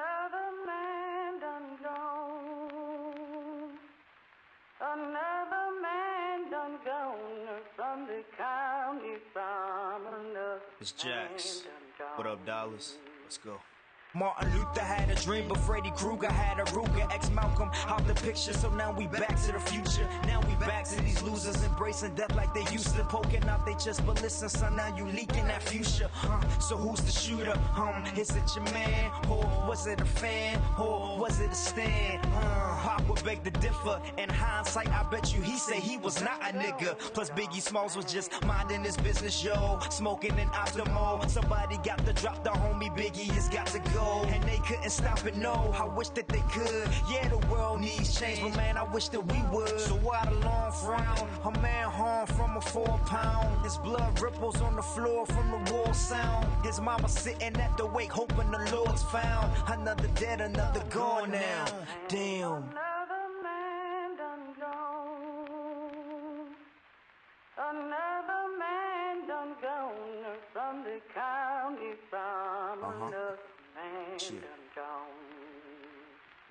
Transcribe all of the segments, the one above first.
Another man done gone. Another man done gone from the county from another. It's Jax. What up, Dallas? Let's go. Martin Luther had a dream, but Freddy Krueger had a Ruger. Ex-Malcolm out the picture, so now we back to the future. Now we back to these losers embracing death like they used to. Poking out they chest, but listen, son, now you leaking that future. So who's the shooter? Is it your man? Or was it a fan? Or was it a stand? I would beg to differ. In hindsight, I bet you he said he was not a nigga. Plus Biggie Smalls was just minding his business, yo. Smoking an Optimo. Somebody got to drop the homie Biggie has got to go. And they couldn't stop it, no. I wish that they could. Yeah, the world needs change, but man, I wish that we would. So why the long frown? A man harmed from a 4 pound. His blood ripples on the floor from the war sound. His mama sitting at the wake, hoping the Lord's found. Another dead, another gone now. Damn. Another man done gone. Another man done gone from the county from another.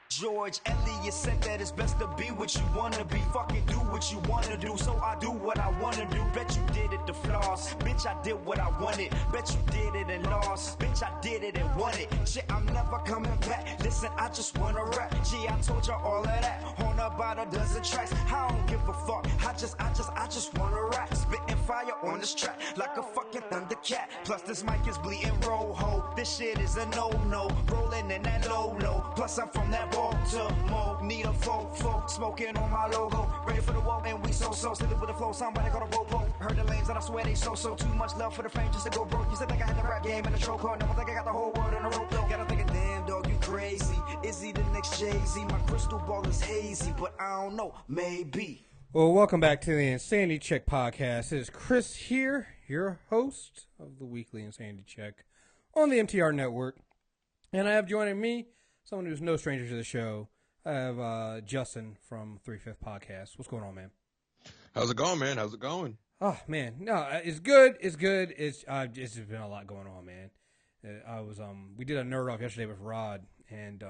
George Eliot said that it's best to be what you wanna be. Fucking do what you wanna do, so I do what I wanna do. Bet you did it to floss. Bitch, I did what I wanted. Bet you did it and lost. Bitch, I did it and won it. Shit, I'm never coming back. Listen, I just wanna rap. Gee, I told you all of that. On about a dozen tracks. I don't give a fuck. I just wanna rap. Spitting fire on this track like a fucking Thundercat. Plus this mic is bleeding rojo. This shit is a no-no. Rolling in that low-low. Plus I'm from that Baltimore. Need a folk smoking on my logo. Ready for the wall and we so silly with the flow. Somebody got a rope. Heard the lanes and I swear they so too much love for the fame just to go broke. You said think I had the rap game in the chokehold. Never think I got the whole world in a rope though. Gotta think of damn dog, you crazy. Is he the next Jay-Z? My crystal ball is hazy, but I don't know, maybe. Well, welcome back to the Insanity Check podcast. It is Chris here, your host of the weekly Insanity Check on the MTR Network. And I have joining me someone who's no stranger to the show. I have Justin from 3/5 Podcast. What's going on, man? How's it going, man? How's it going? Oh, man. No, it's good. It's good. It's just been a lot going on, man. We did a nerd off yesterday with Rod, and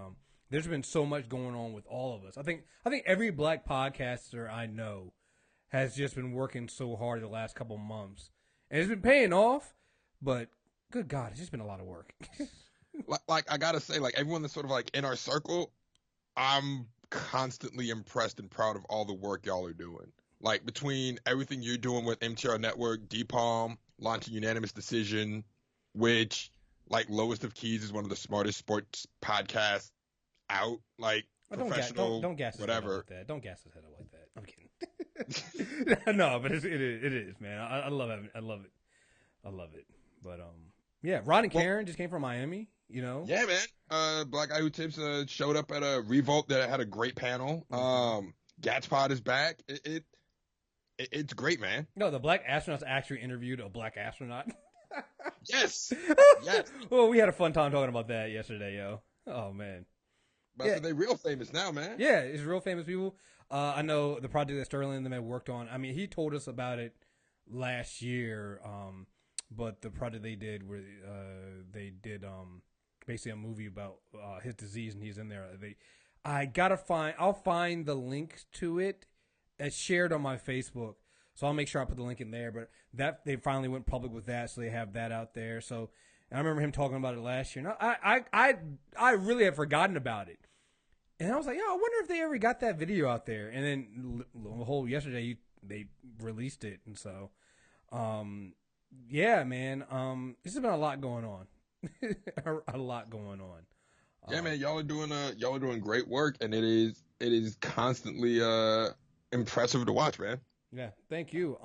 there's been so much going on with all of us. I think every black podcaster I know has just been working so hard the last couple months, and it's been paying off. But good God, it's just been a lot of work. Like I gotta say, like everyone that's sort of like in our circle, I'm constantly impressed and proud of all the work y'all are doing. Like between everything you're doing with MTR Network, DPalm, launching Unanimous Decision, which like Lowest of Keys is one of the smartest sports podcasts out. Like professional, don't gas his whatever. head up like that. Don't gas his head up like that. I'm kidding. No, but it is, man. I love it. I love it. But yeah, Rod and Karen just came from Miami. You know? Yeah, man. Black Guy Who Tips showed up at a Revolt that had a great panel. Gatspod is back. It's great, man. No, the black astronauts actually interviewed a black astronaut. Yes. Yes. Well, we had a fun time talking about that yesterday, yo. Oh, man. But yeah. They're real famous now, man. Yeah, it's real famous people. I know the project that Sterling and them had worked on. I mean, he told us about it last year, but the project they did where they did basically a movie about his disease, and he's in there. I'll find the link to it. It's shared on my Facebook, so I'll make sure I put the link in there. But that they finally went public with that, so they have that out there. So and I remember him talking about it last year. And I really had forgotten about it, and I was like, I wonder if they ever got that video out there. And then the whole yesterday they released it, and so yeah, man, this has been a lot going on. A lot going on. Yeah, man, y'all are doing great work, and it is constantly impressive to watch, man. Yeah, thank you.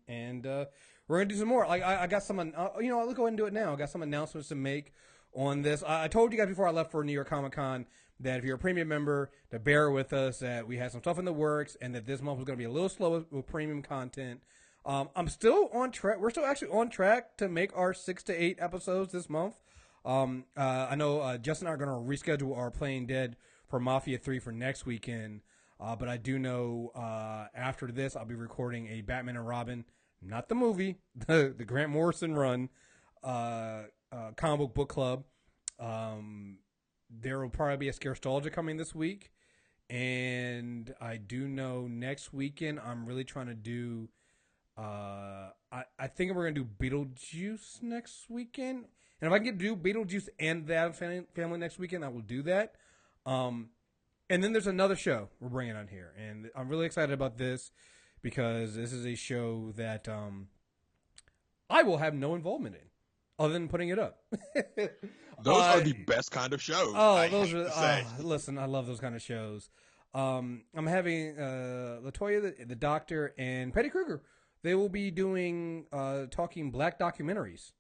And we're gonna do some more. Like I got some, let's go ahead and do it now. I got some announcements to make on this. I told you guys before I left for New York Comic Con that if you're a premium member, to bear with us, that we had some stuff in the works, and that this month was gonna be a little slow with premium content. I'm still on track. We're still actually on track to make our 6 to 8 episodes this month. I know Justin and I are going to reschedule our Playing Dead for Mafia 3 for next weekend. But I do know after this, I'll be recording a Batman and Robin, not the movie, the Grant Morrison run, comic book club. there will probably be a Scarestalgia coming this week. And I do know next weekend I'm really trying to do. I think we're gonna do Beetlejuice next weekend, and if I can do Beetlejuice and the Addams Family next weekend, I will do that. And then there's another show we're bringing on here, and I'm really excited about this because this is a show that I will have no involvement in, other than putting it up. Those are the best kind of shows. Oh, those are. Listen, I love those kind of shows. I'm having Latoya, the Doctor, and Petty Kruger. They will be doing talking black documentaries.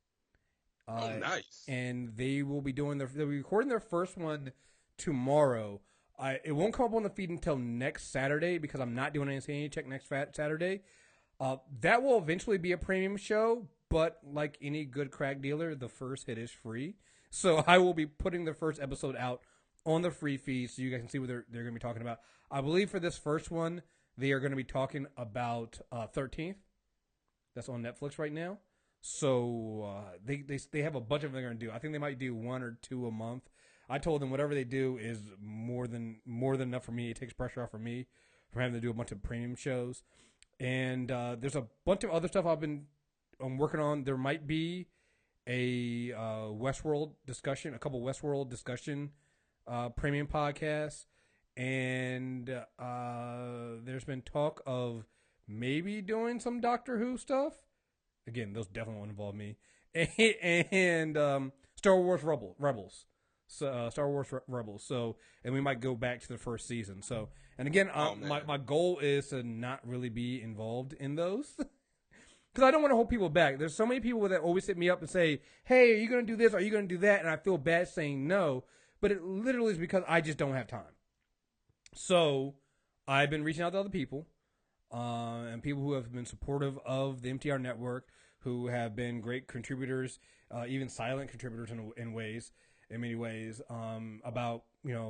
Oh, nice! And they will be doing they'll be recording their first one tomorrow. It won't come up on the feed until next Saturday because I'm not doing an insanity check next Saturday. That will eventually be a premium show, but like any good crack dealer, the first hit is free. So I will be putting the first episode out on the free feed so you guys can see what they're going to be talking about. I believe for this first one, they are going to be talking about 13th. That's on Netflix right now. So they have a bunch of them they're going to do. I think they might do 1 or 2 a month. I told them whatever they do is more than enough for me. It takes pressure off for me from having to do a bunch of premium shows. And there's a bunch of other stuff I'm working on. There might be a Westworld discussion, a couple Westworld discussion premium podcasts. And there's been talk of maybe doing some Doctor Who stuff. Again, those definitely won't involve me. And Star Wars Rebels. So, Star Wars Rebels. So, and we might go back to the first season. So, and again, my goal is to not really be involved in those. Because I don't want to hold people back. There's so many people that always hit me up and say, hey, are you going to do this? Are you going to do that? And I feel bad saying no. But it literally is because I just don't have time. So, I've been reaching out to other people. And people who have been supportive of the MTR network, who have been great contributors, even silent contributors in many ways, about,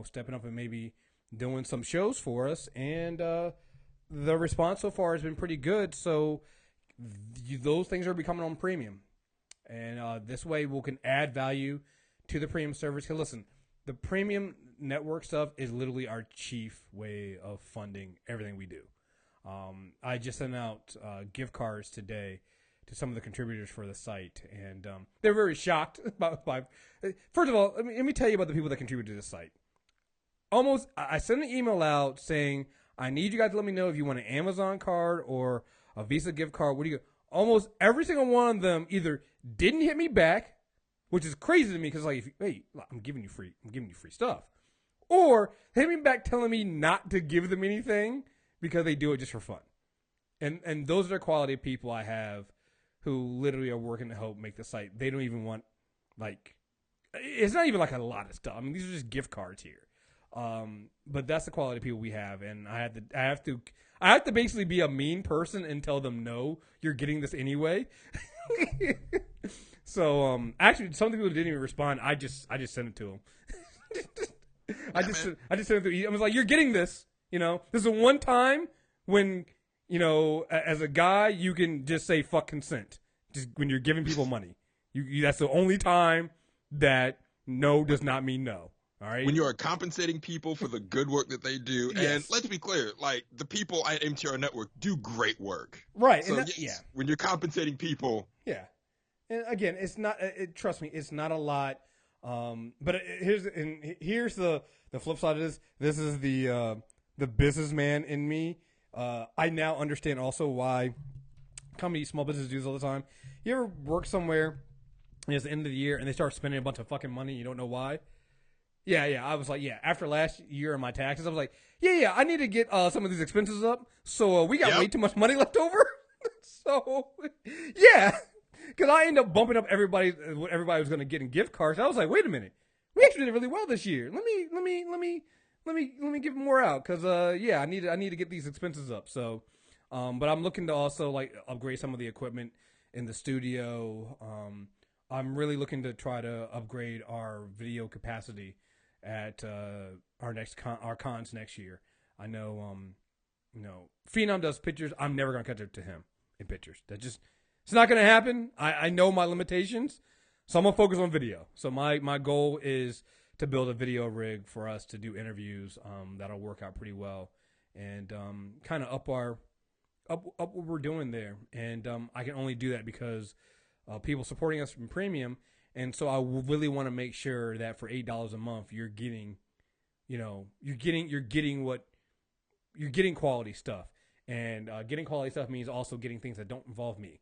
stepping up and maybe doing some shows for us. And the response so far has been pretty good. So those things are becoming on premium. And this way we can add value to the premium service. Because listen, the premium network stuff is literally our chief way of funding everything we do. I just sent out gift cards today to some of the contributors for the site, and they're very shocked about. First of all, let me tell you about the people that contribute to this site. I sent an email out saying, I need you guys to let me know if you want an Amazon card or a Visa gift card. What do you? Almost every single one of them either didn't hit me back, which is crazy to me because I'm giving you free stuff, or hit me back telling me not to give them anything because they do it just for fun. And those are the quality of people I have who literally are working to help make the site. They don't even want, it's not even like a lot of stuff. I mean, these are just gift cards here. But that's the quality of people we have. And I have to basically be a mean person and tell them, no, you're getting this anyway. So, actually, some people didn't even respond. I just sent it to them. I just sent it to I was like, you're getting this. This is a one time when, as a guy, you can just say fuck consent. Just when you're giving people money. That's the only time that no does not mean no. All right. When you are compensating people for the good work that they do. Yes. And let's be clear, the people at MTR Network do great work. Right. So, when you're compensating people. Yeah. And again, it's not, trust me, it's not a lot. But here's the flip side of this. This is the businessman in me. I now understand also why small businesses do this all the time. You ever work somewhere and it's the end of the year and they start spending a bunch of fucking money and you don't know why? Yeah. I was like, after last year of my taxes, I was like, I need to get some of these expenses up. So we got way too much money left over. So, because I ended up bumping up what everybody was going to get in gift cards. I was like, wait a minute, we actually did really well this year. Let me give more out because I need to get these expenses up. So, but I'm looking to also upgrade some of the equipment in the studio. I'm really looking to try to upgrade our video capacity at our cons next year. I know Phenom does pictures. I'm never gonna catch up to him in pictures. It's not gonna happen. I know my limitations, so I'm gonna focus on video. So my goal is to build a video rig for us to do interviews. That'll work out pretty well, and kind of up what we're doing there. And I can only do that because people supporting us from premium. And so I really want to make sure that for $8 a month, you're getting quality stuff. And getting quality stuff means also getting things that don't involve me.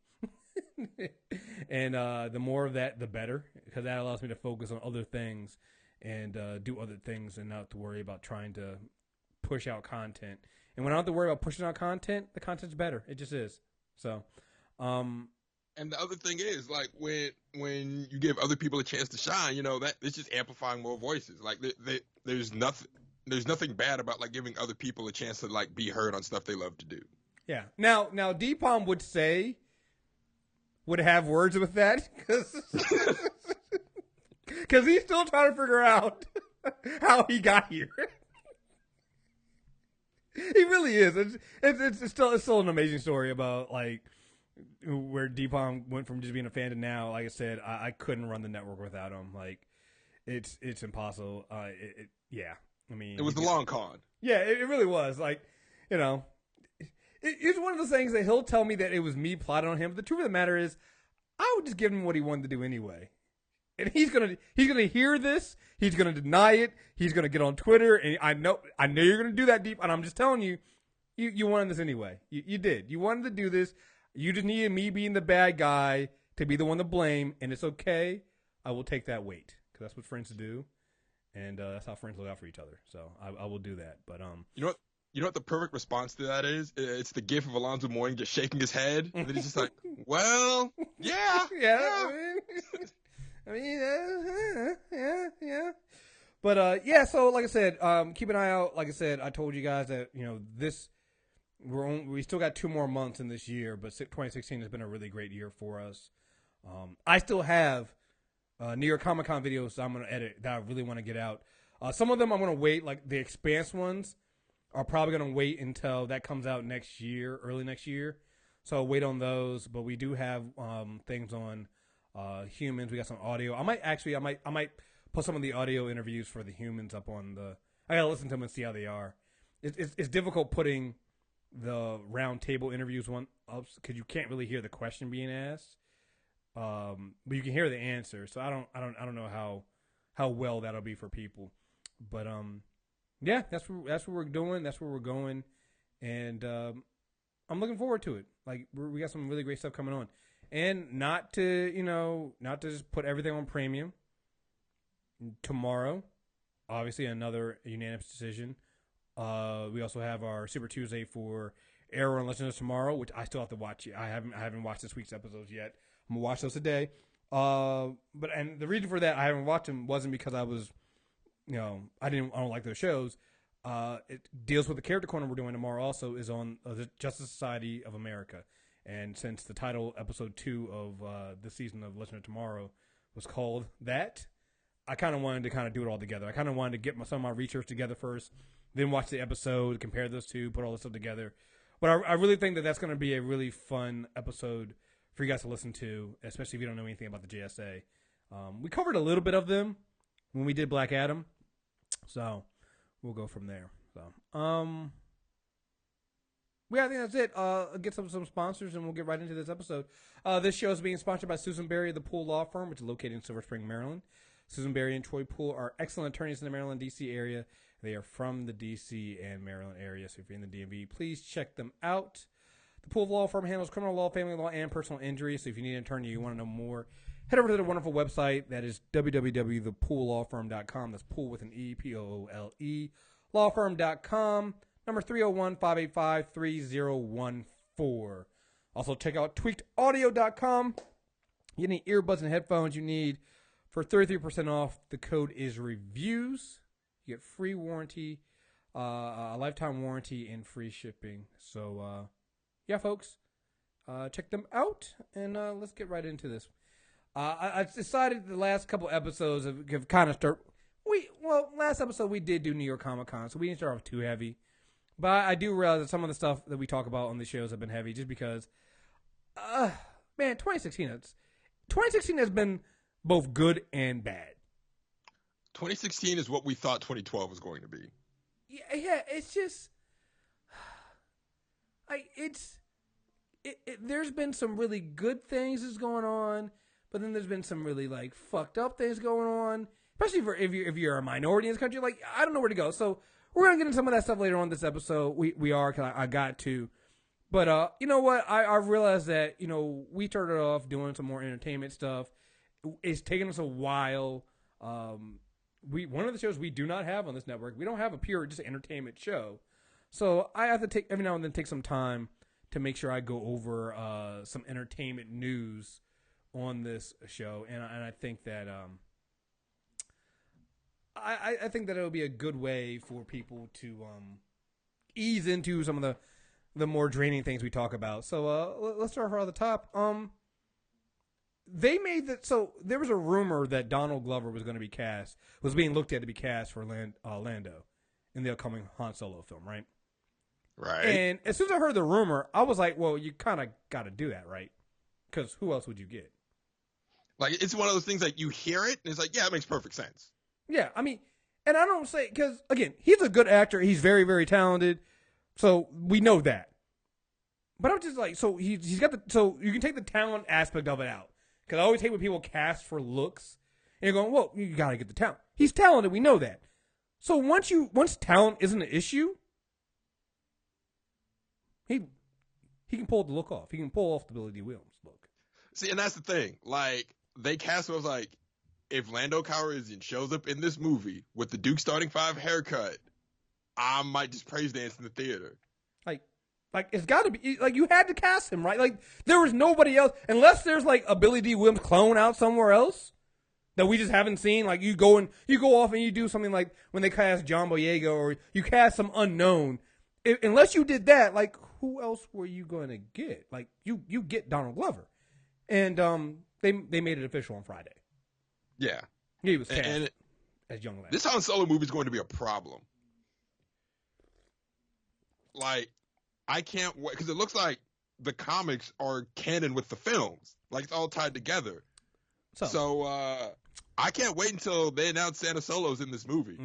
And the more of that, the better, because that allows me to focus on other things and do other things and not have to worry about trying to push out content. And when I don't have to worry about pushing out content, the content's better. It just is. So, and the other thing is, like, when you give other people a chance to shine, that it's just amplifying more voices. Like, there's nothing bad about, like, giving other people a chance to, like, be heard on stuff they love to do. Yeah. Now D-Palm would have words with that, because he's still trying to figure out how he got here. He really is. It's still an amazing story about, like, where D-Palm went from just being a fan to now. Like I said, I couldn't run the network without him. Like, it's impossible. Yeah. I mean, it was the long con. Yeah, it really was. Like, it's one of those things that he'll tell me that it was me plotting on him. But the truth of the matter is, I would just give him what he wanted to do anyway. And he's gonna hear this. He's gonna deny it. He's gonna get on Twitter, and I know you're gonna do that, Deep. And I'm just telling you, you wanted this anyway. You did. You wanted to do this. You just needed me being the bad guy to be the one to blame, and it's okay. I will take that weight, because that's what friends do, and that's how friends look out for each other. So I will do that. But you know what the perfect response to that is? It's the gif of Alonzo Mourning just shaking his head, and then he's just like, "Well, yeah, yeah." Yeah. But yeah. So like I said, keep an eye out. Like I said, I told you guys that we still got 2 more months in this year, but 2016 has been a really great year for us. I still have New York Comic Con videos that I'm going to edit that I really want to get out. Some of them I'm going to wait, like the Expanse ones are probably going to wait until that comes out next year, early next year. So I'll wait on those, but we do have things on Humans. We got some audio. I might put some of the audio interviews for the Humans up on I got to listen to them and see how they are. It's difficult putting the round table interviews one up because you can't really hear the question being asked, but you can hear the answer. So I don't know how well that'll be for people, but yeah, that's what we're doing. That's where we're going, and I'm looking forward to it. Like we got some really great stuff coming on, and not to just put everything on premium. Tomorrow, obviously another unanimous decision. We also have our Super Tuesday for Arrow and Legends tomorrow, which I still have to watch. I haven't watched this week's episodes yet. I'm gonna watch those today. And the reason for that I haven't watched them wasn't because I was, I don't like those shows. It deals with the character corner we're doing tomorrow. Also is on the Justice Society of America, and since the title episode 2 of this season of Legend of Tomorrow was called that, I kind of wanted to do it all together. I kind of wanted to get some of my research together first, then watch the episode, compare those two, put all this stuff together. But I really think that that's going to be a really fun episode for you guys to listen to, especially if you don't know anything about the JSA. We covered a little bit of them when we did Black Adam, so we'll go from there. So, yeah, I think that's it. Get some sponsors, and we'll get right into this episode. This show is being sponsored by Susan Berry of the Poole Law Firm, which is located in Silver Spring, Maryland. Susan Berry and Troy Poole are excellent attorneys in the Maryland, D.C. area. They are from the D.C. and Maryland area, so if you're in the DMV, please check them out. The Poole Law Firm handles criminal law, family law, and personal injury, so if you need an attorney, you want to know more, head over to the wonderful website. That is www.thepoollawfirm.com. That's Poole with an E, Poole, lawfirm.com. Number 301-585-3014. Also, check out tweakedaudio.com. Get any earbuds and headphones you need for 33% off. The code is REVIEWS. You get free warranty, a lifetime warranty, and free shipping. So, yeah, folks, check them out, and let's get right into this. I decided the last couple episodes have kind of start. Last episode we did do New York Comic Con, so we didn't start off too heavy. But I do realize that some of the stuff that we talk about on the shows have been heavy, just because, man, 2016 has been both good and bad. 2016 is what we thought 2012 was going to be. Yeah, it's just, there's been some really good things that's going on, but then there's been some really like fucked up things going on, especially if you're a minority in this country. Like, I don't know where to go. So we're gonna get into some of that stuff later on this episode. We are, cause I got to, but you know what? I realized that we started off doing some more entertainment stuff. It's taken us a while. One of the shows we do not have on this network, we don't have a pure just entertainment show. So I have to every now and then take some time to make sure I go over some entertainment news on this show, and I think that I think that it'll be a good way for people to ease into some of the more draining things we talk about. So let's start from the top. They made that, so there was a rumor that Donald Glover was being looked at to be cast for Lando in the upcoming Han Solo film, right? Right. And as soon as I heard the rumor, I was like, well, you kind of got to do that, right? Because who else would you get? Like, it's one of those things like you hear it and it's like, yeah, it makes perfect sense. Yeah, I mean, and I don't say, because again, he's a good actor. He's very, very talented. So we know that. But I'm just like, so he's got so you can take the talent aspect of it out. Because I always hate when people cast for looks. And you're going, well, you got to get the talent. He's talented. We know that. So once talent isn't an issue, he can pull the look off. He can pull off the Billy D. Williams look. See, and that's the thing. Like, they cast, I was like, if Lando Calrissian shows up in this movie with the Duke Starting 5 haircut, I might just praise dance in the theater. Like, it's got to be, like, you had to cast him, right? Like, there was nobody else, unless there's, like, a Billy D. Williams clone out somewhere else that we just haven't seen. Like, you go off and you do something like when they cast John Boyega, or you cast some unknown. Unless you did that, like, who else were you going to get? Like, you get Donald Glover. And they made it official on Friday. Yeah. He was cast as young Lando. This Han Solo movie is going to be a problem. Like, I can't wait, because it looks like the comics are canon with the films. Like, it's all tied together. So I can't wait until they announce Santa Solo's in this movie.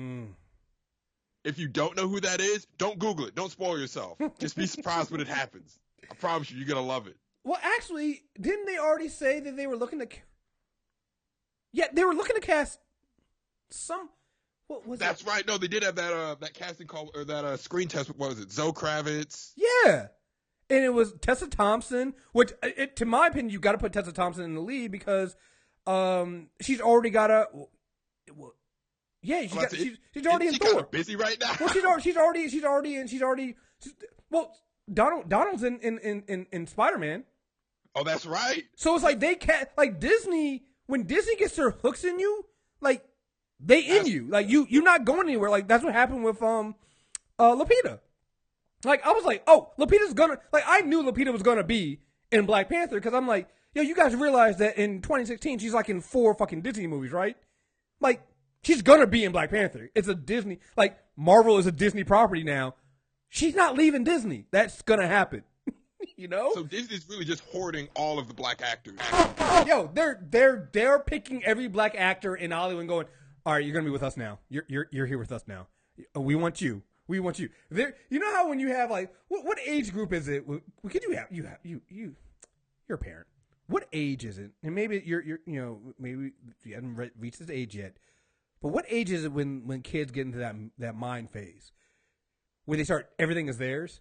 If you don't know who that is, don't Google it. Don't spoil yourself. Just be surprised when it happens. I promise you, you're going to love it. Well, actually, didn't they already say that they were looking to... Yeah, they were looking to cast some... What was That's right. No, they did have that casting call, or that screen test. What was it? Zoe Kravitz. Yeah. And it was Tessa Thompson, which, to my opinion, you got to put Tessa Thompson in the lead because she's already got a... Yeah, she's already in Thor. She's kind of busy right now. Well, she's already. Well, Donald's in Spider-Man. Oh, that's right. So it's like they can't, like, Disney, when Disney gets their hooks in you, like, they in you. Like, you're not going anywhere. Like, that's what happened with Lupita. Like, I was like, oh, Lupita's gonna, like, I knew Lupita was gonna be in Black Panther because I'm like, yo, you guys realize that in 2016 she's like in 4 fucking Disney movies, right? Like, she's gonna be in Black Panther. It's a Disney, like, Marvel is a Disney property now. She's not leaving Disney. That's gonna happen. You know? So Disney's really just hoarding all of the black actors. Yo, they're picking every black actor in Hollywood and going, all right, you're gonna be with us now. You're here with us now. We want you. We want you. There. You know how when you have, like, what age group is it? Could you're a parent. What age is it? And maybe maybe you haven't reached this age yet. But what age is it when kids get into that mind phase where they start, everything is theirs,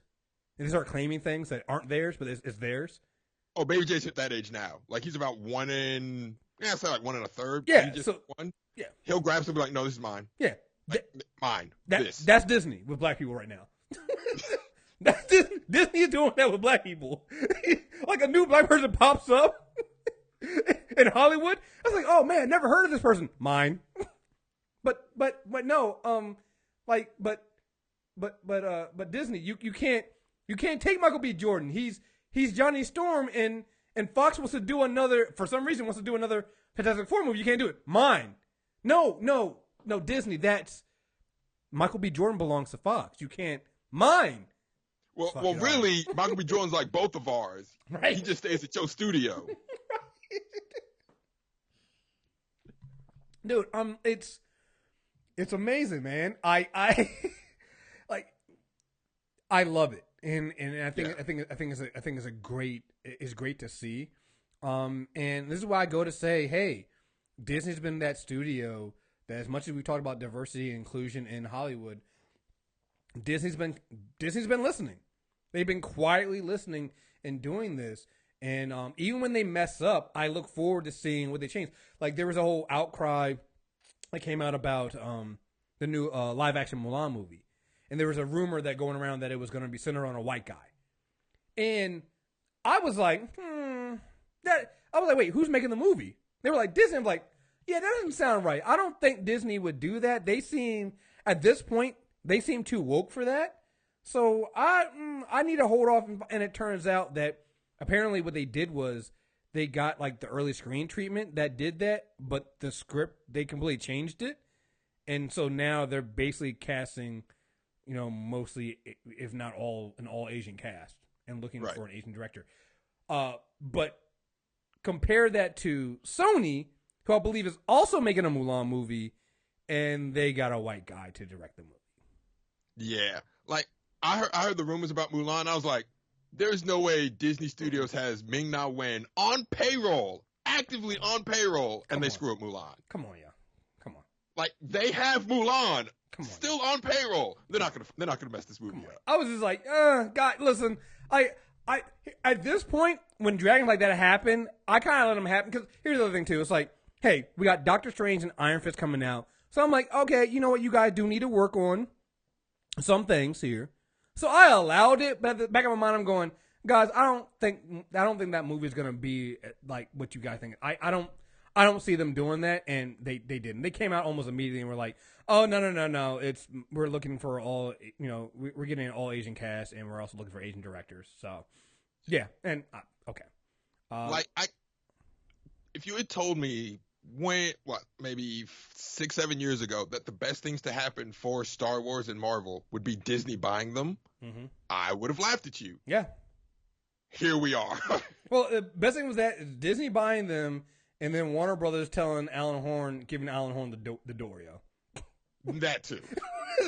and they start claiming things that aren't theirs, but it's theirs? Oh, Baby J's hit that age now. Like, he's about 1 1/3. Yeah, He just so one. Yeah, he'll grab something like, no, this is mine. Yeah, like, mine. That's Disney with black people right now. That's Disney is doing that with black people. Like, a new black person pops up in Hollywood. I was like, oh man, never heard of this person. Mine. But no, but Disney, you can't take Michael B. Jordan. He's Johnny Storm, and Fox wants to do another, for some reason, Fantastic Four movie. You can't do it. Mine. No, Disney. That's Michael B. Jordan belongs to Fox. You can't. Mine. Well, really, Michael B. Jordan's like both of ours. Right. He just stays at your studio. Dude, It's amazing, man. I like, I love it, and I think it's great to see. And this is why I go to say, hey, Disney's been that studio that, as much as we talked about diversity and inclusion in Hollywood, Disney's been listening. They've been quietly listening and doing this. And even when they mess up, I look forward to seeing what they change. Like, there was a whole outcry that came out about the new live action Mulan movie, and there was a rumor that going around that it was going to be centered on a white guy. And I was like, wait, who's making the movie? They were like, Disney. I'm like, yeah, that doesn't sound right. I don't think Disney would do that. They seem, at this point, too woke for that. So I need to hold off. And it turns out that apparently what they did was they got like the early screen treatment that did that, but the script, they completely changed it. And so now they're basically casting, mostly, if not all, an all Asian cast and looking for an Asian director. But compare that to Sony, who I believe is also making a Mulan movie, and they got a white guy to direct the movie. Yeah. Like, I heard the rumors about Mulan. I was like, there's no way Disney Studios has Ming-Na Wen on payroll, actively on payroll, and they screw up Mulan. Come on, yeah. Come on. Like, they have Mulan still on payroll. They're not gonna mess this movie up. I was just like, God, listen, I at this point, when dragons like that happen, I kind of let them happen, because here's the other thing too. It's like, hey, we got Doctor Strange and Iron Fist coming out, so I'm like, okay, you know what, you guys do need to work on some things here. So I allowed it, but at the back of my mind, I'm going, guys, I don't think that movie is gonna be like what you guys think. I don't see them doing that, and they didn't. They came out almost immediately and were like, oh no, we're looking for all, we're getting an all Asian cast, and we're also looking for Asian directors. So yeah, and okay. If you had told me maybe 6-7 years ago that the best things to happen for Star Wars and Marvel would be Disney buying them, I would have laughed at you. Yeah. Here we are. Well, the best thing was that Disney buying them, and then Warner Brothers giving Alan Horn the Dorio. That too.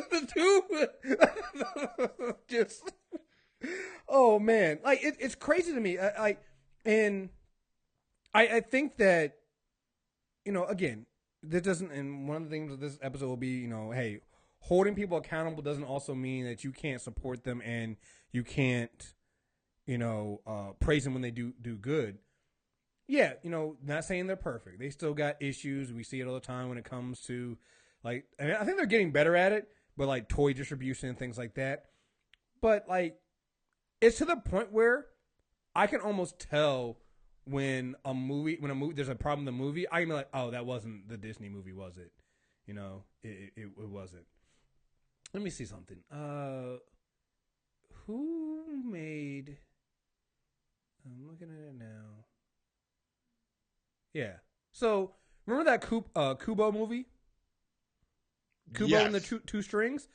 The two, just, oh man, like it's crazy to me. I think that, again, this doesn't, and one of the things of this episode will be, hey, holding people accountable doesn't also mean that you can't support them and you can't, praise them when they do good. Yeah, not saying they're perfect. They still got issues. We see it all the time when it comes to, like, I mean, I think they're getting better at it, but like toy distribution and things like that. But like, it's to the point where I can almost tell when a movie there's a problem in the movie. I can be like, oh, that wasn't the Disney movie, was it? It wasn't. Let me see something. Who made? I'm looking at it now. Yeah. So remember that Kubo movie? Kubo and the two strings.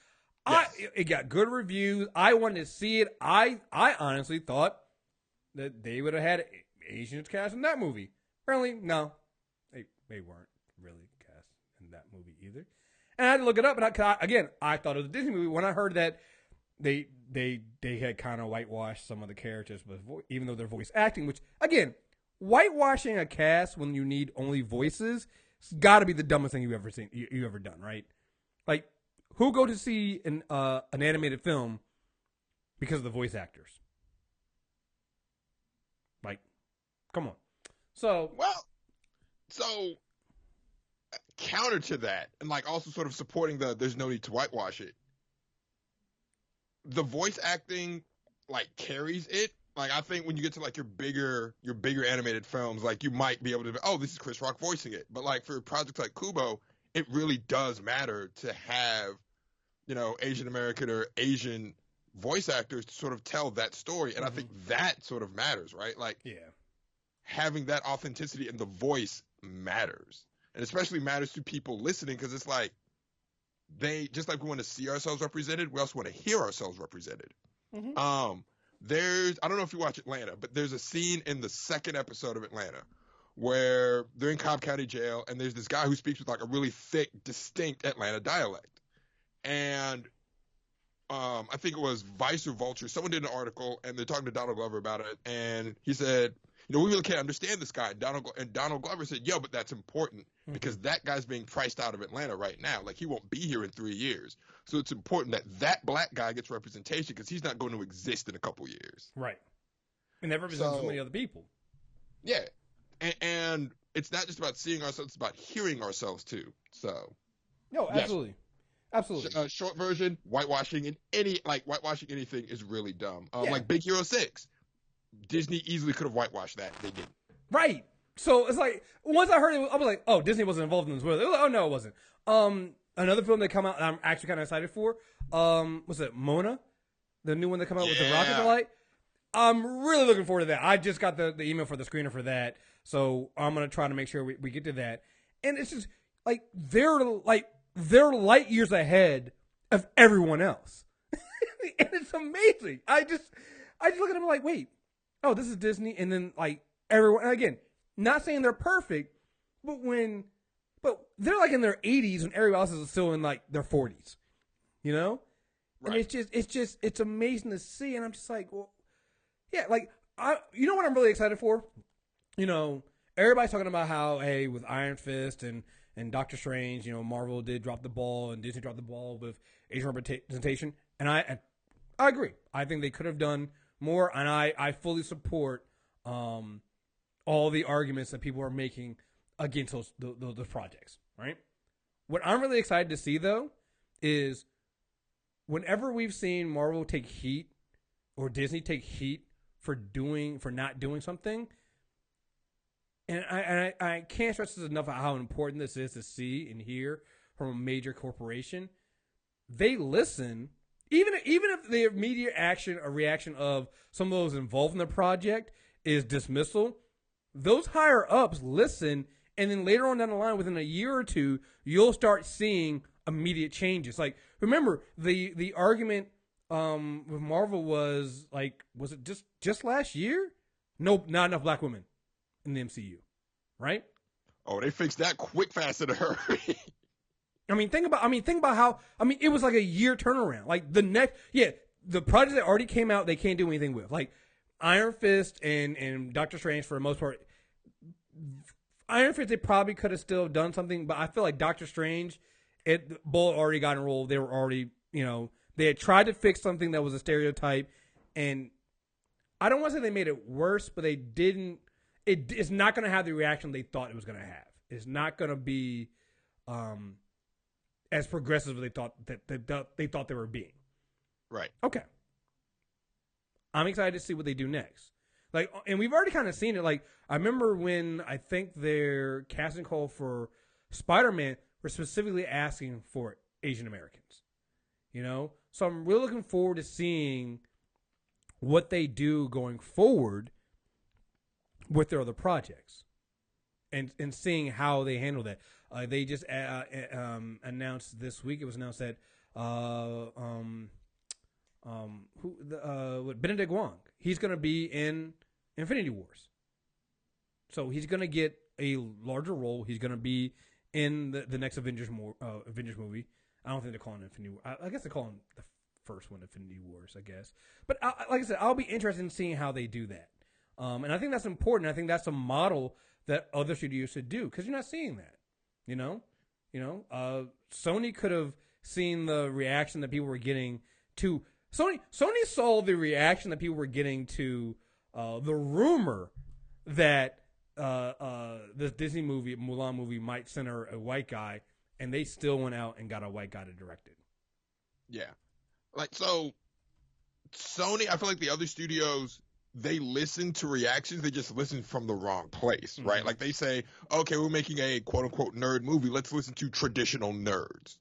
Yes. It got good reviews. I wanted to see it. I honestly thought that they would have had Asian cast in that movie. Apparently, no, they weren't really cast in that movie either. And I had to look it up. And I thought it was a Disney movie when I heard that they had kind of whitewashed some of the characters, but even though they're voice acting, which again, whitewashing a cast when you need only voices, it's got to be the dumbest thing you ever done, right? Like, who go to see an animated film because of the voice actors? Like, come on. So counter to that, and like also sort of supporting there's no need to whitewash it. The voice acting like carries it. Like, I think when you get to like your bigger animated films, like you might be able to, oh, this is Chris Rock voicing it. But like for projects like Kubo, it really does matter to have, Asian American or Asian voice actors to sort of tell that story. And I think that sort of matters, right? Like, yeah, having that authenticity in the voice matters. And especially matters to people listening, because it's like, just like we want to see ourselves represented, we also want to hear ourselves represented. I don't know if you watch Atlanta, but there's a scene in the second episode of Atlanta where they're in Cobb County Jail, and there's this guy who speaks with like a really thick, distinct Atlanta dialect. And I think it was Vice or Vulture. Someone did an article, and they're talking to Donald Glover about it, and he said, we really can't understand this guy. And Donald Glover said, yo, but that's important because that guy's being priced out of Atlanta right now. Like, he won't be here in 3 years. So it's important that black guy gets representation because he's not going to exist in a couple years. Right. And that represents so many other people. Yeah. And it's not just about seeing ourselves, it's about hearing ourselves too. So. No, absolutely. Yes. Absolutely. Short version, whitewashing anything is really dumb. Like Big Hero 6. Disney easily could have whitewashed that. They didn't. Right. So it's like, once I heard it, I was like, oh, Disney wasn't involved in this. Like, oh, no, it wasn't. Another film that come out that I'm actually kind of excited for, was it Mona? The new one that come out with the rocket light? I'm really looking forward to that. I just got the email for the screener for that. So I'm going to try to make sure we get to that. And it's just, like, they're light years ahead of everyone else. And it's amazing. I just look at them like, wait. Oh, this is Disney, and then like everyone. And again, not saying they're perfect, but they're like in their 80s when everybody else is still in like their 40s, you know. Right. And it's amazing to see, and I'm just like, well, yeah, like you know what I'm really excited for, you know, everybody's talking about how with Iron Fist and Doctor Strange, you know, Marvel did drop the ball and Disney dropped the ball with Asian representation, and I agree. I think they could have done more, and I fully support all the arguments that people are making against those projects, right? What I'm really excited to see, though, is whenever we've seen Marvel take heat or Disney take heat for not doing something, and I can't stress this enough how important this is to see and hear from a major corporation. They listen. Even if the immediate action or reaction of some of those involved in the project is dismissal, those higher ups listen, and then later on down the line, within a year or two, you'll start seeing immediate changes. Like, remember the argument with Marvel was it just last year? Nope, not enough black women in the MCU, right? Oh, they fixed that quick, fast, in a hurry. Think about how, it was like a year turnaround. Like the projects that already came out, they can't do anything with. Like Iron Fist and Doctor Strange, for the most part. Iron Fist, they probably could have still done something, but I feel like Doctor Strange, the ball already got enrolled. They were already, they had tried to fix something that was a stereotype, and I don't want to say they made it worse, but they didn't. It's not going to have the reaction they thought it was going to have. It's not going to be as progressive as they thought they were being. Right. Okay. I'm excited to see what they do next. Like, and we've already kind of seen it. Like, I remember when I think their casting call for Spider-Man were specifically asking for Asian Americans. So I'm really looking forward to seeing what they do going forward with their other projects, and seeing how they handle that. They just announced this week. It was announced that Benedict Wong, he's going to be in Infinity Wars. So he's going to get a larger role. He's going to be in the next Avengers movie. I don't think they're calling it Infinity War. I guess they're calling the first one Infinity Wars, I guess. But like I said, I'll be interested in seeing how they do that. And I think that's important. I think that's a model that other studios should do, because you're not seeing that. Sony could have seen the reaction that people were getting to Sony saw the reaction that people were getting to the rumor that this Disney movie, Mulan movie, might center a white guy, and they still went out and got a white guy to direct it. Yeah. Like, so Sony, I feel like the other studios, they listen to reactions. They just listen from the wrong place, right? Like, they say, okay, we're making a quote-unquote nerd movie. Let's listen to traditional nerds.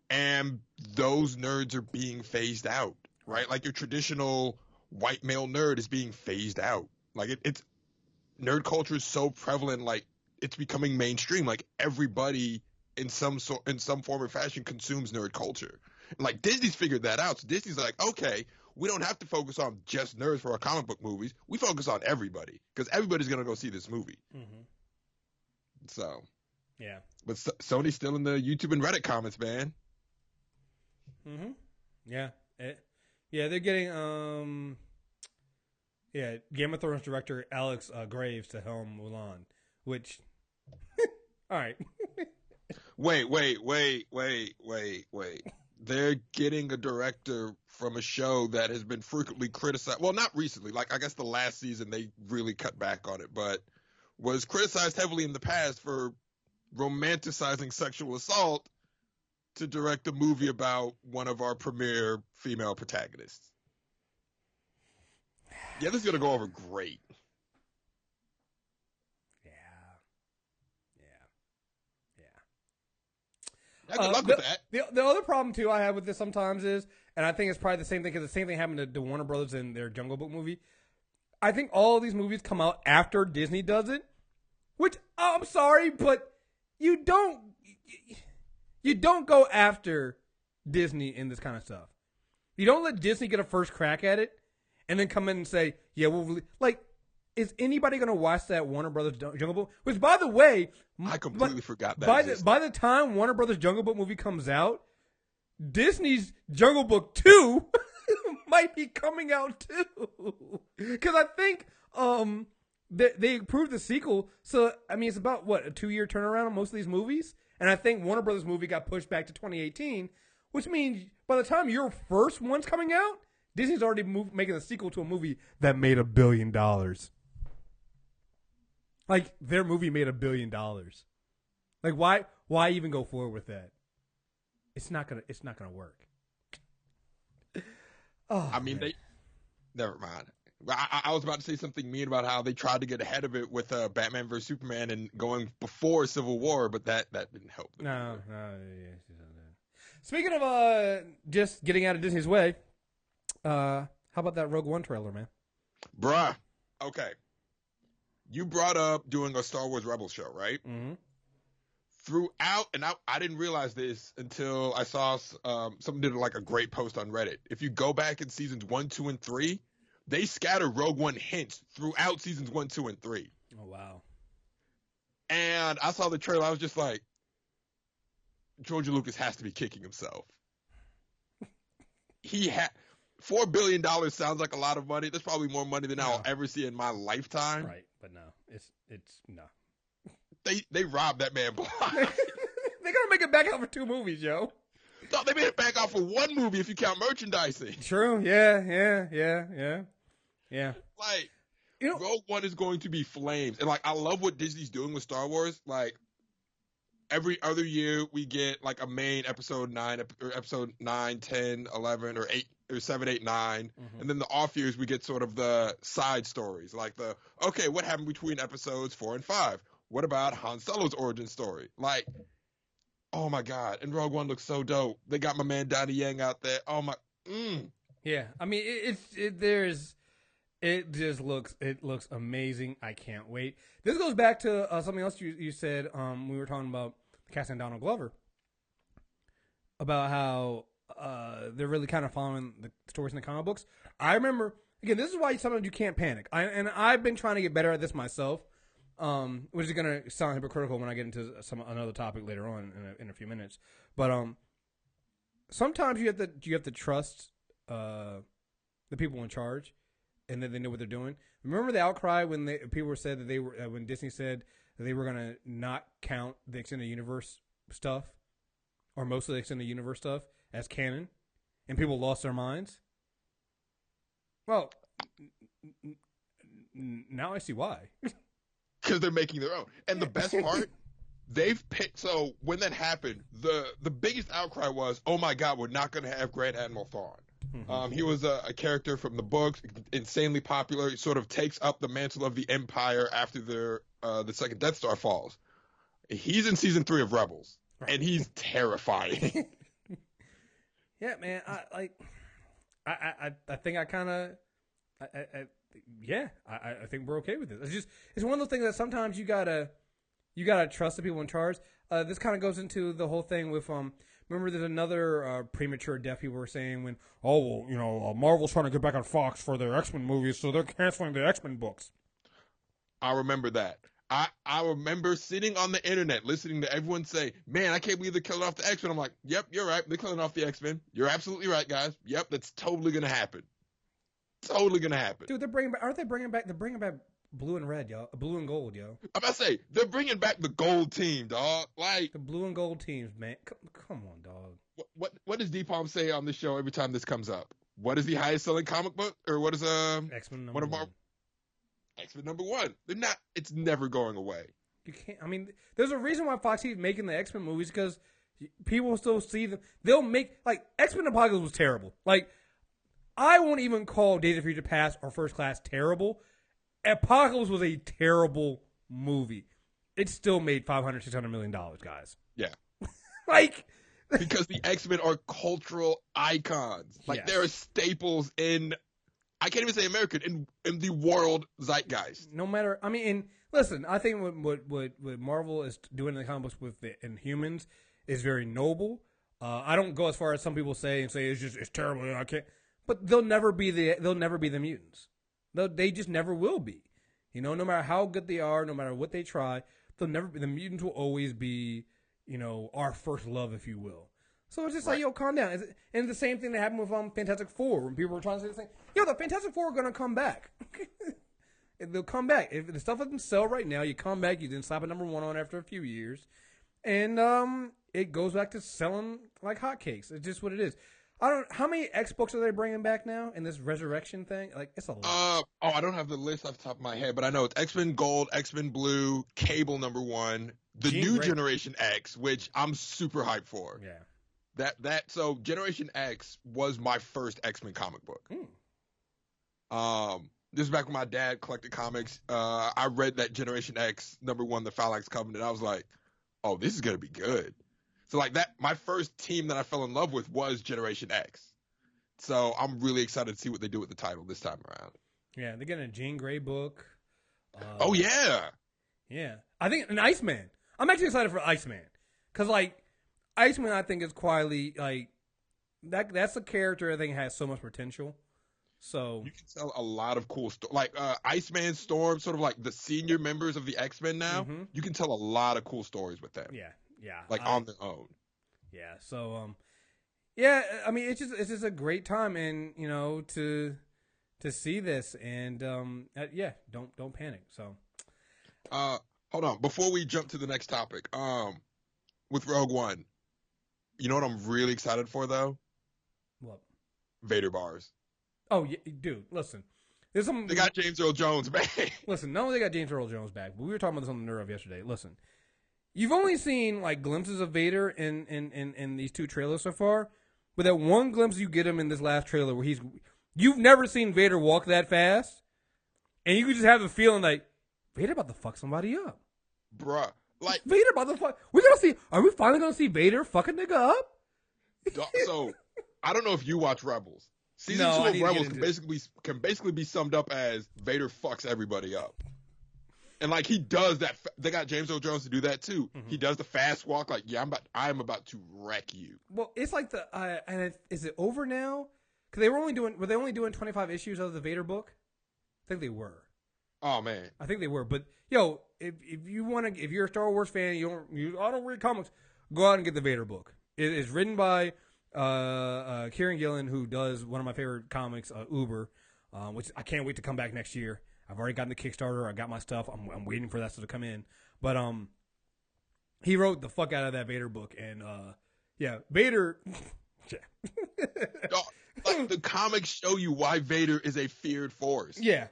And those nerds are being phased out, right? Like, your traditional white male nerd is being phased out. Like, it's nerd culture is so prevalent, like, it's becoming mainstream. Like, everybody in some form or fashion consumes nerd culture. And, like, Disney's figured that out. So Disney's like, okay, we don't have to focus on just nerds for our comic book movies. We focus on everybody because everybody's going to go see this movie. Mm-hmm. So, yeah. But Sony's still in the YouTube and Reddit comments, man. Mm-hmm. Yeah. Yeah, they're getting, Game of Thrones director Alex Graves to helm Mulan, which, all right. Wait. They're getting a director from a show that has been frequently criticized. Well, not recently. Like, I guess the last season they really cut back on it, but was criticized heavily in the past for romanticizing sexual assault to direct a movie about one of our premier female protagonists. Yeah, this is going to go over great. Good luck with that. The other problem, too, I have with this sometimes is, and I think it's probably the same thing, because the same thing happened to Warner Brothers in their Jungle Book movie. I think all of these movies come out after Disney does it, which, I'm sorry, but you don't go after Disney in this kind of stuff. You don't let Disney get a first crack at it and then come in and say, yeah, is anybody going to watch that Warner Brothers Jungle Book? Which, by the way, I completely forgot that. By the time Warner Brothers Jungle Book movie comes out, Disney's Jungle Book 2 might be coming out too. Because I think they approved the sequel. So, I mean, it's about, what, a 2-year turnaround on most of these movies? And I think Warner Brothers movie got pushed back to 2018, which means by the time your first one's coming out, Disney's already making a sequel to a movie that made $1 billion. Like, their movie made $1 billion. Like, why even go forward with that? It's not gonna work. Oh, I mean, man. Never mind. I was about to say something mean about how they tried to get ahead of it with Batman vs Superman and going before Civil War, but that didn't help. No. Speaking of just getting out of Disney's way, how about that Rogue One trailer, man? Bruh. Okay. You brought up doing a Star Wars Rebels show, right? Mm-hmm. Throughout, and I didn't realize this until I saw someone did like a great post on Reddit. If you go back in seasons 1, 2, and 3, they scatter Rogue One hints throughout seasons 1, 2, and 3. Oh, wow. And I saw the trailer. I was just like, George Lucas has to be kicking himself. $4 billion sounds like a lot of money. That's probably more money than I'll ever see in my lifetime. Right, but no, it's no. They robbed that man blind. They're gonna make it back out for 2 movies, yo. No, they made it back out for 1 movie if you count merchandising. True. Yeah. Like, Rogue One is going to be flames, and like I love what Disney's doing with Star Wars. Like, every other year we get like a main episode 9, 10, 11, or 8, or 7, 8, 9, and then the off years we get sort of the side stories, like what happened between episodes 4 and 5? What about Han Solo's origin story? Like, oh my god! And Rogue One looks so dope. They got my man Donnie Yang out there. Oh my, Yeah, I mean it looks amazing. I can't wait. This goes back to something else you said. We were talking about casting Donald Glover, about how they're really kind of following the stories in the comic books. I remember, again, this is why sometimes you can't panic. I've been trying to get better at this myself, which is going to sound hypocritical when I get into another topic later on in a few minutes. But sometimes you have to trust the people in charge, and that they know what they're doing. Remember the outcry when people said that they were when Disney said that they were going to not count the extended universe stuff, or most of the extended universe stuff, as canon, and people lost their minds? Well, now I see why. Because they're making their own. And the best part, they've picked. So when that happened, the biggest outcry was, "Oh my God, we're not going to have Grand Admiral Thrawn." He was a character from the books, insanely popular. He sort of takes up the mantle of the Empire after the second Death Star falls. He's in season 3 of Rebels, and he's terrifying. Yeah, man. I think I think we're okay with this. It's one of those things that sometimes you gotta trust the people in charge. This kind of goes into the whole thing with Remember, there's another premature death people were saying when, Marvel's trying to get back on Fox for their X-Men movies, so they're canceling the X-Men books. I remember that. I remember sitting on the internet listening to everyone say, man, I can't believe they're killing off the X-Men. I'm like, yep, you're right. They're killing off the X-Men. You're absolutely right, guys. Yep, that's totally going to happen. Totally going to happen. Dude, aren't they bringing back blue and red, yo. Blue and gold, yo. I'm about to say, they're bringing back the gold team, dog. Like the blue and gold teams, man. Come on, dog. What does D-Palm say on the show every time this comes up? What is the highest selling comic book? Or what is X-Men number one? X-Men number one. It's never going away. You can't. I mean, there's a reason why Fox keeps making the X-Men movies because people still see them. They'll make X-Men Apocalypse was terrible. Like, I won't even call Days of Future Past or First Class terrible. Apocalypse was a terrible movie. It still made $500-600 million, guys. Yeah. Because the X-Men are cultural icons. Yes. They're staples in, I can't even say American, in the world zeitgeist. No matter, I mean, and listen, I think what Marvel is doing in the comic books with the Inhumans is very noble. I don't go as far as some people say it's terrible. I can't. But they'll never be the mutants. They just never will be. No matter how good they are, no matter what they try, they'll never be. The mutants will always be, our first love, if you will. So it's just right. Calm down. And the same thing that happened with Fantastic Four when people were trying to say the same. The Fantastic Four are going to come back. They'll come back. If the stuff doesn't sell right now, you come back, you then slap a number one on after a few years. And it goes back to selling like hotcakes. It's just what it is. How many X books are they bringing back now in this resurrection thing? It's a lot. I don't have the list off the top of my head, but I know it's X-Men Gold, X-Men Blue, Cable number one, the new Generation X, which I'm super hyped for. Yeah. So Generation X was my first X-Men comic book. This is back when my dad collected comics. I read that Generation X number one, the Phalanx Covenant. I was like, oh, this is gonna be good. So my first team that I fell in love with was Generation X. So I'm really excited to see what they do with the title this time around. Yeah, they're getting a Jean Grey book. Oh, yeah. Yeah. I think an Iceman. I'm actually excited for Iceman. Because, Iceman, I think, is quietly, that's a character I think has so much potential. So you can tell a lot of cool stories. Iceman, Storm, sort of the senior members of the X-Men now. Mm-hmm. You can tell a lot of cool stories with them. Yeah. Yeah, on their own. Yeah, so I mean, it's just a great time, and to see this, and don't panic. So, hold on, before we jump to the next topic, with Rogue One, you know what I'm really excited for though? What? Vader bars. Oh yeah, dude, listen, there's some. They got James Earl Jones back. Listen, not only they got James Earl Jones back, but we were talking about this on the Nerve yesterday. Listen. You've only seen glimpses of Vader in these two trailers so far, but that one glimpse you get him in this last trailer where you've never seen Vader walk that fast, and you can just have the feeling Vader about to fuck somebody up, bruh. Vader about to fuck. Are we finally gonna see Vader fuck a nigga up? So I don't know if you watch Rebels. Season 2 of Rebels can basically be summed up as Vader fucks everybody up. And he does that. They got James Earl Jones to do that too. Mm-hmm. He does the fast walk. I'm about to wreck you. Well, it's is it over now? Because were they only doing 25 issues of the Vader book? I think they were. Oh man, I think they were. But if you're a Star Wars fan, I don't read comics, go out and get the Vader book. It is written by Kieran Gillen, who does one of my favorite comics, Uber, which I can't wait to come back next year. I've already gotten the Kickstarter. I got my stuff. I'm waiting for that stuff to come in. But he wrote the fuck out of that Vader book, and Vader. The comics show you why Vader is a feared force. Yeah,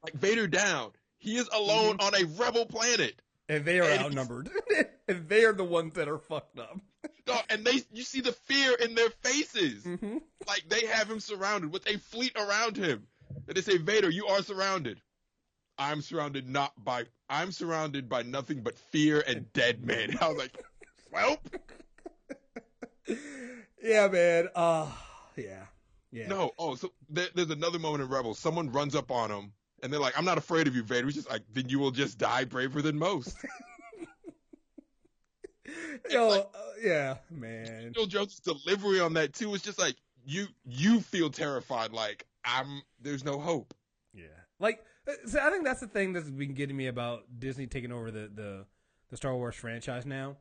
like Vader down. He is alone on a rebel planet, and they are outnumbered, and they are the ones that are fucked up. And you see the fear in their faces. Mm-hmm. They have him surrounded with a fleet around him. And they say, Vader, you are surrounded. I'm surrounded by nothing but fear and dead men. I was like, well. Yeah, man. Yeah. No. Oh, so there's another moment in Rebels. Someone runs up on him, and they're like, I'm not afraid of you, Vader. He's just like, then you will just die braver than most. Yo, yeah, man. Joe Jones' delivery on that too is just like you feel terrified. Like there's no hope. Yeah, like so I think that's the thing that's been getting me about Disney taking over the Star Wars franchise now.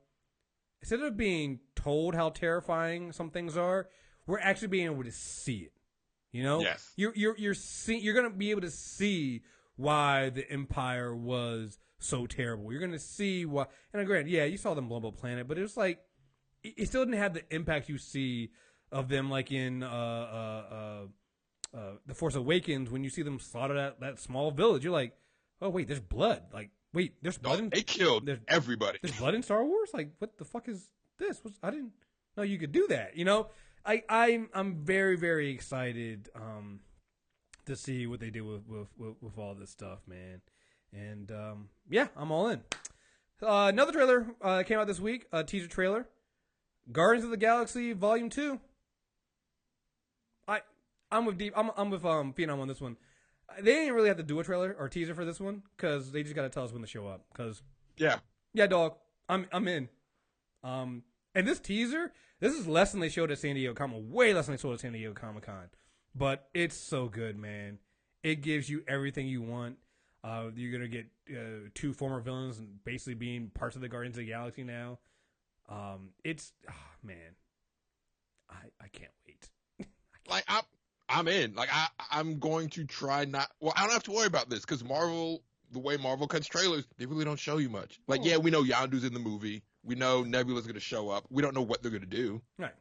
Instead of being told how terrifying some things are, we're actually being able to see it. You know, yes, you're gonna be able to see why the Empire was so terrible. You're gonna see why. And granted, yeah, you saw them blow up a planet, but it was like it still didn't have the impact you see of them, like in The Force Awakens, when you see them slaughter that small village. You're like, oh wait, there's blood. Like, wait, there's blood. They killed everybody. There's blood in Star Wars. Like, what the fuck is this? I didn't know you could do that. You know. I'm very, very excited to see what they do with all this stuff, man. And yeah, I'm all in. Another trailer came out this week, a teaser trailer, Guardians of the Galaxy Volume 2. I'm with Phenom on this one. They didn't really have to do a trailer or teaser for this one because they just got to tell us when to show up. Because yeah, dog, I'm in. And this teaser, this is less than they showed at San Diego Comic-Con, way less than they showed at San Diego Comic-Con. But it's so good, man. It gives you everything you want. You're going to get two former villains and basically being parts of the Guardians of the Galaxy now. Man, I can't wait. Like, I'm in. Like, I'm going to try not. Well, I don't have to worry about this because Marvel, the way Marvel cuts trailers, they really don't show you much. Like, yeah, we know Yondu's in the movie. We know Nebula's going to show up. We don't know what they're going to do. Right.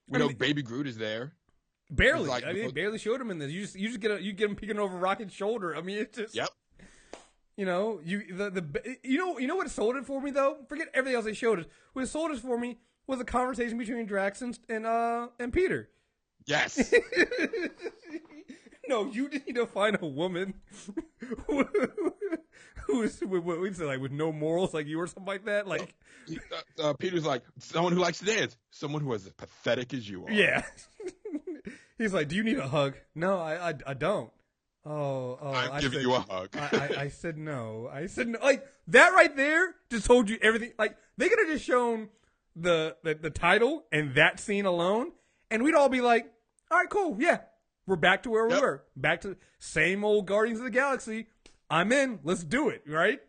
We know Baby Groot is there. Barely. Like, they barely showed him in this. You just get him peeking over Rocket's shoulder. I mean, it's just. Yep. You know, you know what sold it for me though? Forget everything else they showed us. What sold it for me was a conversation between Drax and Peter. Yes. No, you need to find a woman who is with no morals like you or something like that. Like Peter's like someone who likes to dance, someone who is as pathetic as you are. Yeah. He's like, do you need a hug? No, I don't. Oh, I'm giving you a hug. I said no. I said no. Like that right there just told you everything. Like they could have just shown the title and that scene alone, and we'd all be like, all right, cool, yeah. We're back to where we were. Back to same old Guardians of the Galaxy. I'm in. Let's do it, right?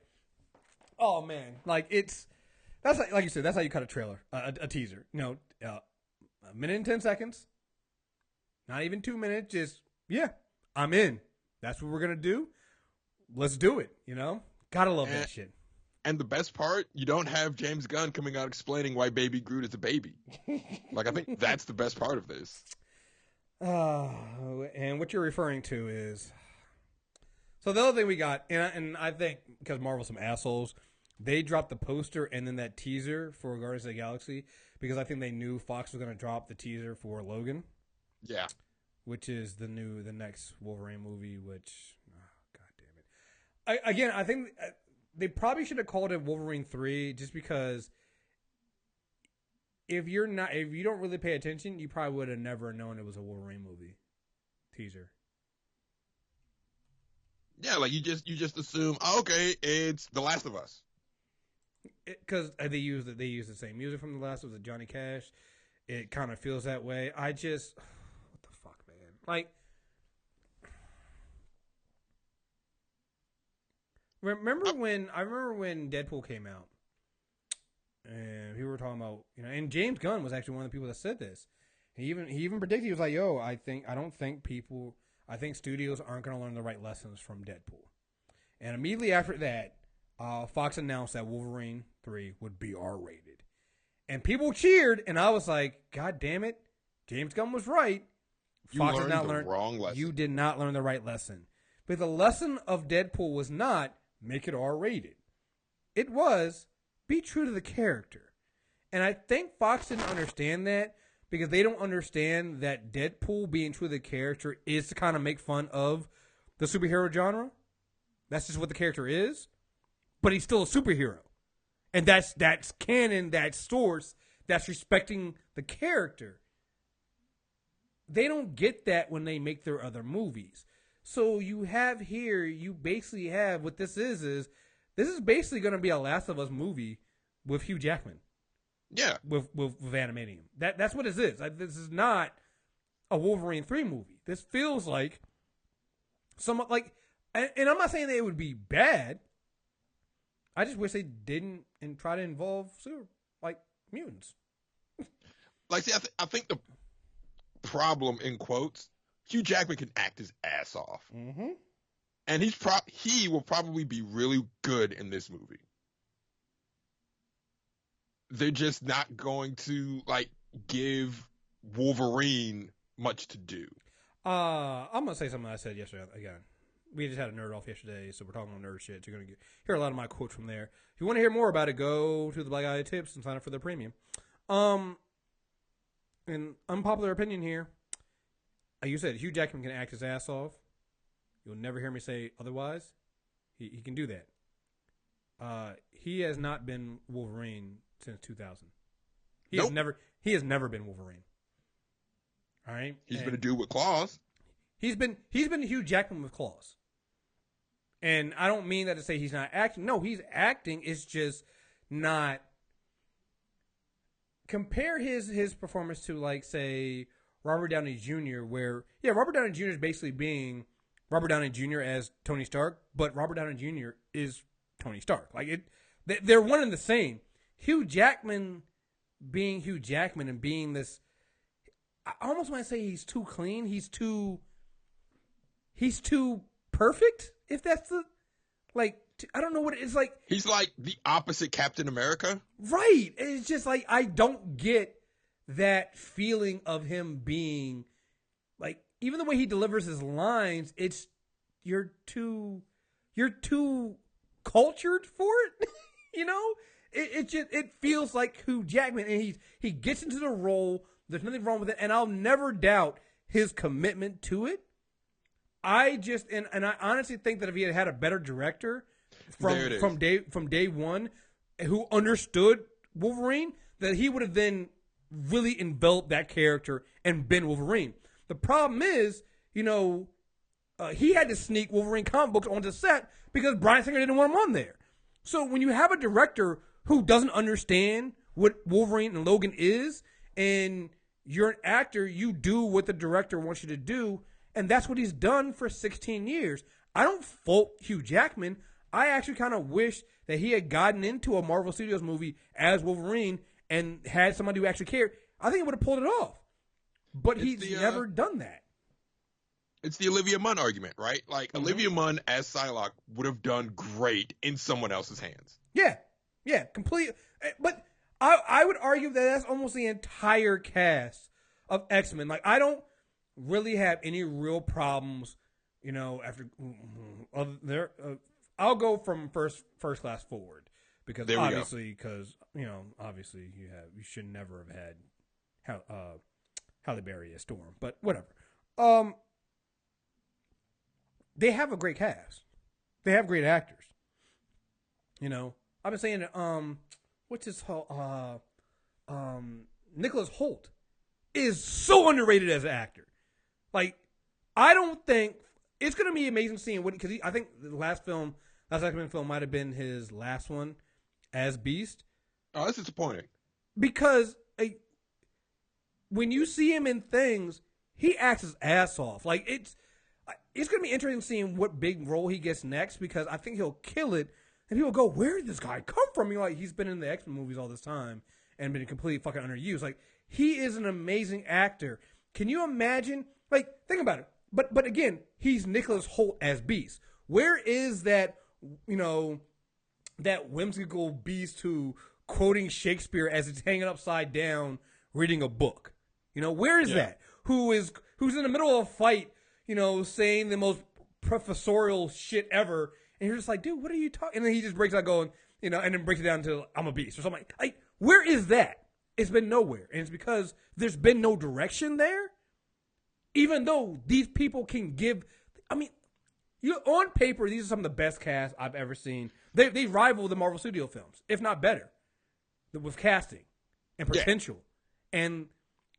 Oh man, like that's like you said. That's how you cut a trailer, a teaser. You know, a minute and 10 seconds. Not even 2 minutes. Just I'm in. That's what we're gonna do. Let's do it. You know, gotta love that shit. And the best part, you don't have James Gunn coming out explaining why Baby Groot is a baby. Like I think that's the best part of this. And what you're referring to is, so the other thing we got, and I think because Marvel's some assholes, they dropped the poster and then that teaser for Guardians of the Galaxy because I think they knew Fox was going to drop the teaser for Logan. Yeah. Which is the next Wolverine movie, which, God damn it. I think they probably should have called it Wolverine 3 just because if you don't really pay attention, you probably would have never known it was a Wolverine movie teaser. Yeah, like you just assume, okay, it's The Last of Us. Because they use the same music from The Last of Us, Johnny Cash. It kind of feels that way. What the fuck, man? Like, remember when Deadpool came out? And we were talking about, and James Gunn was actually one of the people that said this. He even predicted, he was like, yo, I think studios aren't going to learn the right lessons from Deadpool. And immediately after that, Fox announced that Wolverine 3 would be R-rated. And people cheered, and I was like, God damn it, James Gunn was right. Fox did not learn the wrong lesson. You did not learn the right lesson. But the lesson of Deadpool was not make it R-rated. It was be true to the character. And I think Fox didn't understand that because they don't understand that Deadpool being true to the character is to kind of make fun of the superhero genre. That's just what the character is. But he's still a superhero. And that's canon, that's source, that's respecting the character. They don't get that when they make their other movies. So you basically have what this is this is basically going to be a Last of Us movie with Hugh Jackman. Yeah. With animating him. That's what this is. This is not a Wolverine 3 movie. This feels like somewhat like, and I'm not saying that it would be bad. I just wish they didn't and try to involve mutants. Like, see, I think the problem, in quotes, Hugh Jackman can act his ass off. Mm-hmm. And he will probably be really good in this movie. They're just not going to, give Wolverine much to do. I'm going to say something I said yesterday again. We just had a nerd off yesterday, so we're talking about nerd shit. You're going to hear a lot of my quotes from there. If you want to hear more about it, go to the Black Eye Tips and sign up for their premium. An unpopular opinion here. Like you said, Hugh Jackman can act his ass off. You'll never hear me say otherwise. He can do that. He has not been Wolverine since 2000. He has never been Wolverine. All right? He's been a dude with claws. He's been Hugh Jackman with claws. And I don't mean that to say he's not acting. No, he's acting. It's just not. Compare his performance to, say, Robert Downey Jr., where, Robert Downey Jr. is basically being Robert Downey Jr. as Tony Stark, but Robert Downey Jr. is Tony Stark. They're one and the same. Hugh Jackman being Hugh Jackman and being this, I almost want to say he's too clean. He's too perfect, if that's the, I don't know what it's like. He's like the opposite Captain America. Right. It's just I don't get that feeling of him being, even the way he delivers his lines, it's, you're too cultured for it. It feels like Hugh Jackman, and he gets into the role. There's nothing wrong with it, and I'll never doubt his commitment to it. I honestly think that if he had a better director from day one who understood Wolverine, that he would have then really enveloped that character and been Wolverine. The problem is, he had to sneak Wolverine comic books onto set because Bryan Singer didn't want him on there. So when you have a director who doesn't understand what Wolverine and Logan is, and you're an actor, you do what the director wants you to do, and that's what he's done for 16 years. I don't fault Hugh Jackman. I actually kind of wish that he had gotten into a Marvel Studios movie as Wolverine and had somebody who actually cared. I think he would have pulled it off. But he's never done that. It's the Olivia Munn argument, right? Olivia Munn as Psylocke would have done great in someone else's hands. Yeah, completely. But I would argue that that's almost the entire cast of X-Men. I don't really have any real problems, after there. I'll go from first class forward because obviously you should never have had Halle Berry as Storm, but whatever. They have a great cast. They have great actors. I've been saying that, what's his whole, Nicholas Hoult is so underrated as an actor. I don't think it's going to be amazing seeing what, because I think the last X-Men film might have been his last one as Beast. Oh, that's disappointing. Because when you see him in things, he acts his ass off. It's going to be interesting seeing what big role he gets next, because I think he'll kill it. And people go, where did this guy come from? He's been in the X-Men movies all this time and been completely fucking underused. He is an amazing actor. Can you imagine? Think about it. But again, he's Nicholas Hoult as Beast. Where is that, that whimsical Beast who quoting Shakespeare as it's hanging upside down reading a book? Where is that? Who's in the middle of a fight, saying the most professorial shit ever, and you're just like, dude, what are you talking? And then he just breaks out going, and then breaks it down to I'm a beast or something. Where is that? It's been nowhere, and it's because there's been no direction there. Even though these people can give, on paper, these are some of the best casts I've ever seen. They rival the Marvel Studio films, if not better, with casting and potential. Yeah. And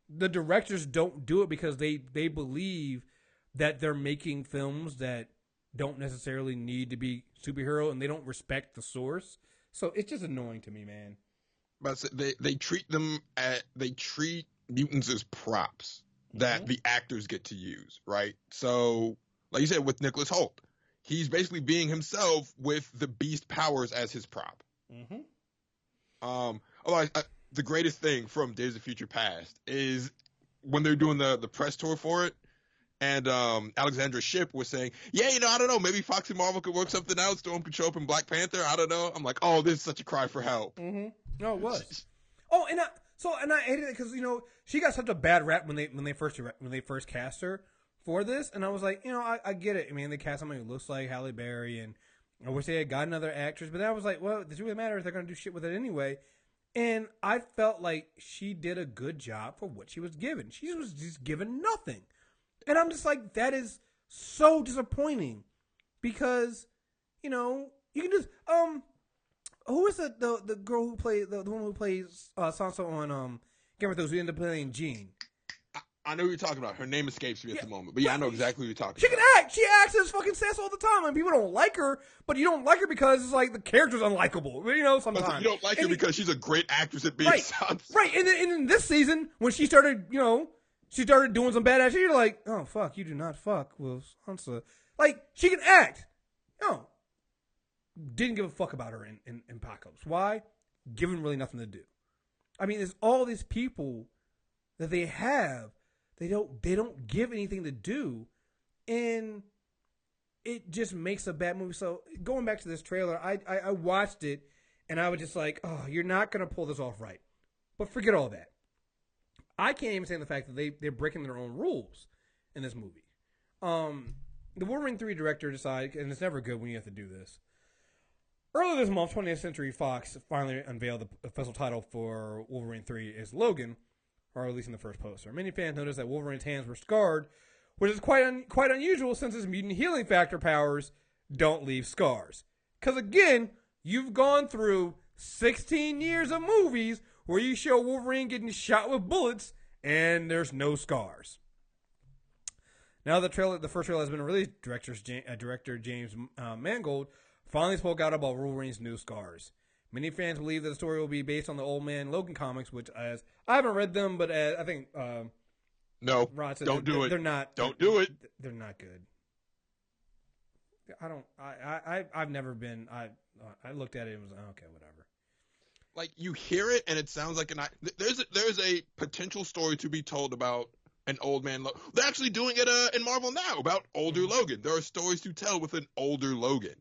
the directors don't do it because they believe that they're making films that don't necessarily need to be superhero, and they don't respect the source. So it's just annoying to me, man. about to say, they treat mutants as props that the actors get to use, right? So, like you said, with Nicholas Hoult, he's basically being himself with the Beast powers as his prop. The greatest thing from Days of Future Past is when they're doing the press tour for it, and Alexandra Shipp was saying, yeah, I don't know, maybe Fox and Marvel could work something out, Storm could show up in Black Panther, I don't know. I'm like, oh, this is such a cry for help. No, it was. And I hated it because she got such a bad rap when they first cast her for this, and I was like, I get it. I mean, they cast somebody who looks like Halle Berry, and I wish they had got another actress, but then I was like, well, does it really matter if they're going to do shit with it anyway? And I felt like she did a good job for what she was given. She was just given nothing. And I'm just like, that is so disappointing because, you can just, who is the girl who played, the woman who plays Sansa on Game of Thrones, who ended up playing Jean? I know who you're talking about. Her name escapes me at the moment. But yeah, I know exactly who you're talking about. She can act. She acts as fucking sass all the time. And people don't like her, but you don't like her because it's like the character's unlikable. Sometimes. You don't like her because she's a great actress at being Sansa. Right. And in this season, when she started, she started doing some bad action, you're like, oh, fuck, you do not fuck with Sansa. Like, she can act. Didn't give a fuck about her in Apocalypse. Why? Given really nothing to do. I mean, there's all these people that they have. They don't give anything to do, and it just makes a bad movie. So going back to this trailer, I watched it, and I was just like, oh, you're not going to pull this off right. But forget all that. I can't even stand the fact that they're breaking their own rules in this movie. The Wolverine 3 director decided, and it's never good when you have to do this. Earlier this month, 20th Century Fox finally unveiled the official title for Wolverine 3 is Logan, or releasing the first poster. Many fans noticed that Wolverine's hands were scarred, which is quite unusual since his mutant healing factor powers don't leave scars. Because again, you've gone through 16 years of movies where you show Wolverine getting shot with bullets and there's no scars. Now the first trailer has been released. Director James Mangold finally spoke out about Wolverine's new scars. Many fans believe that the story will be based on the Old Man Logan comics, which I haven't read them, but I think no, Rod said don't do it. They're not. Don't do it. They're not good. I've never been. I looked at it and was like, okay, whatever. Like you hear it and it sounds like there's a potential story to be told about an old man. They're actually doing it in Marvel now about older Logan. There are stories to tell with an older Logan.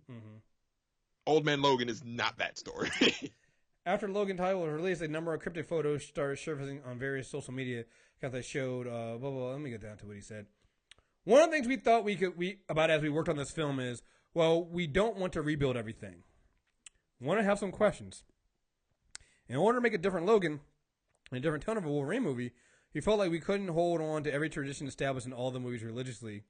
Old Man Logan is not that story. After Logan title was released, a number of cryptic photos started surfacing on various social media accounts that showed, blah, blah, blah. Let me get down to what he said. One of the things we thought about as we worked on this film is, well, we don't want to rebuild everything. We want to have some questions. In order to make a different Logan and a different tone of a Wolverine movie, we felt like we couldn't hold on to every tradition established in all the movies religiously.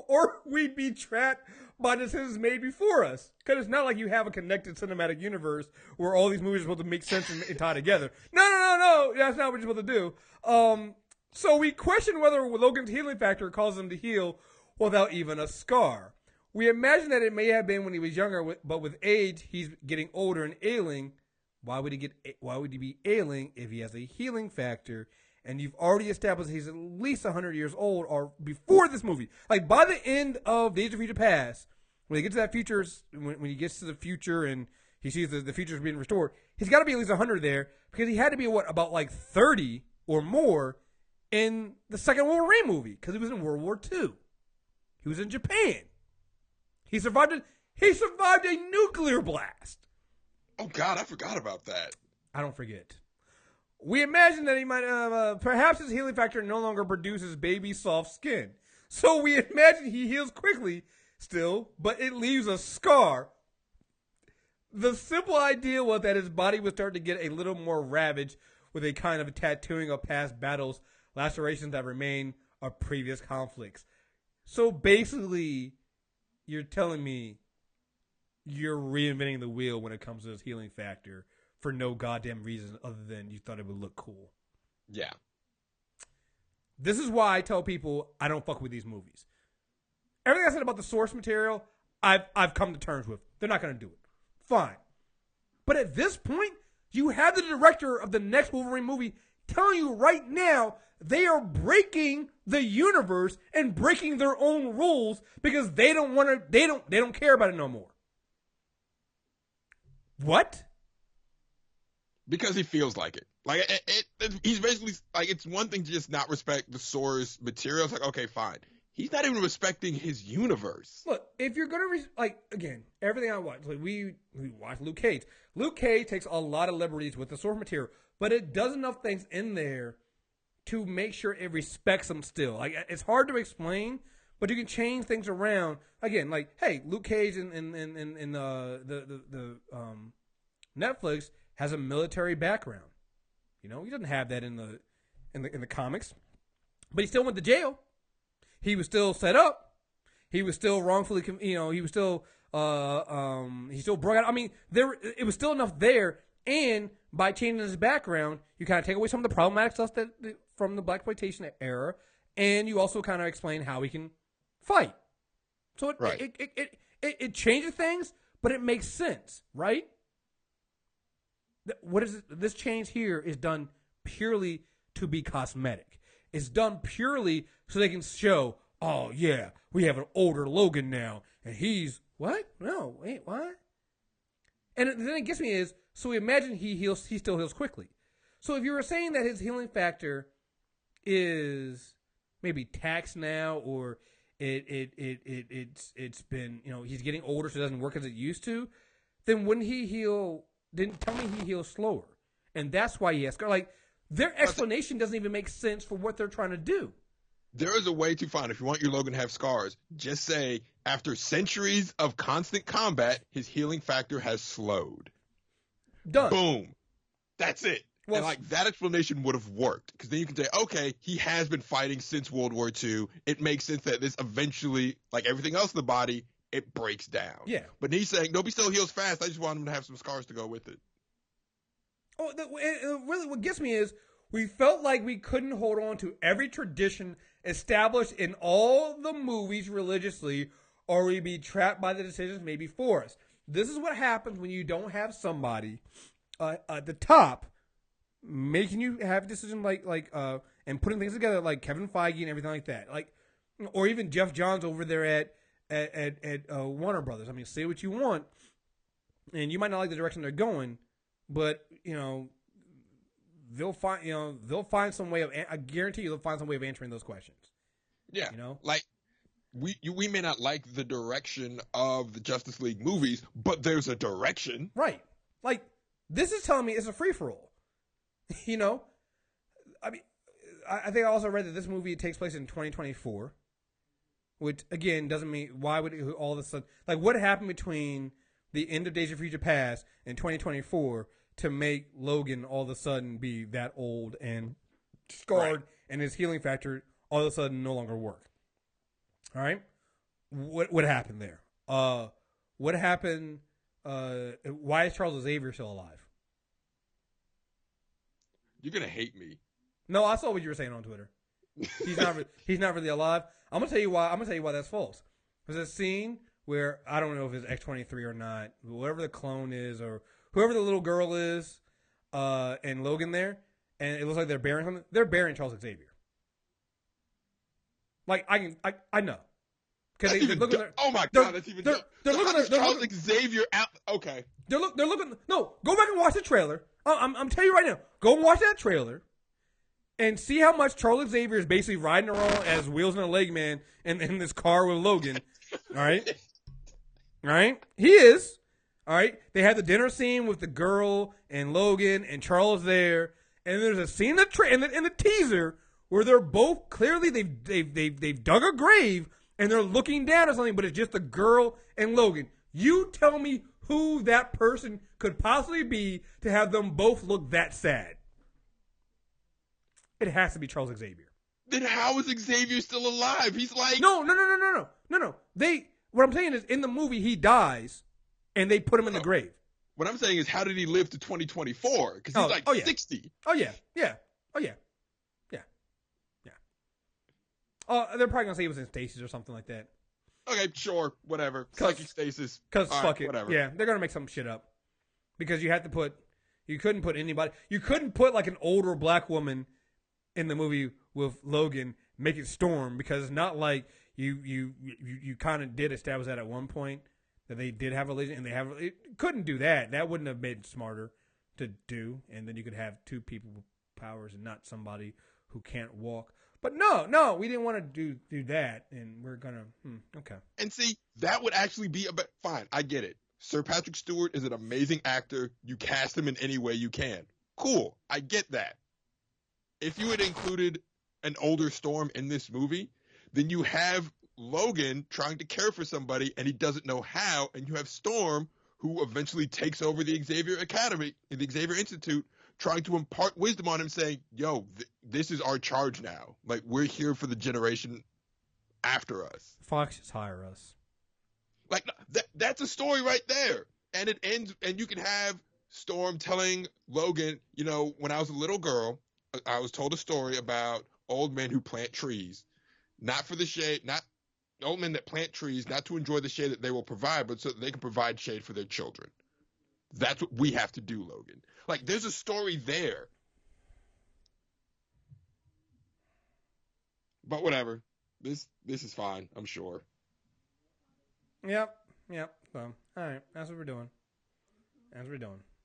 or we'd be trapped by decisions made before us. Because it's not like you have a connected cinematic universe where all these movies are supposed to make sense and tie together. No. That's not what you're supposed to do. So we question whether Logan's healing factor causes him to heal without even a scar. We imagine that it may have been when he was younger, but with age, he's getting older and ailing. Why would he be ailing if he has a healing factor? And you've already established he's at least 100 years old or before this movie. Like, by the end of Days of Future Past, when he gets to that future, when he gets to the future and he sees the future is being restored, he's got to be at least 100 there because he had to be, about like 30 or more in the second Wolverine movie because he was in World War II. He was in Japan. He survived a nuclear blast. Oh, God, I forgot about that. I don't forget. We imagine that he might perhaps his healing factor no longer produces baby soft skin. So we imagine he heals quickly still, but it leaves a scar. The simple idea was that his body would start to get a little more ravaged with a kind of tattooing of past battles, lacerations that remain of previous conflicts. So basically, you're telling me you're reinventing the wheel when it comes to his healing factor for no goddamn reason other than you thought it would look cool. Yeah. This is why I tell people I don't fuck with these movies. Everything I said about the source material, I've come to terms with. They're not going to do it. Fine. But at this point, you have the director of the next Wolverine movie telling you right now they are breaking the universe and breaking their own rules because they don't want to. They don't care about it no more. What? Because he feels like it. Like he's basically like, it's one thing to just not respect the source material. It's like, okay, fine. He's not even respecting his universe. Look, if you're gonna again, everything I watch, like we watch Luke Cage. Luke Cage takes a lot of liberties with the source material, but it does enough things in there to make sure it respects them still. Like, it's hard to explain, but you can change things around. Again, like, hey, Luke Cage in the Netflix has a military background. You know, he doesn't have that in the comics, but he still went to jail. He was still set up. He was still wrongfully, he was still he still broke out. I mean, it was still enough there, and by changing his background, you kind of take away some of the problematic stuff from the blaxploitation era, and you also kind of explain how he can fight. So it changes things, but it makes sense, right? What is it? This change here is done purely to be cosmetic. It's done purely so they can show, oh yeah, we have an older Logan now, and he's what? No, wait, what? And the thing that gets me is, so we imagine he still heals quickly. So if you were saying that his healing factor is maybe taxed now, or it's been, he's getting older, so it doesn't work as it used to, then wouldn't he heal? Then tell me he heals slower, and that's why he has scars. Like, their explanation doesn't even make sense for what they're trying to do. There is a way to find, if you want your Logan to have scars, just say, after centuries of constant combat, his healing factor has slowed. Done. Boom. That's it. Well, and that explanation would have worked, because then you can say, okay, he has been fighting since World War II. It makes sense that this eventually, like everything else in the body, it breaks down. Yeah. But he's saying, nope, he still heals fast. I just want him to have some scars to go with it. Oh, really, what gets me is we felt like we couldn't hold on to every tradition established in all the movies religiously, or we'd be trapped by the decisions made before us. This is what happens when you don't have somebody at the top making you have decisions and putting things together, like Kevin Feige and everything like that, or even Jeff Johns over there at Warner Brothers. I mean, say what you want, and you might not like the direction they're going, but they'll find some way of. I guarantee you, they'll find some way of answering those questions. Yeah, like we may not like the direction of the Justice League movies, but there's a direction, right? Like, this is telling me it's a free for all. I mean, I think I also read that this movie takes place in 2024, which again doesn't mean, why would it all of a sudden, like, what happened between the end of Days of Future Past and 2024 to make Logan all of a sudden be that old and scarred, and his healing factor all of a sudden no longer work? All right, what happened there? What happened? Why is Charles Xavier still alive? You're gonna hate me. No, I saw what you were saying on Twitter. He's not really alive. I'm gonna tell you why. I'm gonna tell you why that's false. There's a scene where, I don't know if it's X-23 or not, whatever the clone is, or whoever the little girl is, and Logan there, and it looks like they're burying something. They're burying Charles Xavier. Like, I know. Because they're looking. Oh my god, that's even. They're looking at Charles Xavier out. Okay. They're looking. No, go back and watch the trailer. I'm telling you right now. Go and watch that trailer, and see how much Charles Xavier is basically riding around as Wheels and a Leg Man in this car with Logan. All right. All right. He is. All right. They had the dinner scene with the girl and Logan and Charles there, and there's a scene in the teaser where they're both clearly they've dug a grave and they're looking down at something, but it's just the girl and Logan. You tell me who that person could possibly be to have them both look that sad. It has to be Charles Xavier. Then how is Xavier still alive? He's like, no. What I'm saying is, in the movie he dies, and they put him in the grave. What I'm saying is, how did he live to 2024? Because he's 60. Oh yeah. They're probably gonna say he was in stasis or something like that. Okay, sure, whatever. Psychic stasis. Because fuck it. Whatever. Yeah, they're gonna make some shit up. because you couldn't put anybody, you couldn't put like an older black woman in the movie with Logan, make it Storm, because it's not like you kind of did establish that at one point that they did have a religion, and couldn't do that. That wouldn't have made it smarter to do, and then you could have two people with powers and not somebody who can't walk. But no, we didn't want to do that, and we're gonna okay. And see, that would actually be fine. I get it. Sir Patrick Stewart is an amazing actor. You cast him in any way you can. Cool, I get that. If you had included an older Storm in this movie, then you have Logan trying to care for somebody and he doesn't know how, and you have Storm who eventually takes over the Xavier Academy, the Xavier Institute, trying to impart wisdom on him, saying, yo, this is our charge now. Like, we're here for the generation after us. Fox just hire us. Like, that's a story right there. And it ends, and you can have Storm telling Logan, you know, when I was a little girl, I was told a story about old men who plant trees, not for the shade, not old men that plant trees, not to enjoy the shade that they will provide, but so that they can provide shade for their children. That's what we have to do, Logan. Like, there's a story there. But whatever. This is fine, I'm sure. Yep. So, all right, that's what we're doing.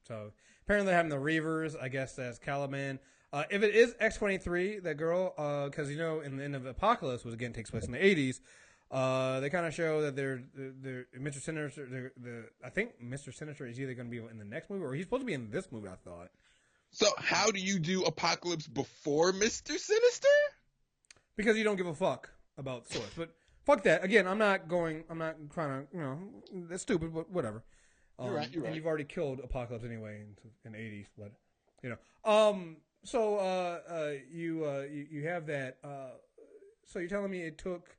So, apparently they're having the Reavers, I guess that's Caliban. If it is X-23, that girl, because, you know, in the end of Apocalypse, which again takes place in the 80s, they kind of show that they're Mr. Sinister. I think Mr. Sinister is either going to be in the next movie or he's supposed to be in this movie, I thought. So how do you do Apocalypse before Mr. Sinister? Because you don't give a fuck about Source. But fuck that. Again, I'm not trying to, you know, that's stupid, but whatever. You're right. And you've already killed Apocalypse anyway in the 80s, but, you know. So you have that. So you're telling me it took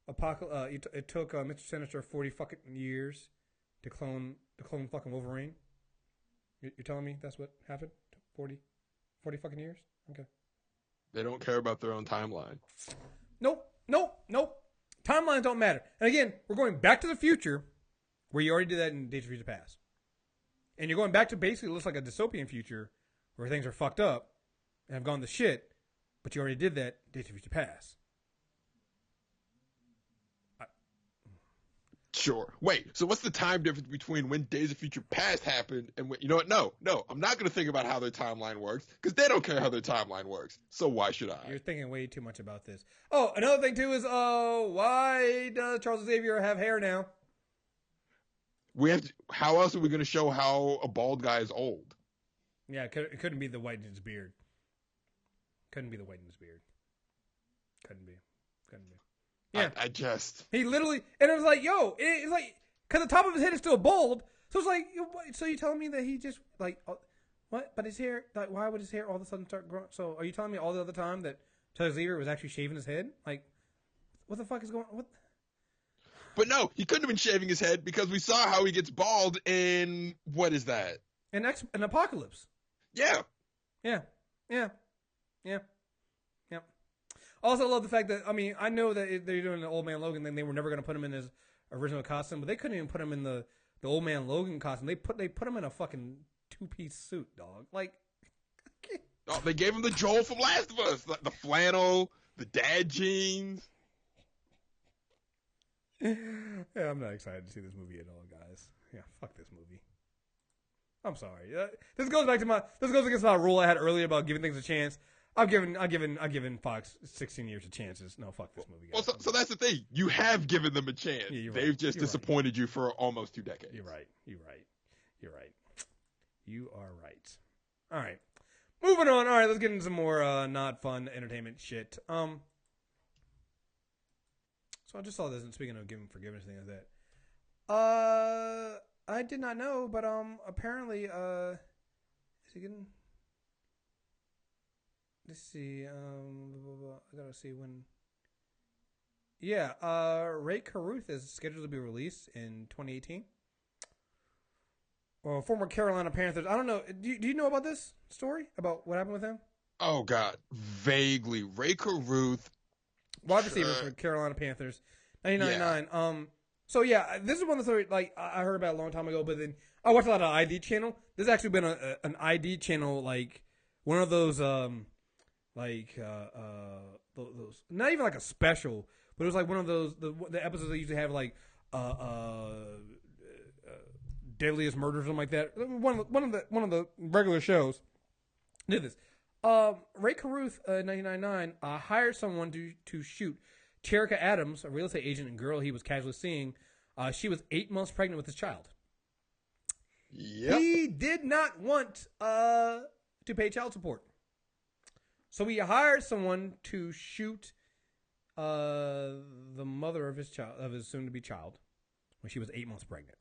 Mr. Sinister 40 fucking years to clone fucking Wolverine? You're telling me that's what happened? 40 fucking years? Okay. They don't care about their own timeline. Nope. Timelines don't matter. And again, we're going back to the future where you already did that in Days of Future Past. And you're going back to basically looks like a dystopian future where things are fucked up and have gone to shit, but you already did that in Days of Future Past. Sure. Wait, so what's the time difference between when Days of Future Past happened and when, you know what? No, I'm not going to think about how their timeline works because they don't care how their timeline works. So why should I? You're thinking way too much about this. Oh, another thing too is, why does Charles Xavier have hair now? How else are we going to show how a bald guy is old? Yeah, it couldn't be the white in his beard. Couldn't be. Yeah. He literally, and it was like, yo, it's like, because the top of his head is still bald. So it's like, so you're telling me that he just, like, what? But his hair, like, why would his hair all of a sudden start growing? So are you telling me all the other time that Charles Xavier was actually shaving his head? Like, what the fuck is going on? What? But no, he couldn't have been shaving his head because we saw how he gets bald in, what is that? In Apocalypse. Yeah. Also, I love the fact that, I mean, I know that they're doing the Old Man Logan thing. They were never going to put him in his original costume, but they couldn't even put him in the Old Man Logan costume. They put him in a fucking 2-piece suit, dog. Like, oh, they gave him the Joel from Last of Us, the flannel, the dad jeans. Yeah, I'm not excited to see this movie at all, guys. Yeah, fuck this movie. I'm sorry. This goes against my rule I had earlier about giving things a chance. I've given Fox 16 years of chances. No, fuck this movie, guys. Well, so that's the thing. You have given them a chance. Yeah, They've just disappointed you for almost 2 decades. You're right. You are right. All right. Moving on. All right, let's get into some more not fun entertainment shit. So I just saw this, and speaking of giving forgiveness, thing like that. I did not know, but apparently, is he getting? Let's see. I gotta see when. Yeah, Ray Carruth is scheduled to be released in 2018. Former Carolina Panthers. I don't know. Do you know about this story about what happened with him? Oh God, vaguely. Ray Carruth, wide receiver for Carolina Panthers, 1999. Yeah. So yeah, this is one of the stories like I heard about a long time ago, but then I watch a lot of ID channel. There's actually been an ID channel, like one of those those not even like a special, but it was like one of those the episodes they usually have like deadliest murder or something like that. One of the regular shows did this. Ray Carruth, 1999, hired someone to shoot Terica Adams, a real estate agent and girl he was casually seeing. She was 8 months pregnant with his child. Yep. He did not want to pay child support, so he hired someone to shoot the mother of his soon-to-be child when she was 8 months pregnant.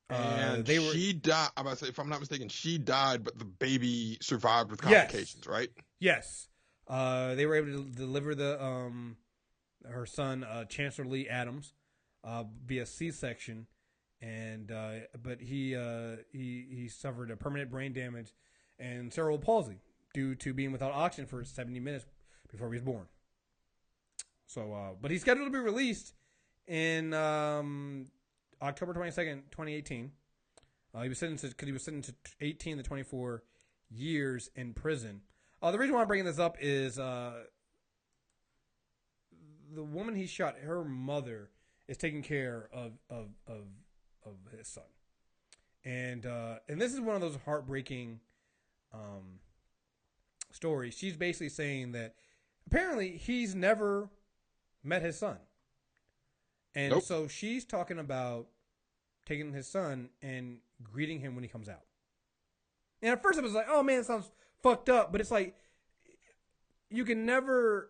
And she died. I'm about to say, if I'm not mistaken, she died, but the baby survived with complications, right? Yes. They were able to deliver her son, Chancellor Lee Adams, via C-section, and but he suffered a permanent brain damage and cerebral palsy due to being without oxygen for 70 minutes before he was born. So, but he's scheduled to be released in October 22nd, 2018. He was sentenced to 18 to 24 years in prison. The reason why I'm bringing this up is the woman he shot, her mother, is taking care of his son, and this is one of those heartbreaking stories. She's basically saying that apparently he's never met his son, and nope. So she's talking about taking his son and greeting him when he comes out. And at first I was like, oh man, it sounds fucked up, but it's like you can never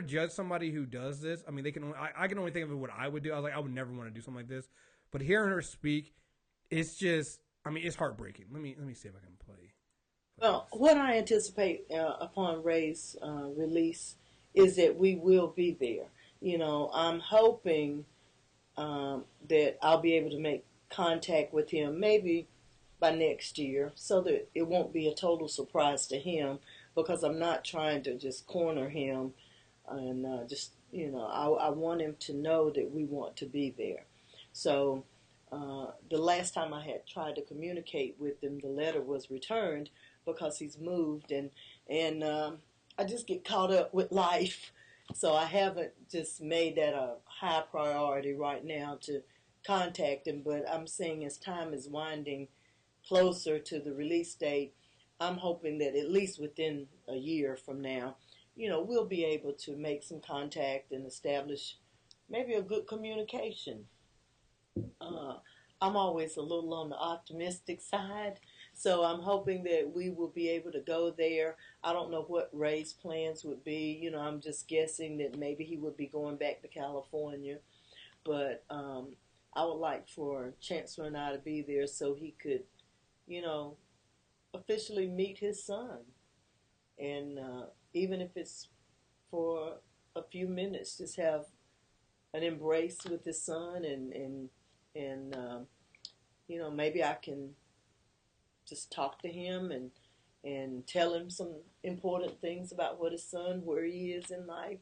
judge somebody who does this. I mean, I can only think of what I would do. I was like, I would never want to do something like this. But hearing her speak, it's just, I mean, it's heartbreaking. Let me see if I can play. Well, what I anticipate upon Ray's release is that we will be there. You know, I'm hoping that I'll be able to make contact with him maybe by next year, so that it won't be a total surprise to him, because I'm not trying to just corner him, and I want him to know that we want to be there. So the last time I had tried to communicate with him, the letter was returned because he's moved, and I just get caught up with life. So I haven't just made that a high priority right now to contact him, but I'm saying as time is winding closer to the release date, I'm hoping that at least within a year from now, you know, we'll be able to make some contact and establish maybe a good communication. I'm always a little on the optimistic side, so I'm hoping that we will be able to go there. I don't know what Ray's plans would be. You know, I'm just guessing that maybe he would be going back to California, but I would like for Chancellor and I to be there so he could, you know, officially meet his son. And even if it's for a few minutes, just have an embrace with his son, and you know, maybe I can just talk to him and tell him some important things about what his son, where he is in life,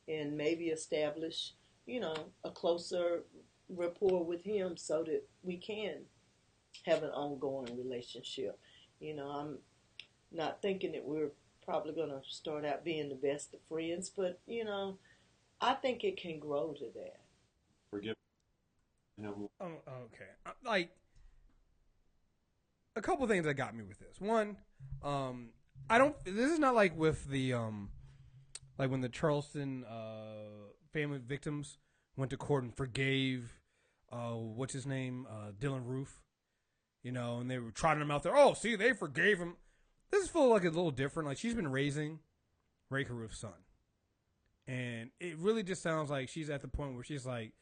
and maybe establish, you know, a closer rapport with him so that we can have an ongoing relationship. You know, I'm not thinking that we're probably going to start out being the best of friends, but, you know, I think it can grow to that. Forgive. Oh, okay. Like, a couple things that got me with this. One, this is not like with the, like when the Charleston family victims went to court and forgave, what's his name, Dylan Roof, you know, and they were trotting him out there. Oh, see, they forgave him. This is feel like a little different. Like, she's been raising Ray Carruth's son. And it really just sounds like she's at the point where she's like,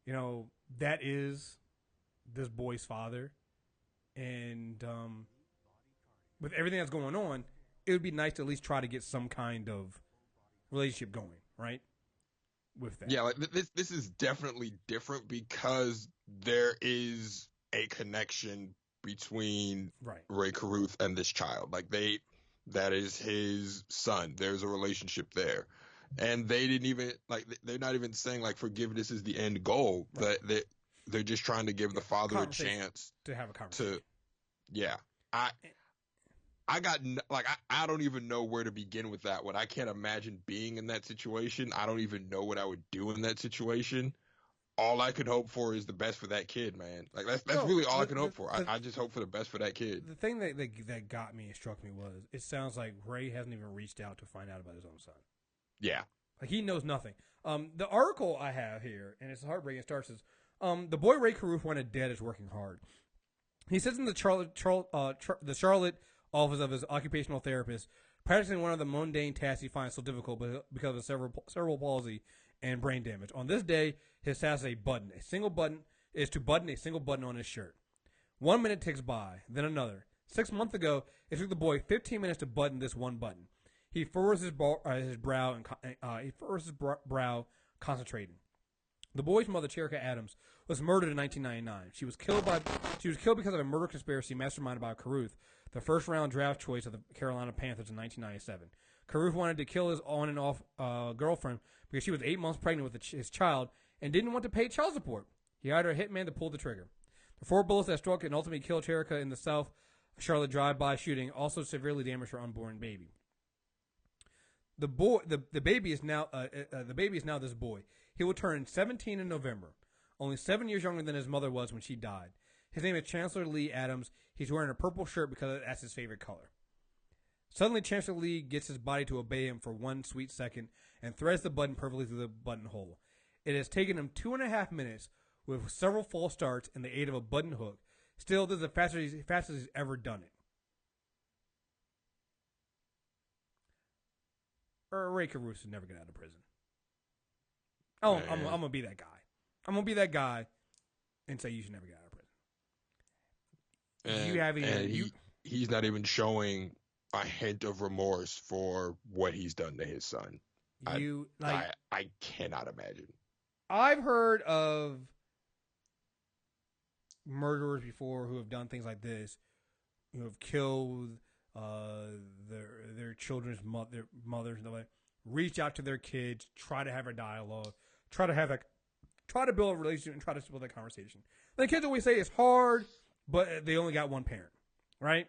you know, that is this boy's father. And with everything that's going on, it would be nice to at least try to get some kind of relationship going, right? With that. Yeah, like this is definitely different because there is a connection between Ray Carruth and this child. Like that is his son. There's a relationship there. and they didn't even they're not even saying like forgiveness is the end goal. Right. That they're just trying to give the father a chance to have a conversation. I got I don't even know where to begin with that one. I can't imagine being in that situation. I don't even know what I would do in that situation. All I could hope for is the best for that kid, man. Like that's really all I can hope for. I just hope for the best for that kid. The thing that got me and struck me was it sounds like Ray hasn't even reached out to find out about his own son. Yeah. Like he knows nothing. The article I have here, and it's heartbreaking, it starts as the boy Ray Carruth wanted dead is working hard. He sits in the Charlotte office of his occupational therapist, practicing one of the mundane tasks he finds so difficult because of cerebral palsy and brain damage. On this day, his task is to button a single button on his shirt. 1 minute ticks by, then another. 6 months ago, it took the boy 15 minutes to button this one button. He furrows his brow concentrating. The boy's mother, Cherika Adams, was murdered in 1999. She was killed because of a murder conspiracy masterminded by Carruth, the first-round draft choice of the Carolina Panthers in 1997. Carruth wanted to kill his on and off girlfriend because she was 8 months pregnant with his child and didn't want to pay child support. He hired a hitman to pull the trigger. The 4 bullets that struck and ultimately killed Cherika in the South Charlotte drive-by shooting also severely damaged her unborn baby. The baby is now this boy. He will turn 17 in November, only 7 years younger than his mother was when she died. His name is Chancellor Lee Adams. He's wearing a purple shirt because that's his favorite color. Suddenly, Chancellor Lee gets his body to obey him for 1 sweet second and threads the button perfectly through the buttonhole. It has taken him 2.5 minutes with several false starts and the aid of a button hook. Still, this is the fastest he's ever done it. Ray Carruth should never get out of prison. Oh, I'm going to be that guy. I'm going to be that guy and say you should never get out of prison. He's not even showing a hint of remorse for what he's done to his son. I cannot imagine. I've heard of murderers before who have done things like this, who have killed their children's mothers and the like, reach out to their kids, try to have a dialogue, try to build a relationship and try to build that conversation. The kids always say it's hard, but they only got one parent, right?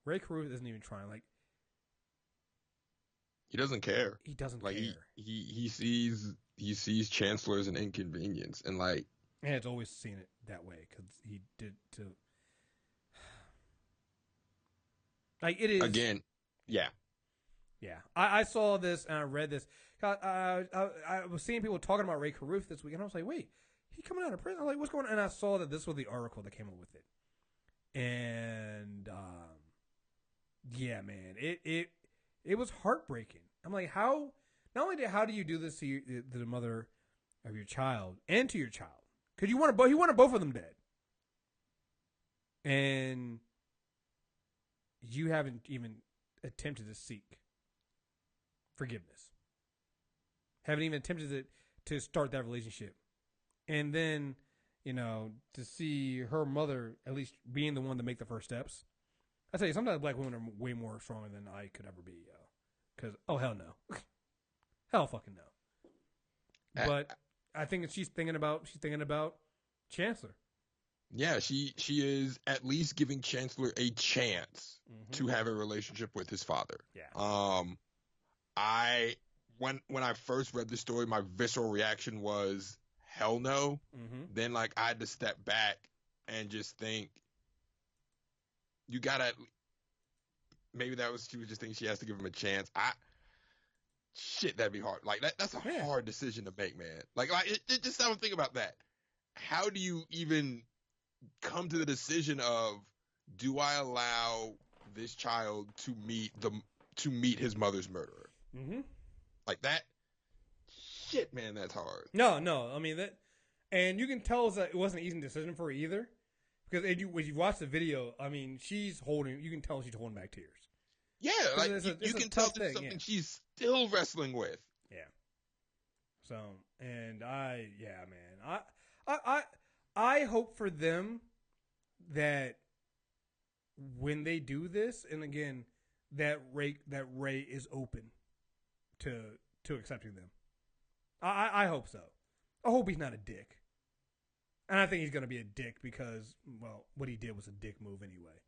Ray Carruth isn't even trying. Like, he doesn't care. He doesn't care. He sees Chancellor as an inconvenience, and it's always seen it that way because he did to. Like it is again, yeah. I saw this and I read this. I was seeing people talking about Ray Carruth this week, and I was like, "Wait, he coming out of prison?" I'm like, "What's going on?" And I saw that this was the article that came up with it, and yeah, man, it was heartbreaking. I'm like, how? Not only how do you do this to the mother of your child and to your child? Because he wanted both of them dead, and you haven't even attempted to seek forgiveness. Haven't even attempted to start that relationship. And then, to see her mother at least being the one to make the first steps. I tell you, sometimes black women are way more stronger than I could ever be, yo. Because, oh, hell no. Hell fucking no. But I think she's thinking about Chancellor. Yeah, she is at least giving Chancellor a chance to have a relationship with his father. Yeah. When I first read the story, my visceral reaction was hell no. Then I had to step back and just think, you gotta. Maybe she was just thinking she has to give him a chance. That'd be hard. That's a hard decision to make, man. Just have a think about that. How do you even come to the decision of, do I allow this child to meet his mother's murderer? Like that shit, man, that's hard. No. I mean, that, and you can tell that it wasn't an easy decision for her either. Because when you watch the video, I mean, you can tell she's holding back tears. Yeah, you can tell there's something she's still wrestling with. Yeah. So, and man, I hope for them that when they do this, and again, that Ray is open to to accepting them. I hope so. I hope he's not a dick. And I think he's going to be a dick because, well, what he did was a dick move anyway.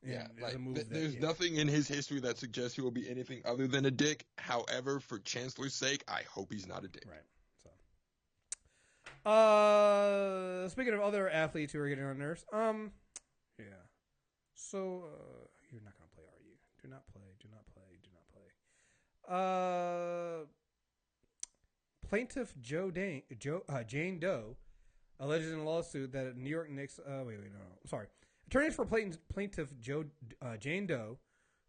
Yeah, like, there's nothing in his history that suggests he will be anything other than a dick. However, for Chancellor's sake, I hope he's not a dick. Right. So, speaking of other athletes who are getting on nerves, yeah. So, you're not going to play, are you? Do not play. Plaintiff Jane Doe alleges in a lawsuit that New York Knicks. Sorry. Attorneys for plaintiff Jane Doe,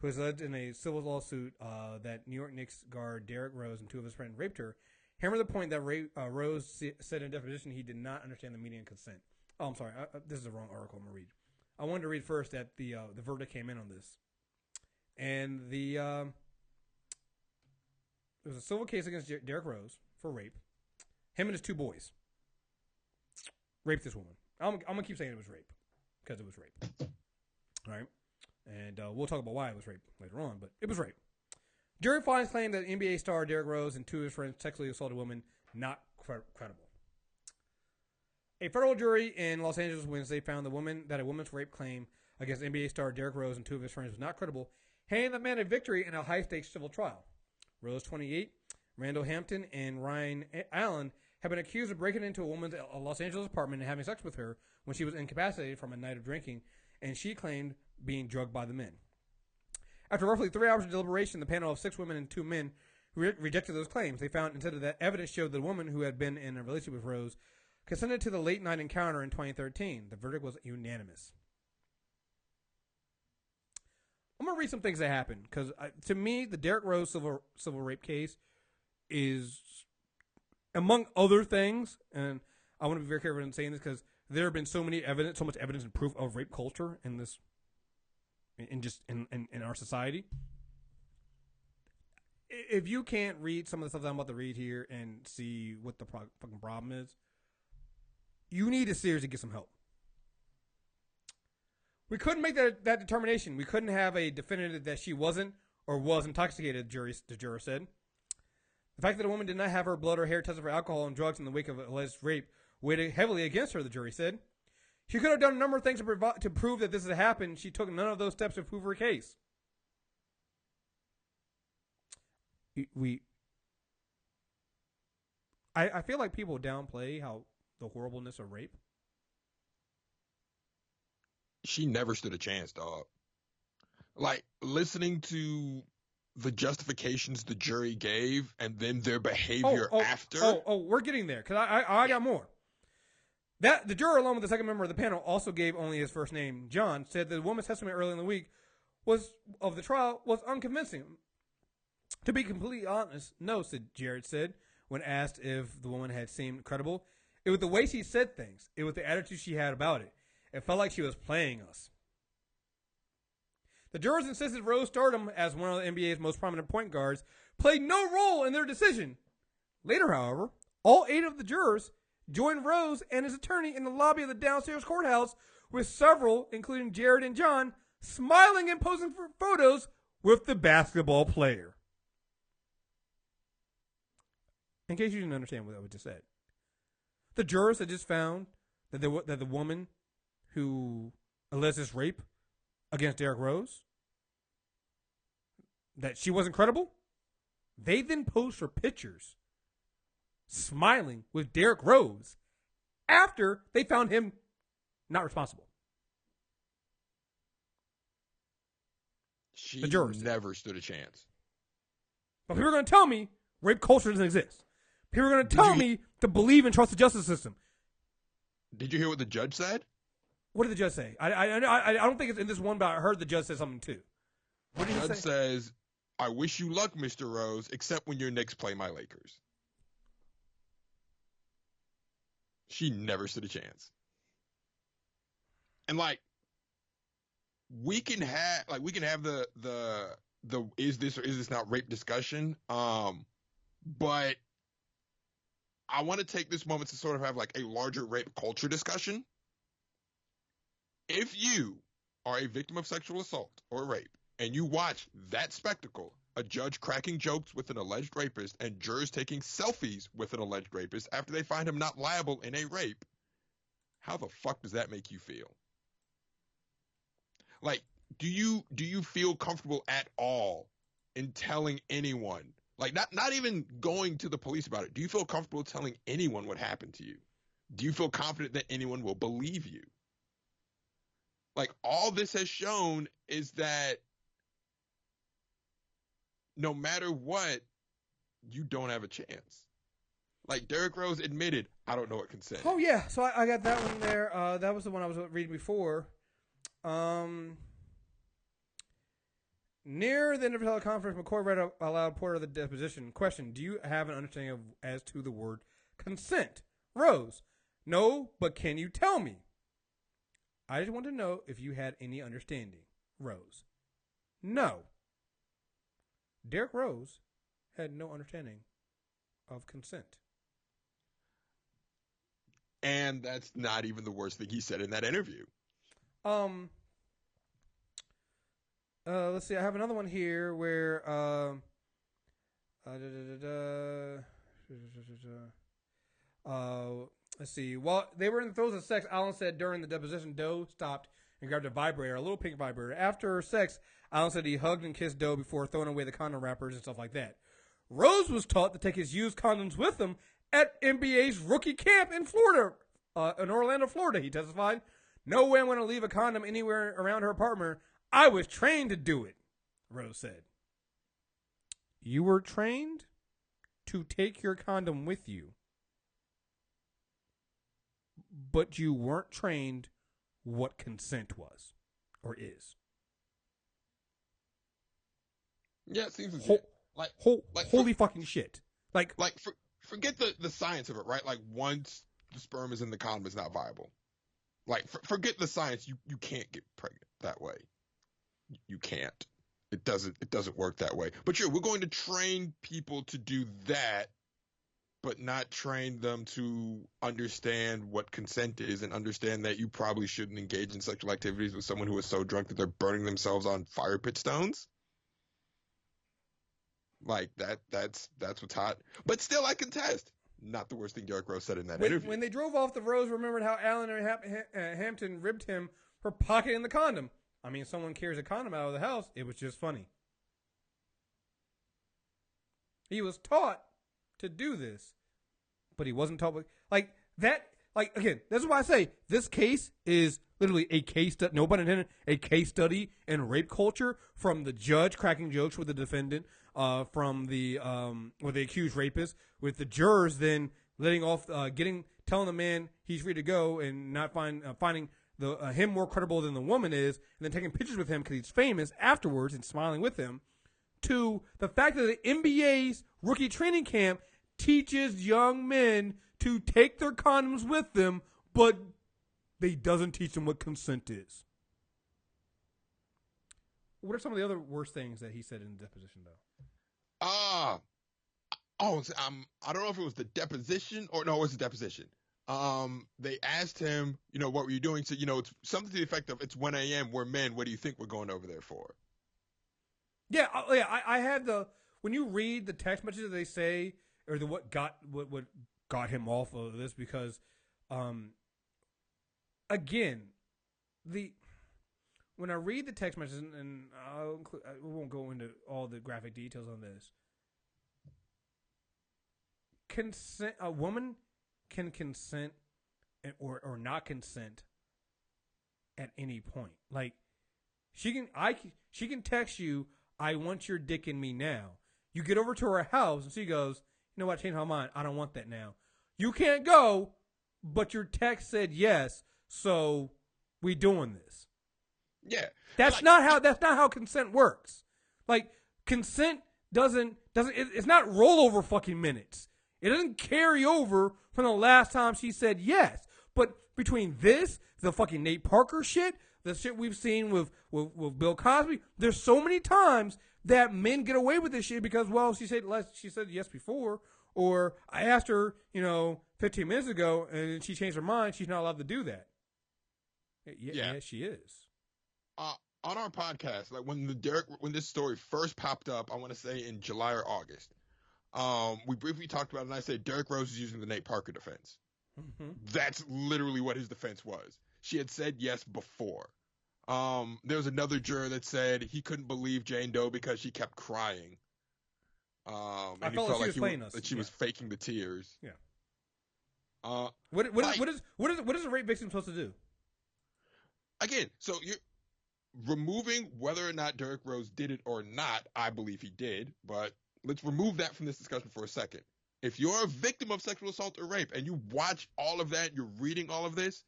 who is alleged in a civil lawsuit that New York Knicks guard Derrick Rose and two of his friends raped her, hammer the point that Rose said in a deposition he did not understand the meaning of consent. Oh, I'm sorry. This is the wrong article I'm going to read. I wanted to read first that the verdict came in on this. And there was a civil case against Derrick Rose for rape. Him and his two boys raped this woman. I'm going to keep saying it was rape because it was rape. All right? And we'll talk about why it was rape later on, but it was rape. Jury finds claim that NBA star Derrick Rose and two of his friends sexually assaulted a woman not credible. A federal jury in Los Angeles Wednesday found that a woman's rape claim against NBA star Derrick Rose and two of his friends was not credible, handing the man a victory in a high-stakes civil trial. Rose, 28, Randall Hampton, and Ryan Allen have been accused of breaking into a woman's Los Angeles apartment and having sex with her when she was incapacitated from a night of drinking, and she claimed being drugged by the men. After roughly 3 hours of deliberation, the panel of 6 women and 2 men rejected those claims. They found instead that evidence showed that the woman who had been in a relationship with Rose consented to the late-night encounter in 2013. The verdict was unanimous. I'm going to read some things that happened, because to me, the Derrick Rose civil rape case is, among other things, and I want to be very careful in saying this because there have been so much evidence and proof of rape culture in this, in our society. If you can't read some of the stuff that I'm about to read here and see what the fucking problem is, you need to seriously get some help. We couldn't make that determination. We couldn't have a definitive that she wasn't or was intoxicated, the juror said. The fact that a woman did not have her blood or hair tested for alcohol and drugs in the wake of alleged rape weighed heavily against her, the jury said. She could have done a number of things to prove that this had happened. She took none of those steps to prove her case. I feel like people downplay the horribleness of rape. She never stood a chance, dog. Like, listening to the justifications the jury gave and then their behavior after. We're getting there, because I got more. The juror, along with the second member of the panel, also gave only his first name, John, said that the woman's testimony early in the week of the trial was unconvincing. To be completely honest, no, Jared said, when asked if the woman had seemed credible. It was the way she said things. It was the attitude she had about it. It felt like she was playing us. The jurors insisted Rose stardom as one of the NBA's most prominent point guards played no role in their decision. Later, however, all 8 of the jurors joined Rose and his attorney in the lobby of the downstairs courthouse, with several, including Jared and John, smiling and posing for photos with the basketball player. In case you didn't understand what I just said, the jurors had just found that the woman who alleged this rape against Derrick Rose, that she wasn't credible. They then posed for pictures smiling with Derrick Rose after they found him not responsible. She the jurors never stood a chance. But people are going to tell me rape culture doesn't exist. People are going to tell me to believe and trust the justice system. Did you hear what the judge said? What did the judge say? I don't think it's in this one, but I heard the judge say something too. What did he say? The judge says, "I wish you luck, Mr. Rose, except when your Knicks play my Lakers." She never stood a chance. And we can have the is this or is this not rape discussion. But I want to take this moment to sort of have a larger rape culture discussion. If you are a victim of sexual assault or rape and you watch that spectacle, a judge cracking jokes with an alleged rapist, and jurors taking selfies with an alleged rapist after they find him not liable in a rape, how the fuck does that make you feel? Like, do you feel comfortable at all in telling anyone, like not even going to the police about it? Do you feel comfortable telling anyone what happened to you? Do you feel confident that anyone will believe you? Like, all this has shown is that no matter what, you don't have a chance. Like, Derrick Rose admitted, I don't know what consent is. Oh, yeah. So I got that one there. That was the one I was reading before. Near the end of the teleconference, McCoy read aloud part of the deposition. Question: do you have an understanding as to the word consent? Rose: no, but can you tell me? I just want to know if you had any understanding. Rose: no. Derrick Rose had no understanding of consent. And that's not even the worst thing he said in that interview. Let's see. I have another one here where let's see. While they were in the throes of sex, Allen said during the deposition, Doe stopped and grabbed a vibrator, a little pink vibrator. After sex, Allen said he hugged and kissed Doe before throwing away the condom wrappers and stuff like that. Rose was taught to take his used condoms with him at NBA's rookie camp in Florida, in Orlando, Florida. He testified, "No way I'm going to leave a condom anywhere around her apartment. I was trained to do it," Rose said. You were trained to take your condom with you, but you weren't trained what consent was or is. Yeah, it seems legit. Holy fucking shit. Forget the science of it, right? Like, once the sperm is in the condom, it's not viable. Like, forget the science. You can't get pregnant that way. You can't. It doesn't work that way. But sure, we're going to train people to do that, but not train them to understand what consent is and understand that you probably shouldn't engage in sexual activities with someone who is so drunk that they're burning themselves on fire pit stones. Like, that's what's hot. But still, I contest. Not the worst thing Derrick Rose said in that interview. When they drove off, the Rose remembered how Allen and Hampton ribbed him for pocketing the condom. I mean, someone carries a condom out of the house. It was just funny. He was taught to do this, but he wasn't taught. Like, that, like, again, this is why I say this case is literally a case study, no pun intended, a case study in rape culture, from the judge cracking jokes with the defendant, from the, with the accused rapist, with the jurors then letting off, telling the man he's free to go and not finding him more credible than the woman is, and then taking pictures with him because he's famous afterwards and smiling with him, to the fact that the NBA's rookie training camp teaches young men to take their condoms with them, but they doesn't teach them what consent is. What are some of the other worst things that he said in the deposition, though? I don't know if it was the deposition or no, it was the deposition. They asked him, what were you doing? So, it's something to the effect of, it's 1 a.m. We're men. What do you think we're going over there for? Yeah, I had when you read the text messages they say, or what got him off of this, because, again, when I read the text messages, and I won't go into all the graphic details on this, a woman can consent or not consent at any point. Like, she can text you, "I want your dick in me now." You get over to her house and she goes, "You know what? Change my mind. I don't want that now." You can't go, but your text said yes, so we doing this. Yeah. That's not how consent works. Like, consent it's not rollover fucking minutes. It doesn't carry over from the last time she said yes. But between this, the fucking Nate Parker shit, the shit we've seen with Bill Cosby, there's so many times that men get away with this shit because, well, she said yes before, or I asked her, 15 minutes ago and she changed her mind. She's not allowed to do that. Yeah, she is. on our podcast, like when this story first popped up, I want to say in July or August, we briefly talked about it, and I said Derrick Rose is using the Nate Parker defense. Mm-hmm. That's literally what his defense was. She had said yes before. There was another juror that said he couldn't believe Jane Doe because she kept crying. And he felt like she was faking the tears. Yeah. What is a rape victim supposed to do? Again, so you're removing whether or not Derrick Rose did it or not. I believe he did, but let's remove that from this discussion for a second. If you're a victim of sexual assault or rape and you watch all of that, you're reading all of this,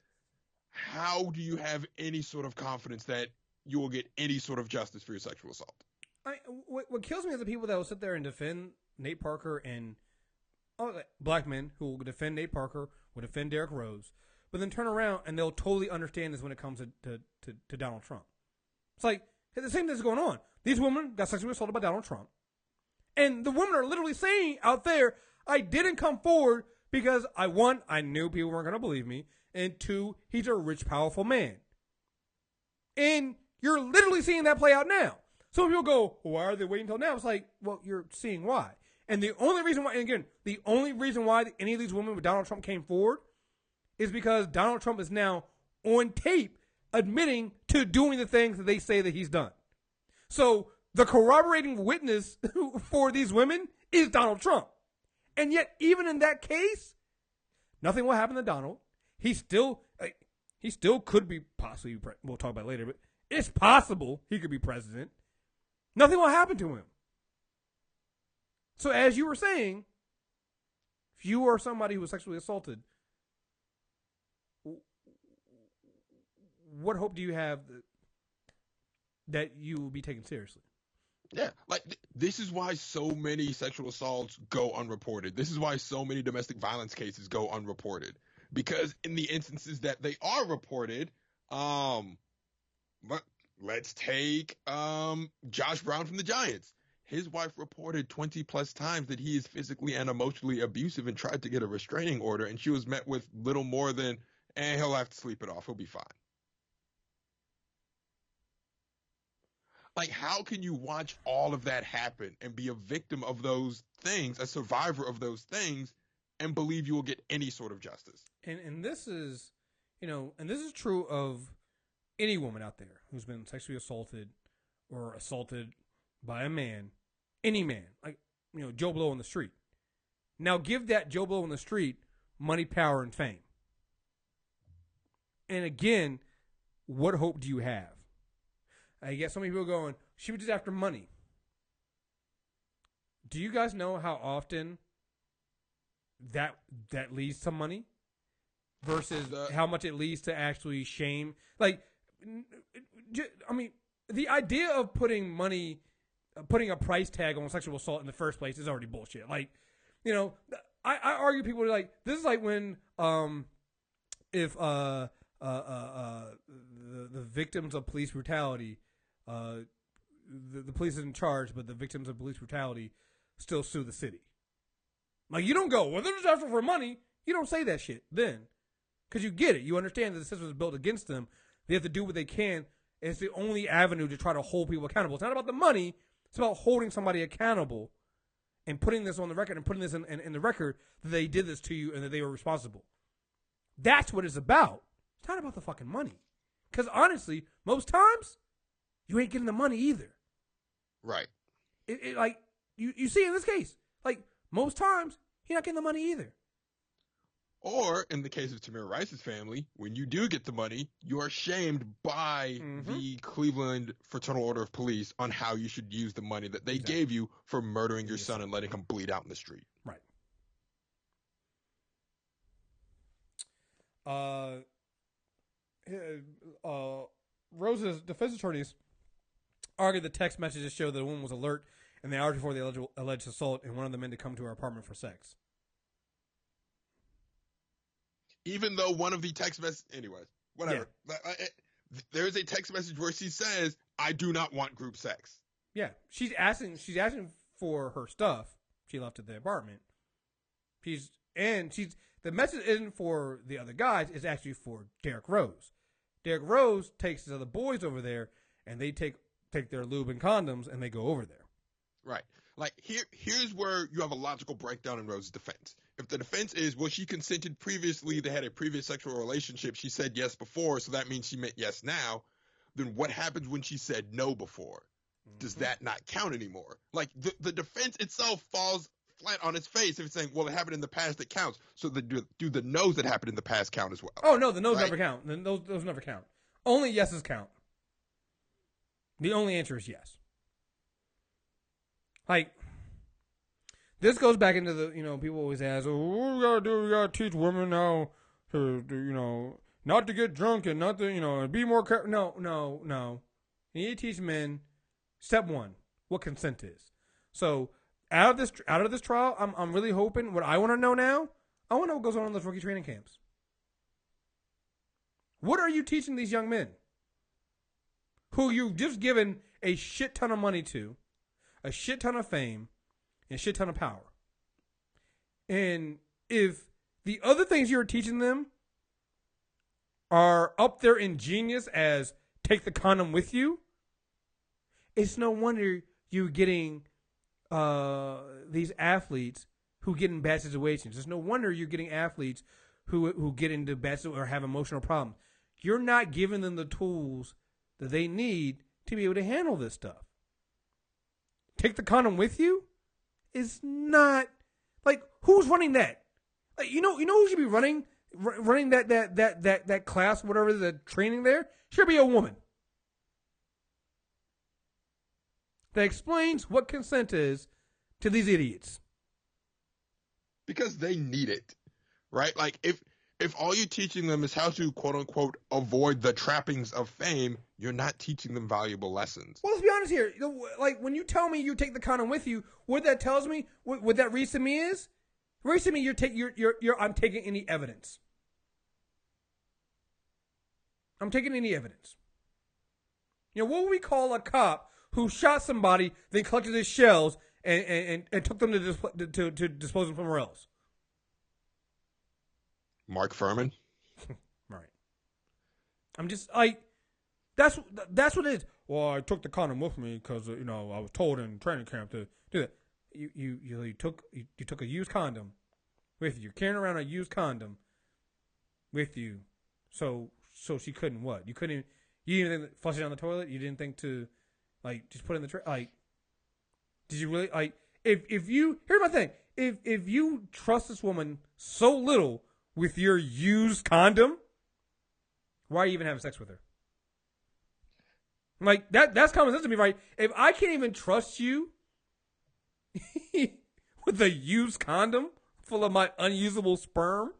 how do you have any sort of confidence that you will get any sort of justice for your sexual assault? What kills me is the people that will sit there and defend Nate Parker and black men who will defend Nate Parker, will defend Derrick Rose, but then turn around and they'll totally understand this when it comes to Donald Trump. It's like the same thing is going on. These women got sexually assaulted by Donald Trump. And the women are literally saying out there, I didn't come forward because I knew people weren't going to believe me. And 2, he's a rich, powerful man. And you're literally seeing that play out now. Some people go, well, why are they waiting until now? It's like, well, you're seeing why. And the only reason why, and again, the only reason why any of these women with Donald Trump came forward is because Donald Trump is now on tape admitting to doing the things that they say that he's done. So the corroborating witness for these women is Donald Trump. And yet, even in that case, nothing will happen to Donald. He still could be possibly, we'll talk about it later, but it's possible he could be president. Nothing will happen to him. So as you were saying, if you are somebody who was sexually assaulted, what hope do you have that you will be taken seriously? Yeah, like this is why so many sexual assaults go unreported. This is why so many domestic violence cases go unreported. Because in the instances that they are reported, but let's take Josh Brown from the Giants. His wife reported 20 plus times that he is physically and emotionally abusive and tried to get a restraining order, and she was met with little more than, he'll have to sleep it off. He'll be fine. Like, how can you watch all of that happen and be a victim of those things, a survivor of those things, and believe you will get any sort of justice? And this is, and this is true of any woman out there who's been sexually assaulted or assaulted by a man, any man, like, Joe Blow on the street. Now give that Joe Blow on the street money, power, and fame. And again, what hope do you have? I get some people going, she was just after money. Do you guys know how often that leads to money versus how much it leads to actually shame? Like, I mean, the idea of putting a price tag on sexual assault in the first place is already bullshit. Like, I argue people are like, this is like when if the victims of police brutality, the police is in charge, but the victims of police brutality still sue the city. Like, you don't go, well, they're just after for money. You don't say that shit then. Because you get it. You understand that the system is built against them. They have to do what they can. And it's the only avenue to try to hold people accountable. It's not about the money. It's about holding somebody accountable and putting this on the record and putting this in the record that they did this to you and that they were responsible. That's what it's about. It's not about the fucking money. Because honestly, most times, you ain't getting the money either. Right. Like, you see in this case, like, most times, you're not getting the money either. Or, in the case of Tamir Rice's family, when you do get the money, you are shamed by the Cleveland Fraternal Order of Police on how you should use the money that they gave you for murdering your son and letting him bleed out in the street. Right. Rose's defense attorneys argued the text messages showed that the woman was alert in the hours before the alleged assault and wanted the men to come to her apartment for sex. Even though one of the text messages, anyways, whatever. Yeah. There's a text message where she says, I do not want group sex. Yeah. She's asking for her stuff. She left at the apartment. The message isn't for the other guys, it's actually for Derrick Rose. Derrick Rose takes his other boys over there and they take their lube and condoms and they go over there. Right. Like, here's where you have a logical breakdown in Rose's defense. If the defense is, well, she consented previously, they had a previous sexual relationship, she said yes before, so that means she meant yes now, then what happens when she said no before? Does that not count anymore? Like, the defense itself falls flat on its face if it's saying, well, it happened in the past, it counts. So do the no's that happened in the past count as well? Oh, no, the no's never count. Those never count. Only yeses count. The only answer is yes. Like, this goes back into the, people always ask, oh, what we gotta do? We gotta teach women how to, not to get drunk and not to, be more careful. No. You need to teach men, step one, what consent is. So, out of this trial, I'm really hoping, what I want to know now, I want to know what goes on in those rookie training camps. What are you teaching these young men who you've just given a shit ton of money to, a shit ton of fame, and a shit ton of power? And if the other things you're teaching them are up there in genius as take the condom with you, it's no wonder you're getting these athletes who get in bad situations. It's no wonder you're getting athletes who get into bad or have emotional problems. You're not giving them the tools that they need to be able to handle this stuff. Take the condom with you is not, like, who's running that? Like, you know who should be running that class, whatever, the training there? Should be a woman that explains what consent is to these idiots. Because they need it, right? Like, if all you're teaching them is how to, quote unquote, avoid the trappings of fame, you're not teaching them valuable lessons. Well, let's be honest here. Like, when you tell me you take the condom with you, what that tells me, what that reads to me is, I'm taking any evidence. I'm taking any evidence. What would we call a cop who shot somebody, then collected his shells and took them to dispose them somewhere else? Mark Furman. Right. I'm just like, that's what it is. Well, I took the condom with me because I was told in training camp to do that. You took a used condom with you. You're carrying around a used condom with you, so she couldn't what? You didn't think to flush it down the toilet. You didn't think to just put it in the tray. Like, did you really If you, here's my thing. If you trust this woman so little with your used condom, why are you even having sex with her? Like, that's common sense to me, right? If I can't even trust you with a used condom full of my unusable sperm,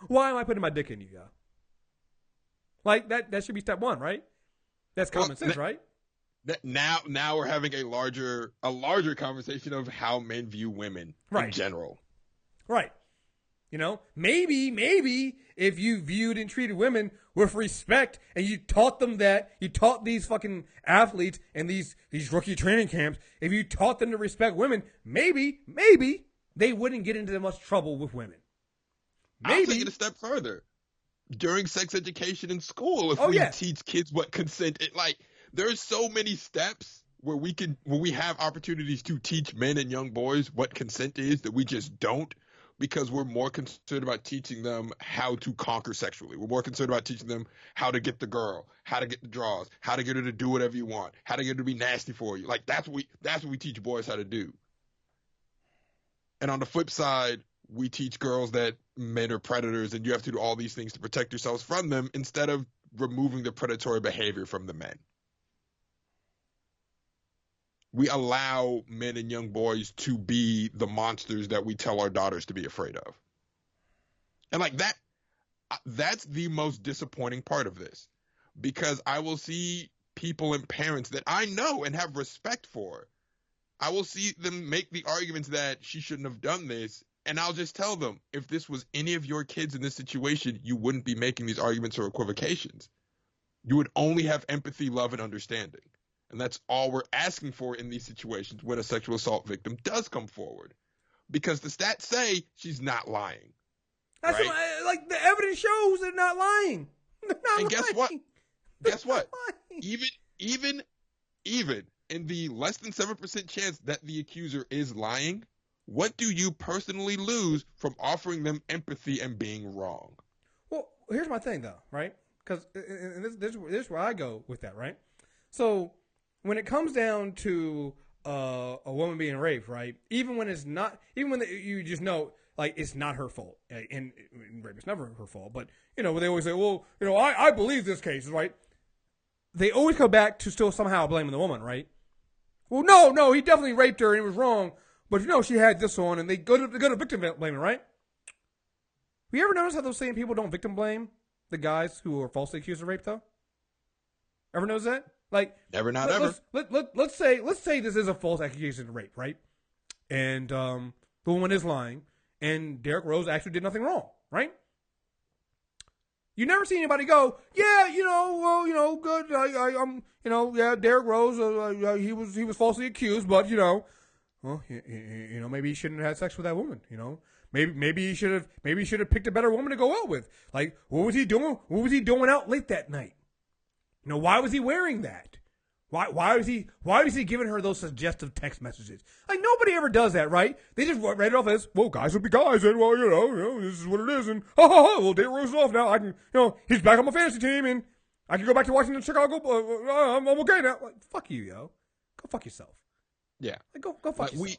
why am I putting my dick in you, y'all? Like, that should be step one, right? That's common sense, right? Now we're having a larger conversation of how men view women in general. Right. Maybe if you viewed and treated women with respect and you taught them that, you taught these fucking athletes and these rookie training camps, if you taught them to respect women, maybe they wouldn't get into much trouble with women. I'll take it a step further. During sex education in school, if we teach kids what consent is, there's so many steps where we have opportunities to teach men and young boys what consent is that we just don't, because we're more concerned about teaching them how to conquer sexually. We're more concerned about teaching them how to get the girl, how to get the draws, how to get her to do whatever you want, how to get her to be nasty for you. Like, that's what we teach boys how to do. And on the flip side, we teach girls that men are predators and you have to do all these things to protect yourselves from them instead of removing the predatory behavior from the men. We allow men and young boys to be the monsters that we tell our daughters to be afraid of. And that's the most disappointing part of this, because I will see people and parents that I know and have respect for. I will see them make the arguments that she shouldn't have done this. And I'll just tell them, if this was any of your kids in this situation, you wouldn't be making these arguments or equivocations. You would only have empathy, love, and understanding. And that's all we're asking for in these situations when a sexual assault victim does come forward. Because the stats say she's not lying. That's right? The evidence shows they're not lying. They're not lying. Guess what? guess what? Even in the less than 7% chance that the accuser is lying, what do you personally lose from offering them empathy and being wrong? Well, here's my thing, though, right? Because this is where I go with that, right? So when it comes down to a woman being raped, right? Even when you just know, like, it's not her fault, and rape is never her fault. But they always say, well, I believe this case, right? They always go back to still somehow blaming the woman, right? Well, no, he definitely raped her and it was wrong, but she had this on, and they go to victim blaming, right? You ever notice how those same people don't victim blame the guys who are falsely accused of rape, though? Ever notice that? Like, never, not ever. Let's say this is a false accusation of rape, right? And the woman is lying, and Derrick Rose actually did nothing wrong, right? You never see anybody go, yeah, good. Yeah, Derrick Rose, he was falsely accused, but maybe he shouldn't have had sex with that woman. Maybe he should have picked a better woman to go out with. Like, what was he doing? What was he doing out late that night? Why was he wearing that? Why was he giving her those suggestive text messages? Like, nobody ever does that, right? They just write it off as, well, guys will be guys, and this is what it is, and well, Derrick Rose is off now. I can, he's back on my fantasy team, and I can go back to watching the Chicago. I'm okay now. Like, fuck you, yo. Go fuck yourself. Yeah. Like, go fuck yourself.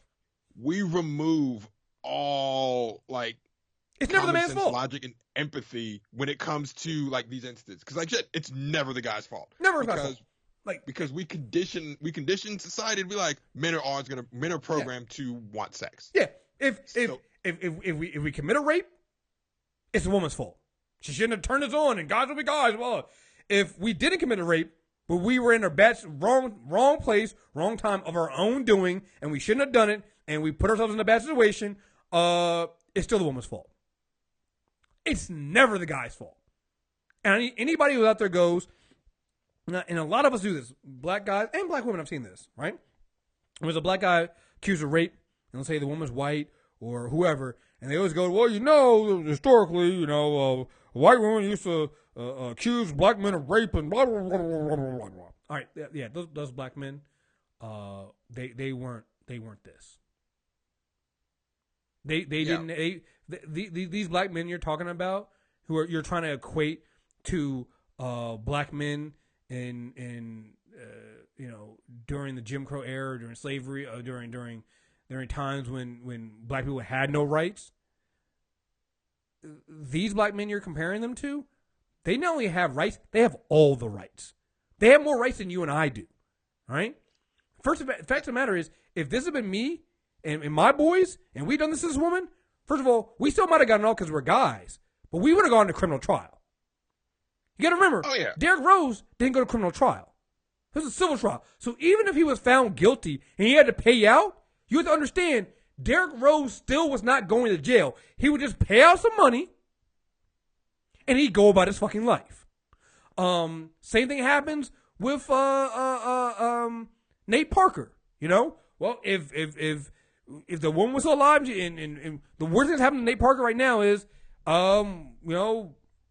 We remove all, like, it's never the man's fault. Logic and empathy when it comes to, like, these instances, because, like, shit, it's never the guy's fault. Never the guy's fault. Like, because we condition society to be like, men are programmed to want sex. Yeah. If we commit a rape, it's the woman's fault. She shouldn't have turned us on, and guys will be guys. Well, if we didn't commit a rape, but we were in a wrong place, wrong time of our own doing, and we shouldn't have done it, and we put ourselves in a bad situation, it's still the woman's fault. It's never the guy's fault. And anybody who out there goes, and a lot of us do this, black guys and black women, I've seen this, right? There's a black guy accused of rape, and let's say the woman's white or whoever, and they always go, well, historically, white women used to accuse black men of rape and blah, blah, blah, blah, blah, blah, blah. All right, yeah, those black men, they weren't this. They didn't. These black men you're talking about, you're trying to equate to black men in during the Jim Crow era, during slavery, during times when black people had no rights. These black men you're comparing them to, they not only have rights, they have all the rights. They have more rights than you and I do. All right. Fact of the matter is, if this had been me and my boys, and we done this to this woman, first of all, we still might have gotten off because we're guys, but we would have gone to criminal trial. You got to remember, Derrick Rose didn't go to criminal trial. It was a civil trial. So even if he was found guilty and he had to pay out, you have to understand, Derrick Rose still was not going to jail. He would just pay out some money, and he'd go about his fucking life. Same thing happens with Nate Parker. Well, if the woman was alive, and the worst thing that's happening to Nate Parker right now is,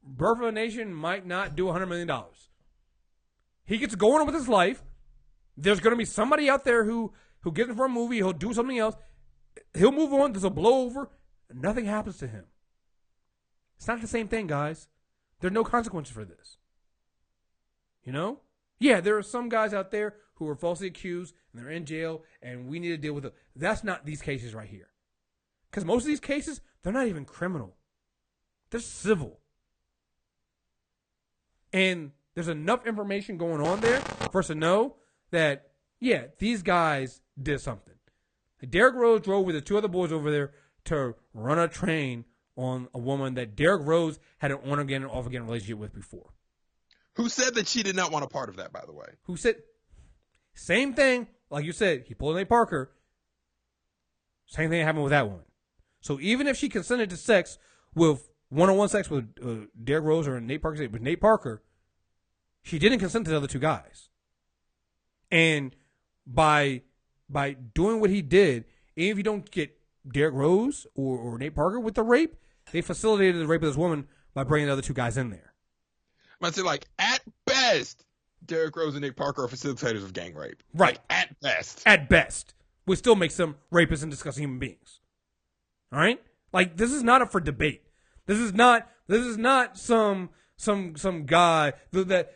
Birth of a Nation might not do $100 million. He gets going on with his life. There's going to be somebody out there who gets him for a movie. He'll do something else. He'll move on. There's a blow over. And nothing happens to him. It's not the same thing, guys. There are no consequences for this. Yeah, there are some guys out there who are falsely accused and they're in jail, and we need to deal with it. That's not these cases right here. Because most of these cases, they're not even criminal. They're civil. And there's enough information going on there for us to know that, yeah, these guys did something. Derrick Rose drove with the two other boys over there to run a train on a woman that Derrick Rose had an on-again and off-again relationship with before. Who said that she did not want a part of that, by the way? Who said, same thing, like you said, he pulled Nate Parker. Same thing happened with that woman. So even if she consented to sex with one-on-one sex with Derrick Rose or Nate Parker, with Nate Parker, she didn't consent to the other two guys. And by doing what he did, even if you don't get Derrick Rose or Nate Parker with the rape, they facilitated the rape of this woman by bringing the other two guys in there. I'd say, like, at at best, Derrick Rose and Nick Parker are facilitators of gang rape. Right. Like, at best. At best. Which still makes them rapists and disgusting human beings. All right? Like, this is not up for debate. This is not some guy the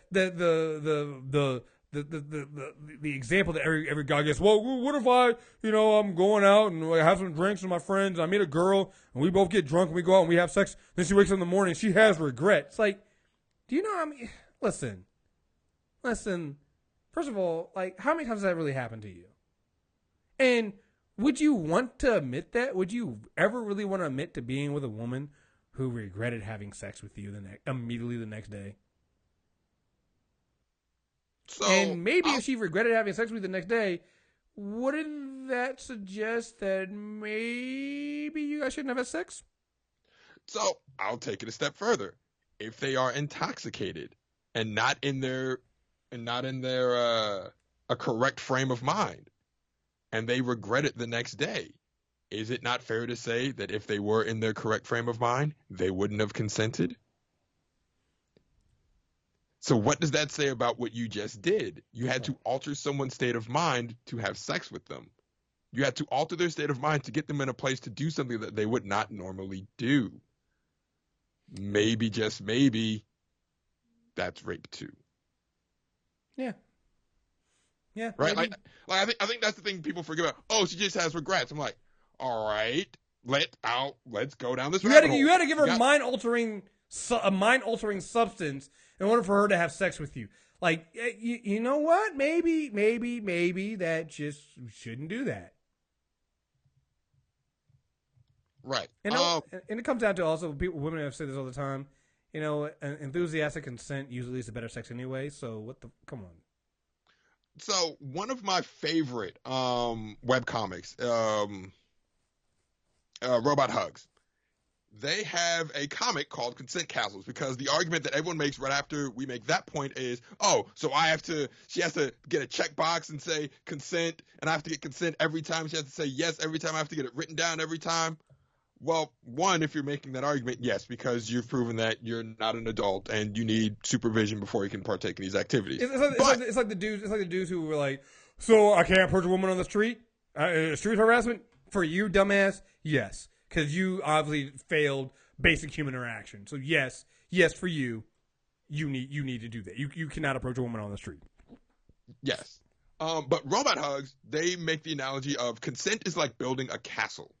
example that every guy gets. Well, what if I'm going out and I have some drinks with my friends, I meet a girl and we both get drunk and we go out and we have sex, then she wakes up in the morning and she has regret. It's like, do you know listen. First of all, like, how many times has that really happened to you? And would you want to admit that? Would you ever really want to admit to being with a woman who regretted having sex with you immediately the next day? So, and maybe if she regretted having sex with you the next day, wouldn't that suggest that maybe you guys shouldn't have had sex? So I'll take it a step further. If they are intoxicated and not in their a correct frame of mind, and they regret it the next day, is it not fair to say that if they were in their correct frame of mind, they wouldn't have consented? So what does that say about what you just did? You had to alter someone's state of mind to have sex with them. You had to alter their state of mind to get them in a place to do something that they would not normally do. Maybe, just maybe, that's rape too. Yeah. Yeah. Right? Maybe. Like I think that's the thing people forget about. Oh, she just has regrets. I'm like, all right, let's go down this rabbit hole. You had to give her a mind-altering substance in order for her to have sex with you. Like, you know what? Maybe that just shouldn't do that. Right. And it comes down to also women have said this all the time. You know, enthusiastic consent usually leads to better sex anyway. So come on. So one of my favorite webcomics, Robot Hugs, they have a comic called Consent Castles, because the argument that everyone makes right after we make that point is, oh, so she has to get a checkbox and say consent, and I have to get consent every time. She has to say yes every time. I have to get it written down every time. Well, one, if you're making that argument, yes, because you've proven that you're not an adult and you need supervision before you can partake in these activities. It's like the dudes who were like, so I can't approach a woman on the street? Street harassment? For you, dumbass? Yes. Because you obviously failed basic human interaction. So yes, for you, you need to do that. You cannot approach a woman on the street. Yes. But Robot Hugs, they make the analogy of consent is like building a castle,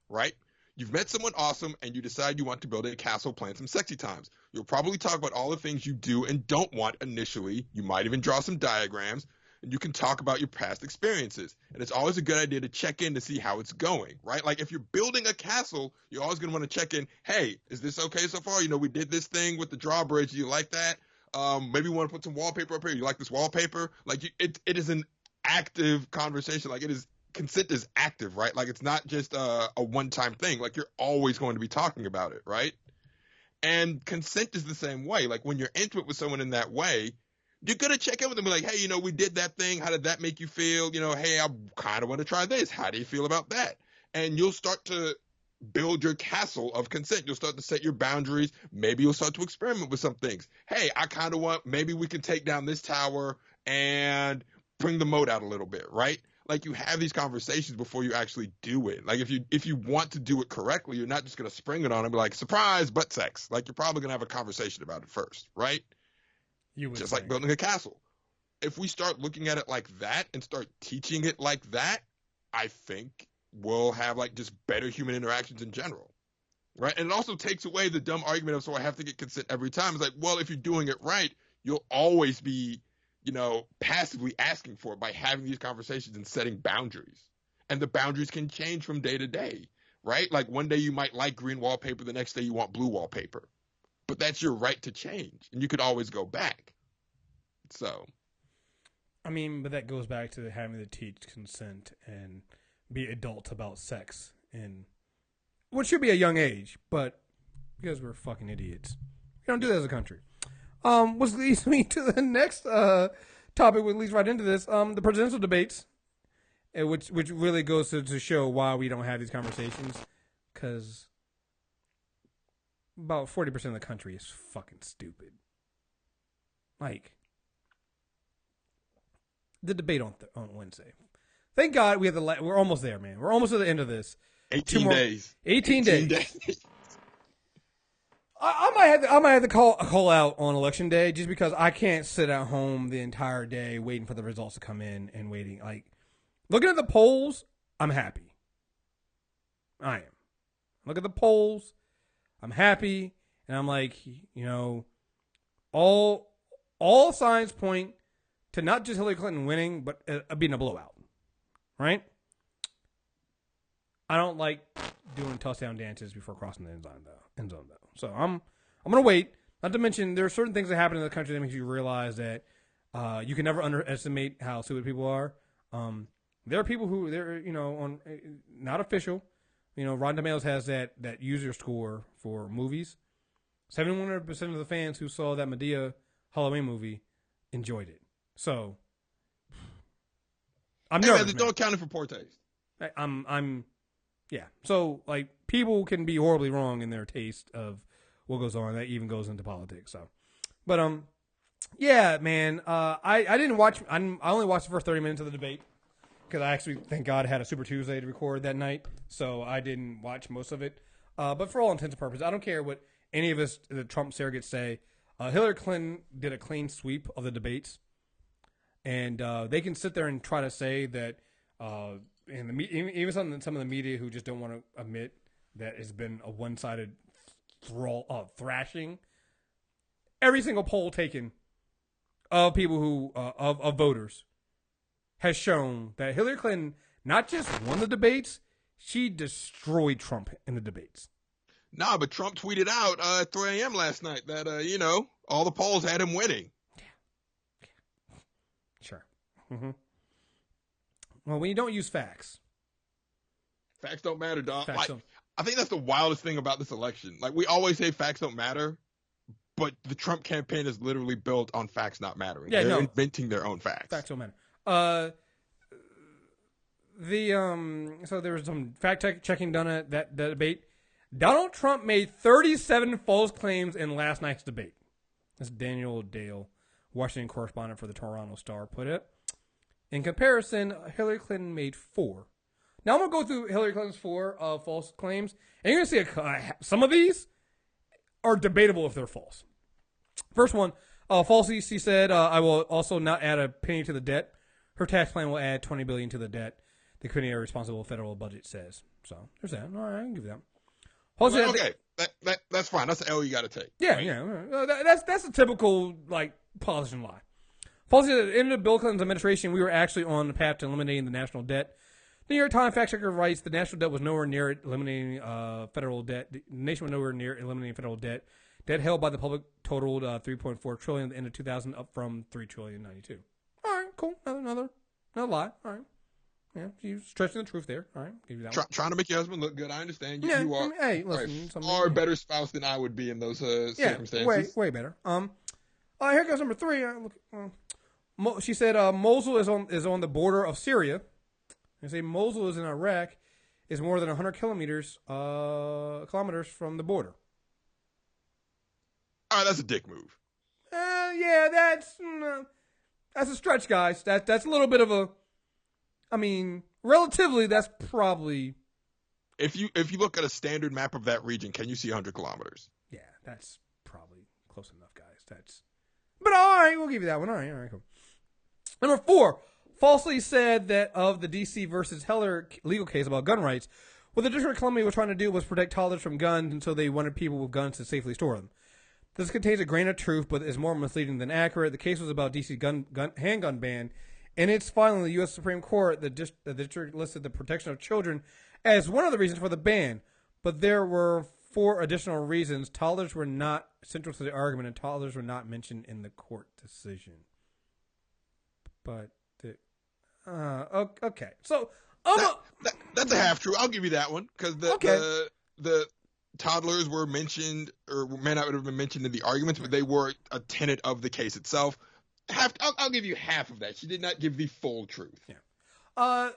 right? You've met someone awesome and you decide you want to build a castle, plan some sexy times. You'll probably talk about all the things you do and don't want initially. You might even draw some diagrams, and you can talk about your past experiences. And it's always a good idea to check in to see how it's going, right? Like if you're building a castle, you're always going to want to check in. Hey, is this okay so far? You know, we did this thing with the drawbridge. Do you like that? Maybe we want to put some wallpaper up here. You like this wallpaper? Like it is an active conversation. Like consent is active, right? Like it's not just a one-time thing. Like you're always going to be talking about it, right? And consent is the same way. Like when you're intimate with someone in that way, you're going to check in with them and be like, hey, you know, we did that thing. How did that make you feel? You know, hey, I kind of want to try this. How do you feel about that? And you'll start to build your castle of consent. You'll start to set your boundaries. Maybe you'll start to experiment with some things. Hey, I kind of want, maybe we can take down this tower and bring the moat out a little bit, right? Like you have these conversations before you actually do it. Like if you want to do it correctly, you're not just going to spring it on and be like, surprise, butt sex. Like you're probably going to have a conversation about it first, right? Just like building a castle. If we start looking at it like that and start teaching it like that, I think we'll have like just better human interactions in general, right? And it also takes away the dumb argument of, so I have to get consent every time. It's like, well, if you're doing it right, you'll always be, you know, passively asking for it by having these conversations and setting boundaries. And the boundaries can change from day to day, right? Like one day you might like green wallpaper, the next day you want blue wallpaper. But that's your right to change, and you could always go back. So, I mean, but that goes back to having to teach consent and be adults about sex, and what should be a young age, but because we're fucking idiots, we don't do that as a country. Which leads me to the next topic, which leads right into this, the presidential debates, which really goes to show why we don't have these conversations, because about 40% of the country is fucking stupid. Like, the debate on Wednesday. Thank God we have we're almost there, man. We're almost at the end of this. 18 days. 18 days. I might have to call out on election day just because I can't sit at home the entire day waiting for the results to come in and waiting. Like, looking at the polls, I'm happy. I am. Look at the polls, I'm happy, and I'm like, all signs point to not just Hillary Clinton winning, but being a blowout, right? I don't like doing touchdown dances before crossing the end zone, though. So I'm gonna wait. Not to mention, there are certain things that happen in the country that makes you realize that you can never underestimate how stupid people are. There are people who they're on not official. Rotten Tomatoes has that user score for movies. 71% of the fans who saw that Madea Halloween movie enjoyed it. So I'm nervous. Don't count it for poor taste. Yeah. So, like, people can be horribly wrong in their taste of what goes on. That even goes into politics. So, but yeah, man. I didn't watch. I only watched the first 30 minutes of the debate because I actually, thank God, had a Super Tuesday to record that night, so I didn't watch most of it. But for all intents and purposes, I don't care what any of us, the Trump surrogates, say. Hillary Clinton did a clean sweep of the debates, and they can sit there and try to say that. And even some of the media who just don't want to admit that it's been a one-sided thrashing. Every single poll taken of people who of voters has shown that Hillary Clinton not just won the debates, she destroyed Trump in the debates. Nah, but Trump tweeted out at 3 a.m. last night that all the polls had him winning. Yeah. Sure. Mm-hmm. Well, when you don't use facts don't matter, dog. Facts don't. I think that's the wildest thing about this election. Like, we always say facts don't matter, but the Trump campaign is literally built on facts not mattering. Yeah, They're inventing their own facts. Facts don't matter. So there was some fact checking done at that debate. Donald Trump made 37 false claims in last night's debate. That's Daniel Dale, Washington correspondent for the Toronto Star, put it. In comparison, Hillary Clinton made 4. Now I'm going to go through Hillary Clinton's 4 false claims, and you're going to see some of these are debatable if they're false. First one, falsely, she said, I will also not add a penny to the debt. Her tax plan will add $20 billion to the debt. The currently responsible federal budget says. So there's that. All right, I can give you that. Falsely, okay, that's fine. That's the L you got to take. Yeah, right? Yeah. That's a typical politician lie. Falsely, at the end of Bill Clinton's administration, we were actually on the path to eliminating the national debt. The New York Times fact checker writes the national debt was nowhere near eliminating federal debt. The nation was nowhere near eliminating federal debt. Debt held by the public totaled $3.4 trillion at the end of 2000, up from $3 trillion in 92. All right, cool. Another lie. All right. Yeah, you stretching the truth there. All right, give you that one. Trying to make your husband look good. I understand. You are. Hey, listen, far better spouse than I would be in those circumstances. Way better. Here goes number 3. She said Mosul is on the border of Syria. They say Mosul is in Iraq, is more than 100 kilometers from the border. All right, that's a dick move. Yeah, that's a stretch, guys. That's a little bit of a. I mean, relatively, that's probably. If you look at a standard map of that region, can you see 100 kilometers? Yeah, that's probably close enough, guys. But all right, we'll give you that one. All right, cool. Number 4, falsely said that of the D.C. versus Heller legal case about gun rights, what the District of Columbia was trying to do was protect toddlers from guns, and so they wanted people with guns to safely store them. This contains a grain of truth, but is more misleading than accurate. The case was about D.C. handgun ban. In its filing in the U.S. Supreme Court, the district listed the protection of children as one of the reasons for the ban, but there were 4 additional reasons. Toddlers were not central to the argument, and toddlers were not mentioned in the court decision. But okay, so that's a half true. I'll give you that one because the toddlers were mentioned, or may not have been mentioned in the arguments, but they were a tenet of the case itself. I'll give you half of that. She did not give the full truth. Yeah. I'm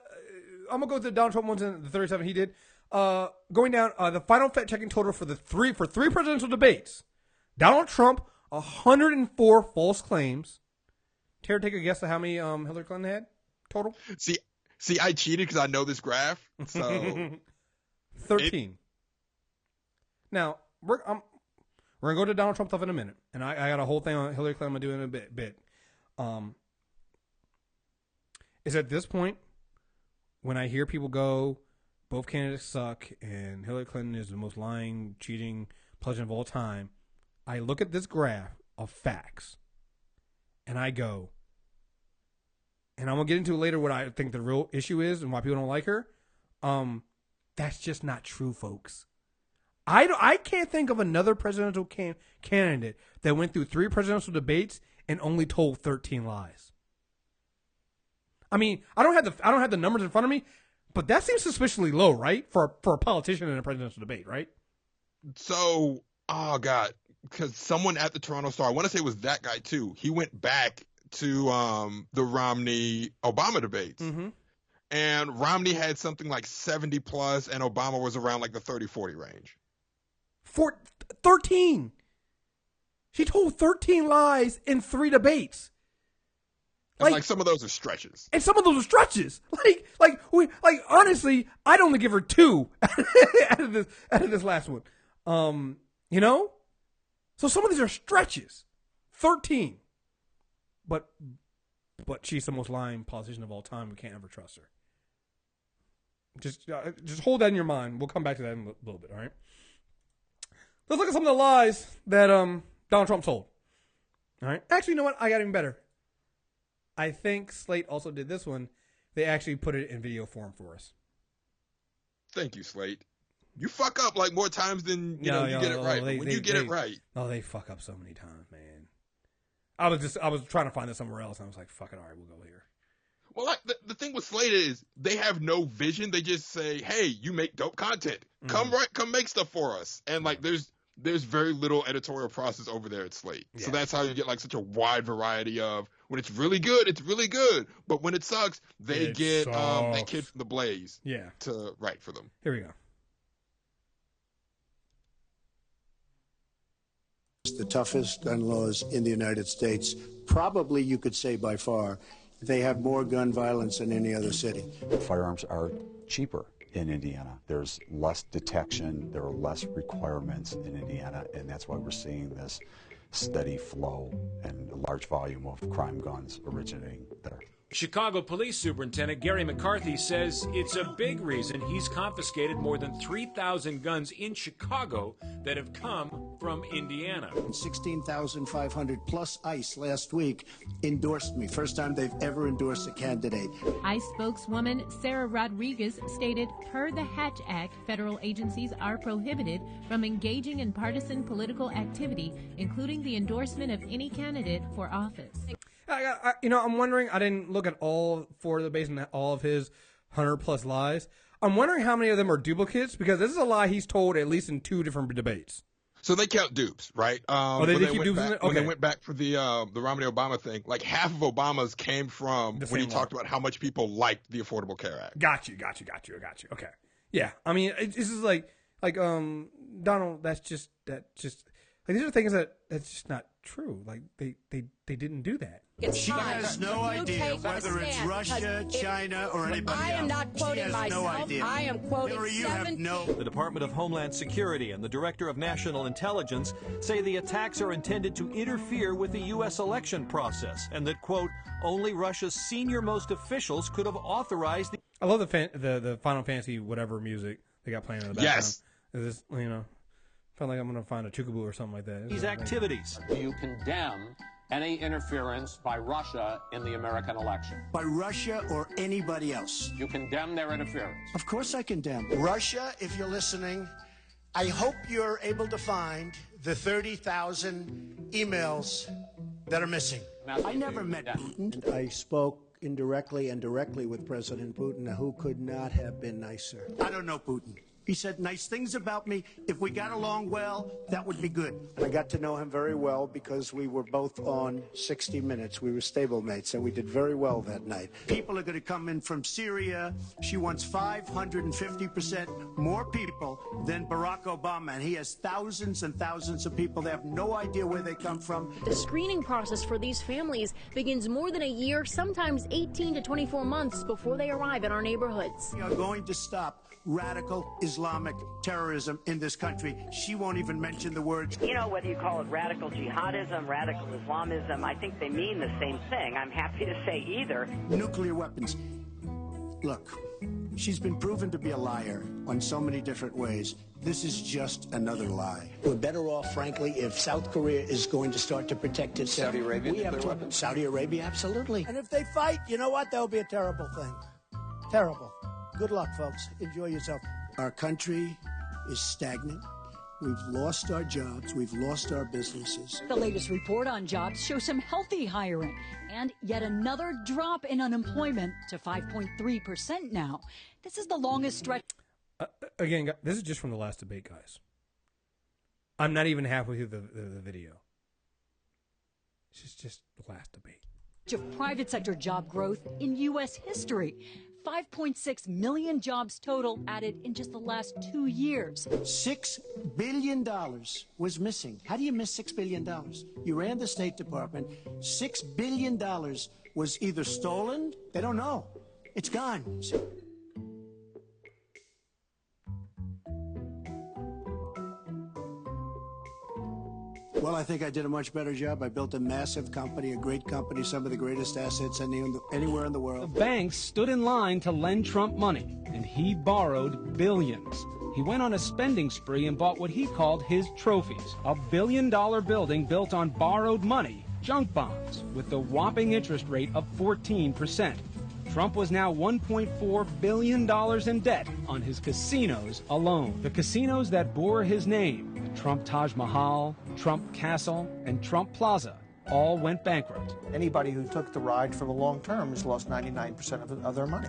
gonna go with the Donald Trump ones in the 37 he did. Going down the final fact checking total for three presidential debates. Donald Trump 104 false claims. Tara, take a guess at how many Hillary Clinton had total? See, I cheated because I know this graph. So 13. Now we're gonna go to Donald Trump stuff in a minute, and I got a whole thing on Hillary Clinton I'm gonna do in a bit. Is at this point when I hear people go, both candidates suck, and Hillary Clinton is the most lying, cheating president of all time, I look at this graph of facts, and I go, and I'm gonna get into later what I think the real issue is and why people don't like her. That's just not true, folks. I can't think of another presidential candidate that went through 3 presidential debates and only told 13 lies. I mean, I don't have the numbers in front of me, but that seems suspiciously low, right? For a politician in a presidential debate, right? So, oh God, because someone at the Toronto Star, I want to say it was that guy too. He went back to the Romney-Obama debates. Mm-hmm. And Romney had something like 70 plus, and Obama was around like the 30-40 range. 13. She told 13 lies in 3 debates. Like some of those are stretches. And some of those are stretches. Honestly, I'd only give her 2 out of this last one. You know? So some of these are stretches. 13. But she's the most lying politician of all time. We can't ever trust her. Just hold that in your mind. We'll come back to that in a little bit, all right? Let's look at some of the lies that Donald Trump told. All right? Actually, you know what? I got even better. I think Slate also did this one. They actually put it in video form for us. Thank you, Slate. You fuck up like more times than you get it right. When you get it right. Oh, they fuck up so many times, man. I was trying to find this somewhere else, and I was like, fuck it, all right, we'll go here. Well, like the thing with Slate is they have no vision. They just say, hey, you make dope content. Come make stuff for us. And like there's very little editorial process over there at Slate. Yeah. So that's how you get like such a wide variety of when it's really good, it's really good. But when it sucks, they get that kid from The Blaze to write for them. Here we go. The toughest gun laws in the United States, probably you could say by far. They have more gun violence than any other city. Firearms are cheaper in Indiana. There's less detection, there are less requirements in Indiana, and that's why we're seeing this steady flow and large volume of crime guns originating there. Chicago Police Superintendent Gary McCarthy says it's a big reason he's confiscated more than 3,000 guns in Chicago that have come from Indiana. 16,500 plus ICE last week endorsed me. First time they've ever endorsed a candidate. ICE spokeswoman Sarah Rodriguez stated, per the Hatch Act, federal agencies are prohibited from engaging in partisan political activity, including the endorsement of any candidate for office. I'm wondering, I didn't look at all 4 of the debates and all of his 100 plus lies. I'm wondering how many of them are duplicates, because this is a lie he's told at least in 2 different debates. So they count dupes, right? They keep dupes in it? Okay. When they went back for the Romney-Obama thing, like half of Obama's came from when he talked about how much people liked the Affordable Care Act. Got you. Okay. Yeah. I mean, this is like Donald, that's just these are things that's just not true. Like they didn't do that. She has no idea whether it's Russia, China, or anybody else. I am not quoting myself. No idea. I am quoting The Department of Homeland Security and the Director of National Intelligence say the attacks are intended to interfere with the U.S. election process, and that, quote, only Russia's senior-most officials could have authorized the... I love the Final Fantasy whatever music they got playing in the background. Yes. Is this, felt like I'm going to find a Chukaboo or something like that. These activities. You condemn any interference by Russia in the American election. By Russia or anybody else. You condemn their interference. Of course I condemn. Russia, if you're listening, I hope you're able to find the 30,000 emails that are missing. I never met Putin. And I spoke indirectly and directly with President Putin, who could not have been nicer. I don't know Putin. He said nice things about me. If we got along well, that would be good. I got to know him very well because we were both on 60 Minutes. We were stablemates, and we did very well that night. People are going to come in from Syria. She wants 550% more people than Barack Obama, and he has thousands and thousands of people. They have no idea where they come from. The screening process for these families begins more than a year, sometimes 18 to 24 months before they arrive in our neighborhoods. We are going to stop radical Islamic terrorism in this country. She won't even mention the words. You know, whether you call it radical jihadism, radical Islamism, I think they mean the same thing. I'm happy to say either. Nuclear weapons. Look, she's been proven to be a liar on so many different ways. This is just another lie. We're better off, frankly, if South Korea is going to start to protect itself. Saudi Arabia, we have weapons? Saudi Arabia, absolutely. And if they fight, you know what? That'll be a terrible thing. Terrible. Good luck, folks. Enjoy yourself. Our country is stagnant. We've lost our jobs. We've lost our businesses. The latest report on jobs shows some healthy hiring and yet another drop in unemployment to 5.3% now. This is the longest stretch. Again, this is just from the last debate, guys. I'm not even halfway through the video. It's just the last debate. Of private sector job growth in U.S. history. 5.6 million jobs total added in just the last 2 years. $6 billion was missing. How do you miss $6 billion? You ran the State Department. $6 billion was either stolen, they don't know. It's gone. Well, I think I did a much better job. I built a massive company, a great company, some of the greatest assets anywhere in the world. The banks stood in line to lend Trump money, and he borrowed billions. He went on a spending spree and bought what he called his trophies, a billion-dollar building built on borrowed money, junk bonds, with a whopping interest rate of 14%. Trump was now $1.4 billion in debt on his casinos alone. The casinos that bore his name, Trump Taj Mahal, Trump Castle, and Trump Plaza, all went bankrupt. Anybody who took the ride for the long term has lost 99% of their money.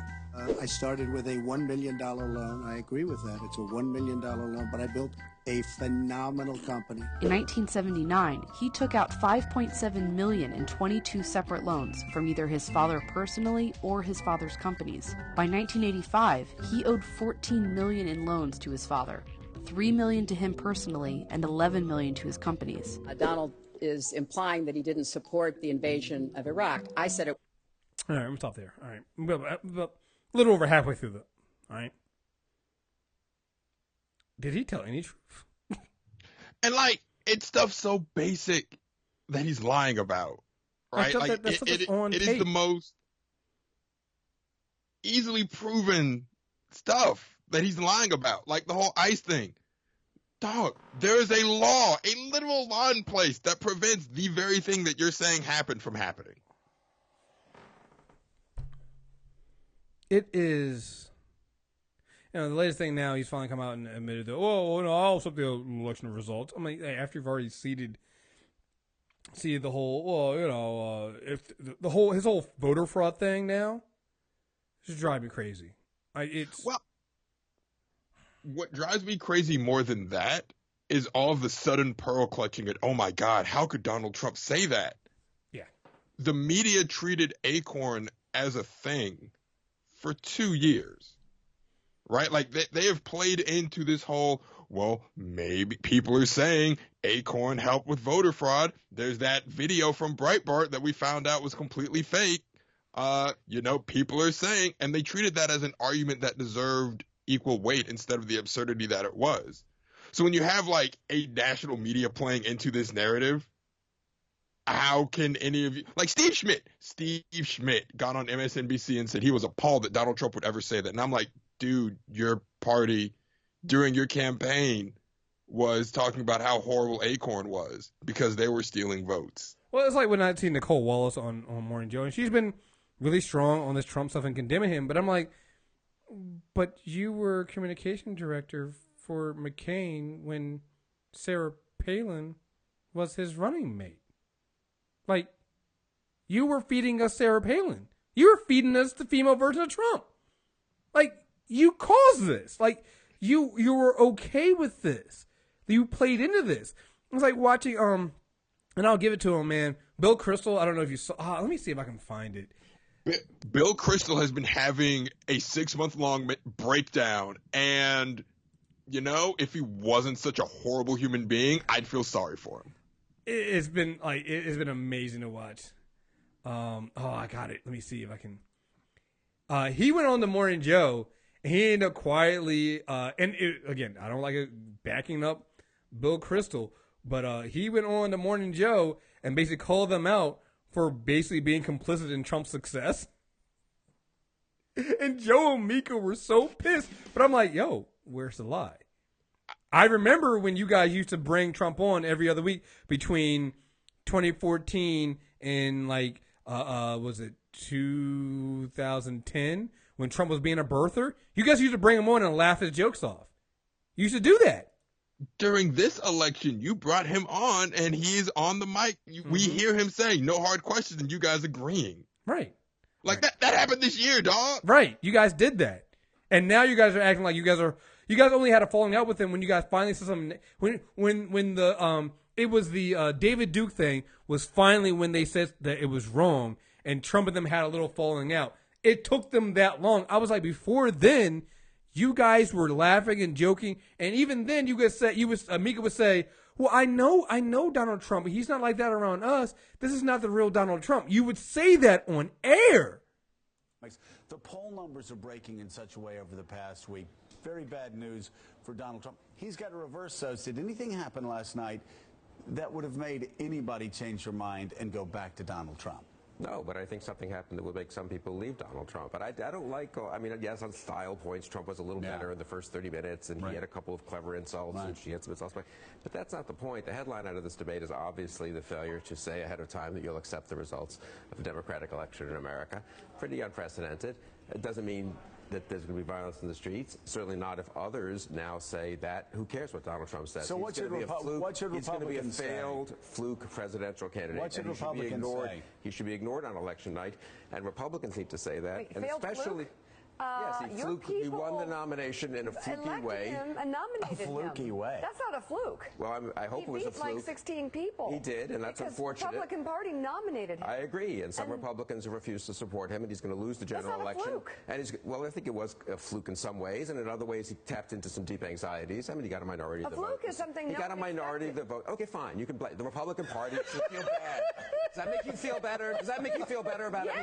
I started with a $1 million loan. I agree with that. It's a $1 million loan, but I built a phenomenal company. In 1979, he took out $5.7 million in 22 separate loans from either his father personally or his father's companies. By 1985, he owed $14 million in loans to his father, $3 million to him personally, and $11 million to his companies. Donald is implying that he didn't support the invasion of Iraq. I said it. All right, I'm stop there. All right, about a little over halfway through the. All right. Did he tell any truth? And like, it's stuff so basic that he's lying about, right? Like, it is the most easily proven stuff that he's lying about. Like the whole ICE thing. Dog, there is a law, a literal law in place that prevents the very thing that you're saying happened from happening. It is. You know, the latest thing now, he's finally come out and admitted that, I'll accept the election results. I mean, hey, after you've already seeded the whole, if his whole voter fraud thing now, it's just driving me crazy. What drives me crazy more than that is all of the sudden pearl clutching at, oh my God, how could Donald Trump say that? Yeah. The media treated Acorn as a thing for 2 years. Right? Like, they have played into this whole, well, maybe people are saying Acorn helped with voter fraud. There's that video from Breitbart that we found out was completely fake. People are saying, and they treated that as an argument that deserved equal weight instead of the absurdity that it was. So when you have, like, a national media playing into this narrative, how can any of you, like Steve Schmidt got on MSNBC and said he was appalled that Donald Trump would ever say that. And I'm like, dude, your party during your campaign was talking about how horrible Acorn was because they were stealing votes. Well, it's like when I see Nicole Wallace on Morning Joe, and she's been really strong on this Trump stuff and condemning him. But I'm like, but you were communication director for McCain when Sarah Palin was his running mate. Like, you were feeding us Sarah Palin. You were feeding us the female version of Trump. Like, you caused this. Like, you were okay with this. You played into this. It was like watching, and I'll give it to him, man. Bill Kristol, I don't know if you saw, let me see if I can find it. Bill Kristol has been having a 6-month-long breakdown, and, you know, if he wasn't such a horrible human being, I'd feel sorry for him. It's been amazing to watch. I got it. Let me see if I can. He went on the Morning Joe, and he ended up quietly, again, I don't like it backing up Bill Kristol, but he went on the Morning Joe and basically called them out for basically being complicit in Trump's success. And Joe and Mika were so pissed. But I'm like, yo, where's the lie? I remember when you guys used to bring Trump on every other week between 2014 and like, was it 2010 when Trump was being a birther? You guys used to bring him on and laugh his jokes off. You used to do that. During this election, you brought him on, and he's on the mic. We hear him saying no hard questions, and you guys agreeing. Right. Like that happened this year, dog. Right. You guys did that. And now you guys are acting like you guys only had a falling out with him when you guys finally said something. When the it was the David Duke thing was finally when they said that it was wrong, and Trump and them had a little falling out. It took them that long. I was like, before then, you guys were laughing and joking, and even then, Mika would say, "Well, I know Donald Trump, but he's not like that around us. This is not the real Donald Trump." You would say that on air. The poll numbers are breaking in such a way over the past week. Very bad news for Donald Trump. He's got to reverse those. Did anything happen last night that would have made anybody change their mind and go back to Donald Trump? No, but I think something happened that would make some people leave Donald Trump. But I don't like, yes, on style points, Trump was a little better in the first 30 minutes, and he had a couple of clever insults, and she had some insults. But that's not the point. The headline out of this debate is obviously the failure to say ahead of time that you'll accept the results of a Democratic election in America. Pretty unprecedented. It doesn't mean that there's going to be violence in the streets. Certainly not if others now say that. Who cares what Donald Trump says? So what should Republicans He's going to be a failed fluke presidential candidate. What should Republicans say? He should be ignored on election night, and Republicans need to say that. Wait, and especially. Yes, he won the nomination in a fluky way. Him and nominated a fluky him. way. That's not a fluke. Well, I hope it was a fluke. He beat like 16 people. He did, and that's unfortunate. The Republican Party nominated him. I agree, and some Republicans have refused to support him, and he's going to lose the general election. Fluke. And I think it was a fluke in some ways, and in other ways he tapped into some deep anxieties. I mean, he got a minority of the vote. A fluke is something he got a minority of the vote. Okay, fine. You can blame the Republican Party. Should feel bad. Does that make you feel better? Does that make you feel better about it?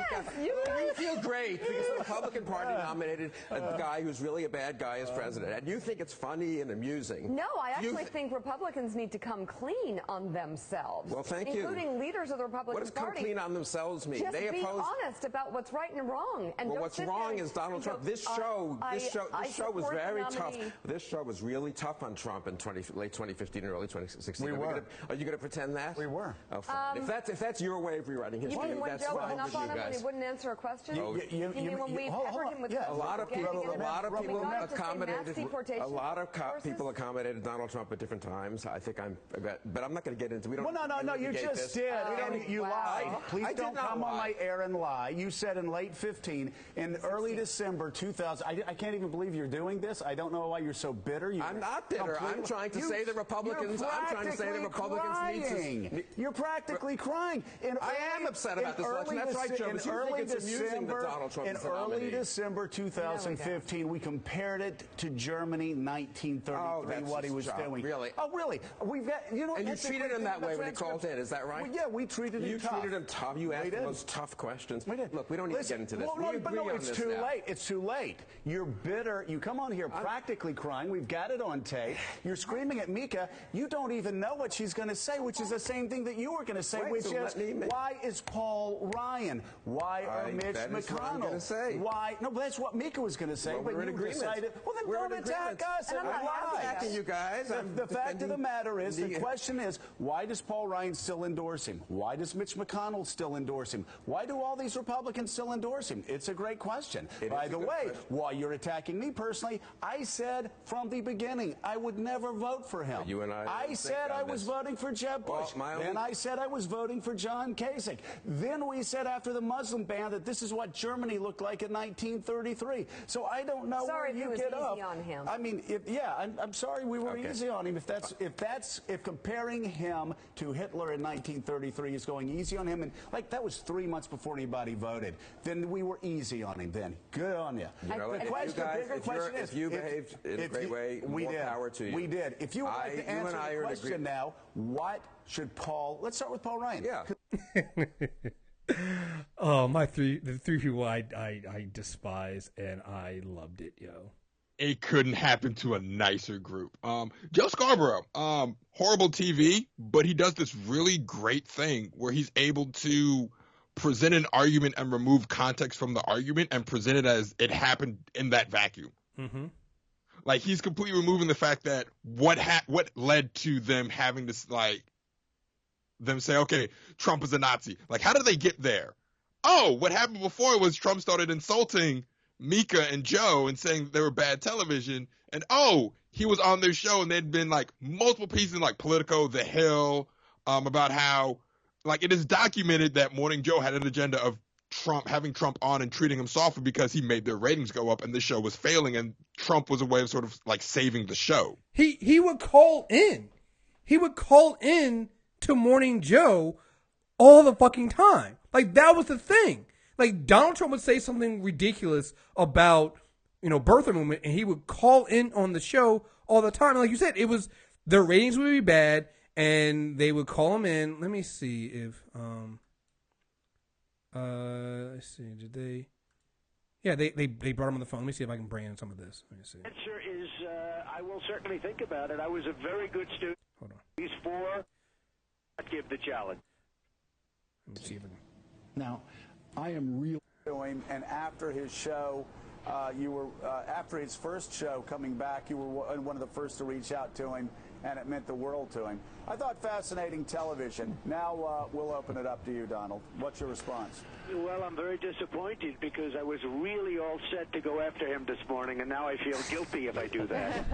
You feel great because the Republican Party nominated a guy who's really a bad guy as president, and you think it's funny and amusing. No, I actually think Republicans need to come clean on themselves. Well, thank you. Including leaders of the Republican Party. What does come clean on themselves mean? Just be honest about what's right and wrong. And well, what's wrong is Donald Trump. This show was very tough. This show was really tough on Trump in late 2015 and early 2016. We were. Are you going to pretend that? We were. Oh, fine. If that's your way of rewriting history, that's fine with you guys. You mean when Joe hung up on him when he wouldn't answer a question? You mean when we peppered him with a lot of people accommodated Donald Trump at different times. But I'm not going to get into. Well, no, you just did. You lied. Please don't come on my air and lie. You said in late 15, in early December 2000. I can't even believe you're doing this. I don't know why you're so bitter. I'm not bitter. I'm trying to say the Republicans. You're practically crying. I am upset about this election. That's right, Joe. But you think it's amusing that Donald Trump is the nominee. In early December 2015, we compared it to Germany 1933. What he was doing. Really? Oh, really? We've got and you treated him that way when he called in. Is that right? Well, yeah, we treated him tough. You treated him tough. You asked the most tough questions. We did. Look, we don't need to get into this. It's too late. It's too late. You're bitter. You come on here practically crying. We've got it on tape. You're screaming at Mika. You don't even know what she's going to say, which is the same thing that you were going to say, which is, why is Paul Ryan? Why are Mitch McConnell? Why? No, that's what Mika was going to say, but you decided. Well, then don't attack us. I'm not attacking you guys. The fact of the matter is, the question is, why does Paul Ryan still endorse him? Why does Mitch McConnell still endorse him? Why do all these Republicans still endorse him? It's a great question. By the way, while you're attacking me personally, I said from the beginning I would never vote for him. You and I said I was voting for Jeb Bush. Then I said I was voting for John Kasich. Then we said after the Muslim ban that this is what Germany looked like in 1933. 1933. So I don't know Sorry where if you it was get up. easy on him. I mean, I'm sorry we were easy on him. If comparing him to Hitler in 1933 is going easy on him, and like that was 3 months before anybody voted, then we were easy on him. Then good on you. You know, if you behaved in a great way, more power to you. We did. If you would like to answer the question now, what should Paul? Let's start with Paul Ryan. Yeah. Oh, the three people I despise, and I loved it, yo. It couldn't happen to a nicer group. Joe Scarborough, horrible TV, but he does this really great thing where he's able to present an argument and remove context from the argument and present it as it happened in that vacuum. Mm-hmm. Like, he's completely removing the fact that what led to them having this, like, them say, okay, Trump is a Nazi. Like, how did they get there? Oh, what happened before was Trump started insulting Mika and Joe and saying they were bad television. And, oh, he was on their show and there'd been, like, multiple pieces like Politico, The Hill, about how, like, it is documented that Morning Joe had an agenda of having Trump on and treating him softly because he made their ratings go up and the show was failing, and Trump was a way of sort of like saving the show. He would call in. He would call in to Morning Joe all the fucking time. Like, that was the thing. Like, Donald Trump would say something ridiculous about, birther movement, and he would call in on the show all the time. And like you said, their ratings would be bad, and they would call him in. Let me see if let's see. Did they? Yeah, they brought him on the phone. Let me see if I can bring in some of this. Let me see. Answer is I will certainly think about it. I was a very good student. Hold on. These four, I'd give the challenge. Let me see if I can. Now, I am really doing, and after his show, you were after his first show coming back, you were one of the first to reach out to him, and it meant the world to him. I thought fascinating television. Now we'll open it up to you, Donald. What's your response? Well, I'm very disappointed because I was really all set to go after him this morning, and now I feel guilty if I do that.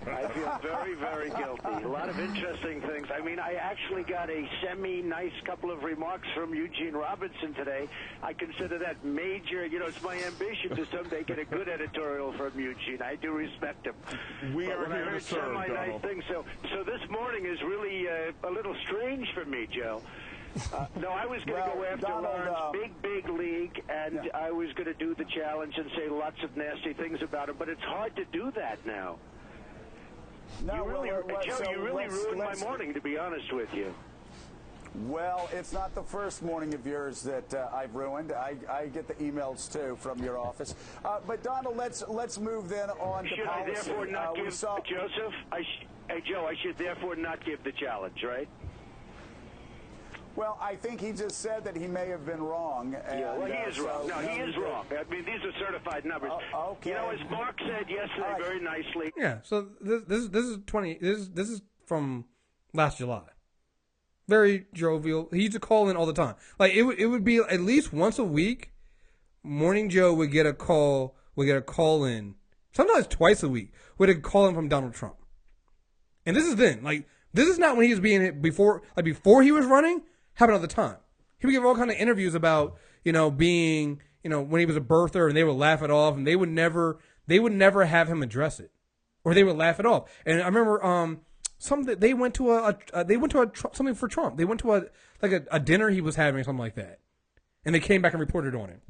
I feel very, very guilty. A lot of interesting things. I mean, I actually got a semi-nice couple of remarks from Eugene Robinson today. I consider that major. It's my ambition to someday get a good editorial from Eugene. I do respect him. We are here to serve, semi-nice things. So this morning is really a little strange for me, Joe. No, I was going to go after Lawrence, big league, and I was going to do the challenge and say lots of nasty things about him, but it's hard to do that now. No, you really ruined my morning, to be honest with you. Well, it's not the first morning of yours that I've ruined. I get the emails too from your office. But Donald, let's move then on to policy. Should I therefore not give Joseph? Hey, Joe, I should therefore not give the challenge, right? Well, I think he just said that he may have been wrong. And, yeah, well, he is wrong. No, he is wrong. I mean, these are certified numbers. Okay. As Mark said yesterday very nicely. Yeah. So this is from last July. Very jovial. He used to call in all the time. Like it would be at least once a week. Morning Joe would get a call. In. Sometimes twice a week. Would a call in from Donald Trump. And this is then. Like, this is not when he was being hit before. Like, before he was running. Happened all the time. He would give all kind of interviews about, being, when he was a birther, and they would laugh it off, and they would never have him address it, or they would laugh it off. And I remember, they went to something for Trump. They went to a dinner he was having or something like that, and they came back and reported on him.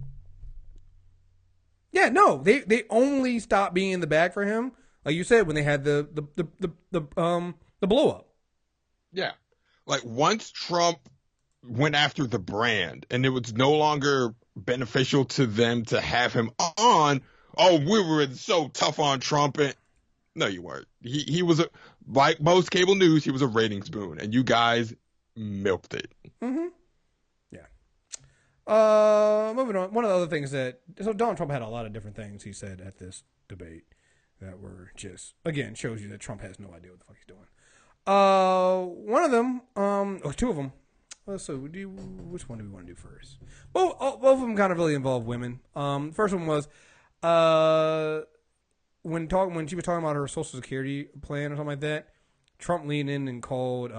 Yeah, no, they only stopped being in the bag for him, like you said, when they had the blow up. Yeah, like once Trump went after the brand and it was no longer beneficial to them to have him on. Oh, we were so tough on Trump. And no, you weren't. He was like most cable news. He was a ratings boon, and you guys milked it. Mm-hmm. Yeah. Moving on. One of the other things so Donald Trump had a lot of different things he said at this debate that were just, again, shows you that Trump has no idea what the fuck he's doing. One of them, or two of them. So which one do we want to do first? Both of them kind of really involve women. First one was when she was talking about her Social Security plan or something like that. Trump leaned in and called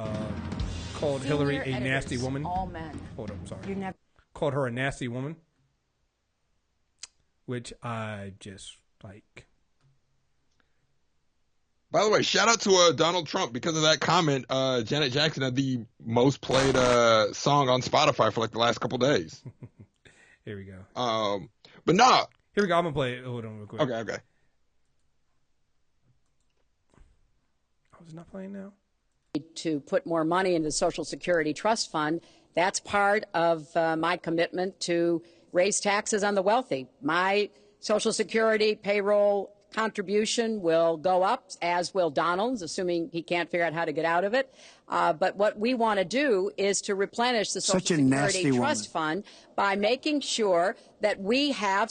Hillary a nasty woman. All men. Hold up, sorry. Called her a nasty woman. which I just like. By the way, shout out to Donald Trump. Because of that comment, Janet Jackson had the most played song on Spotify for like the last couple days. Here we go. But nah. Here we go. I'm gonna play it. Hold on real quick. Okay. Oh, it's not playing now. To put more money into the Social Security Trust Fund. That's part of my commitment to raise taxes on the wealthy. My Social Security payroll contribution will go up, as will Donald's, assuming he can't figure out how to get out of it. But what we want to do is to replenish the Social Security Trust Fund by making sure that we have.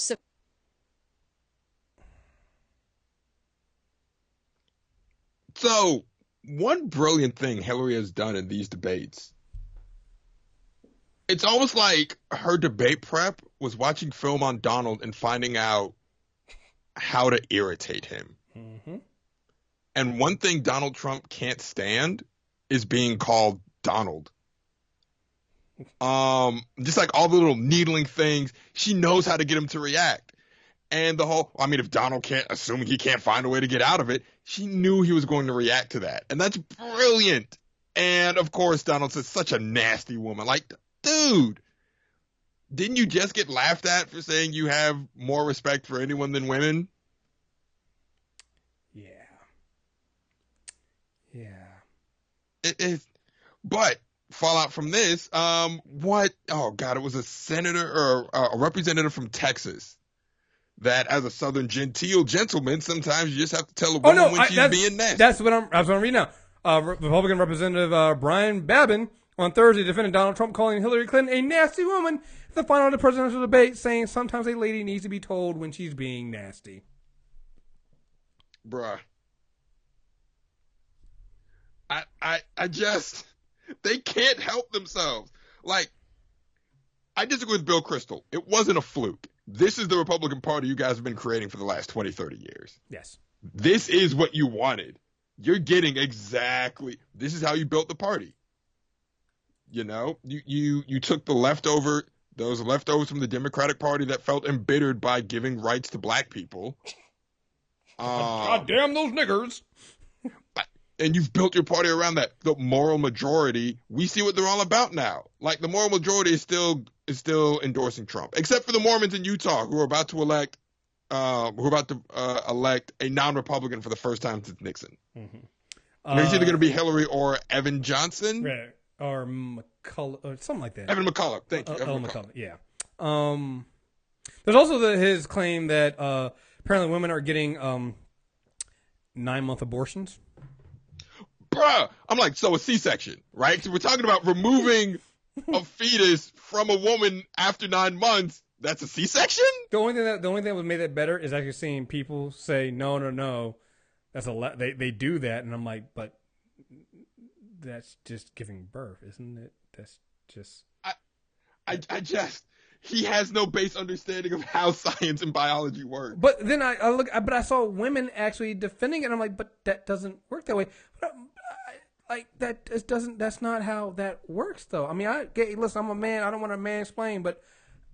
So, one brilliant thing Hillary has done in these debates, it's almost like her debate prep was watching film on Donald and finding out how to irritate him. Mm-hmm. And one thing Donald Trump can't stand is being called Donald. Just like all the little needling things, she knows how to get him to react. And the whole, I mean, if Donald can't, assuming he can't find a way to get out of it, she knew he was going to react to that. And that's brilliant. And of course, Donald's such a nasty woman. Like, dude, didn't you just get laughed at for saying you have more respect for anyone than women? Yeah. It is. But fallout from this, what? Oh God, it was a senator or a representative from Texas. That as a Southern genteel gentleman, sometimes you just have to tell a woman when she's being nasty. That's what I'm reading now. Republican Representative Brian Babin on Thursday defended Donald Trump, calling Hillary Clinton a nasty woman at the final of the presidential debate, saying sometimes a lady needs to be told when she's being nasty. Bruh. I just, they can't help themselves. Like, I disagree with Bill Kristol. It wasn't a fluke. This is the Republican Party you guys have been creating for the last 20, 30 years. Yes. This is what you wanted. You're getting exactly, this is how you built the party. You know, you took those leftovers from the Democratic Party that felt embittered by giving rights to black people. God damn those niggers. And you've built your party around that. The moral majority, we see what they're all about now. Like, the moral majority is still endorsing Trump, except for the Mormons in Utah who are about to elect a non-Republican for the first time since Nixon. Mm-hmm. It's either going to be Hillary or Evan Johnson. Right. Or McCullough, or something like that. Evan McCullough. Thank you. Evan McCullough. Yeah. There's also his claim that apparently women are getting 9-month abortions. Bruh, I'm like, so a C-section, right? So we're talking about removing a fetus from a woman after 9 months. That's a C-section? The only thing that would make that better is actually seeing people say no. That's they do that, and I'm like, but that's just giving birth, isn't it? That's just I just, he has no base understanding of how science and biology work. But then I saw women actually defending it, and I'm like, but that doesn't work that way. That's not how that works, though. I mean, listen, I'm a man. I don't want to mansplain, but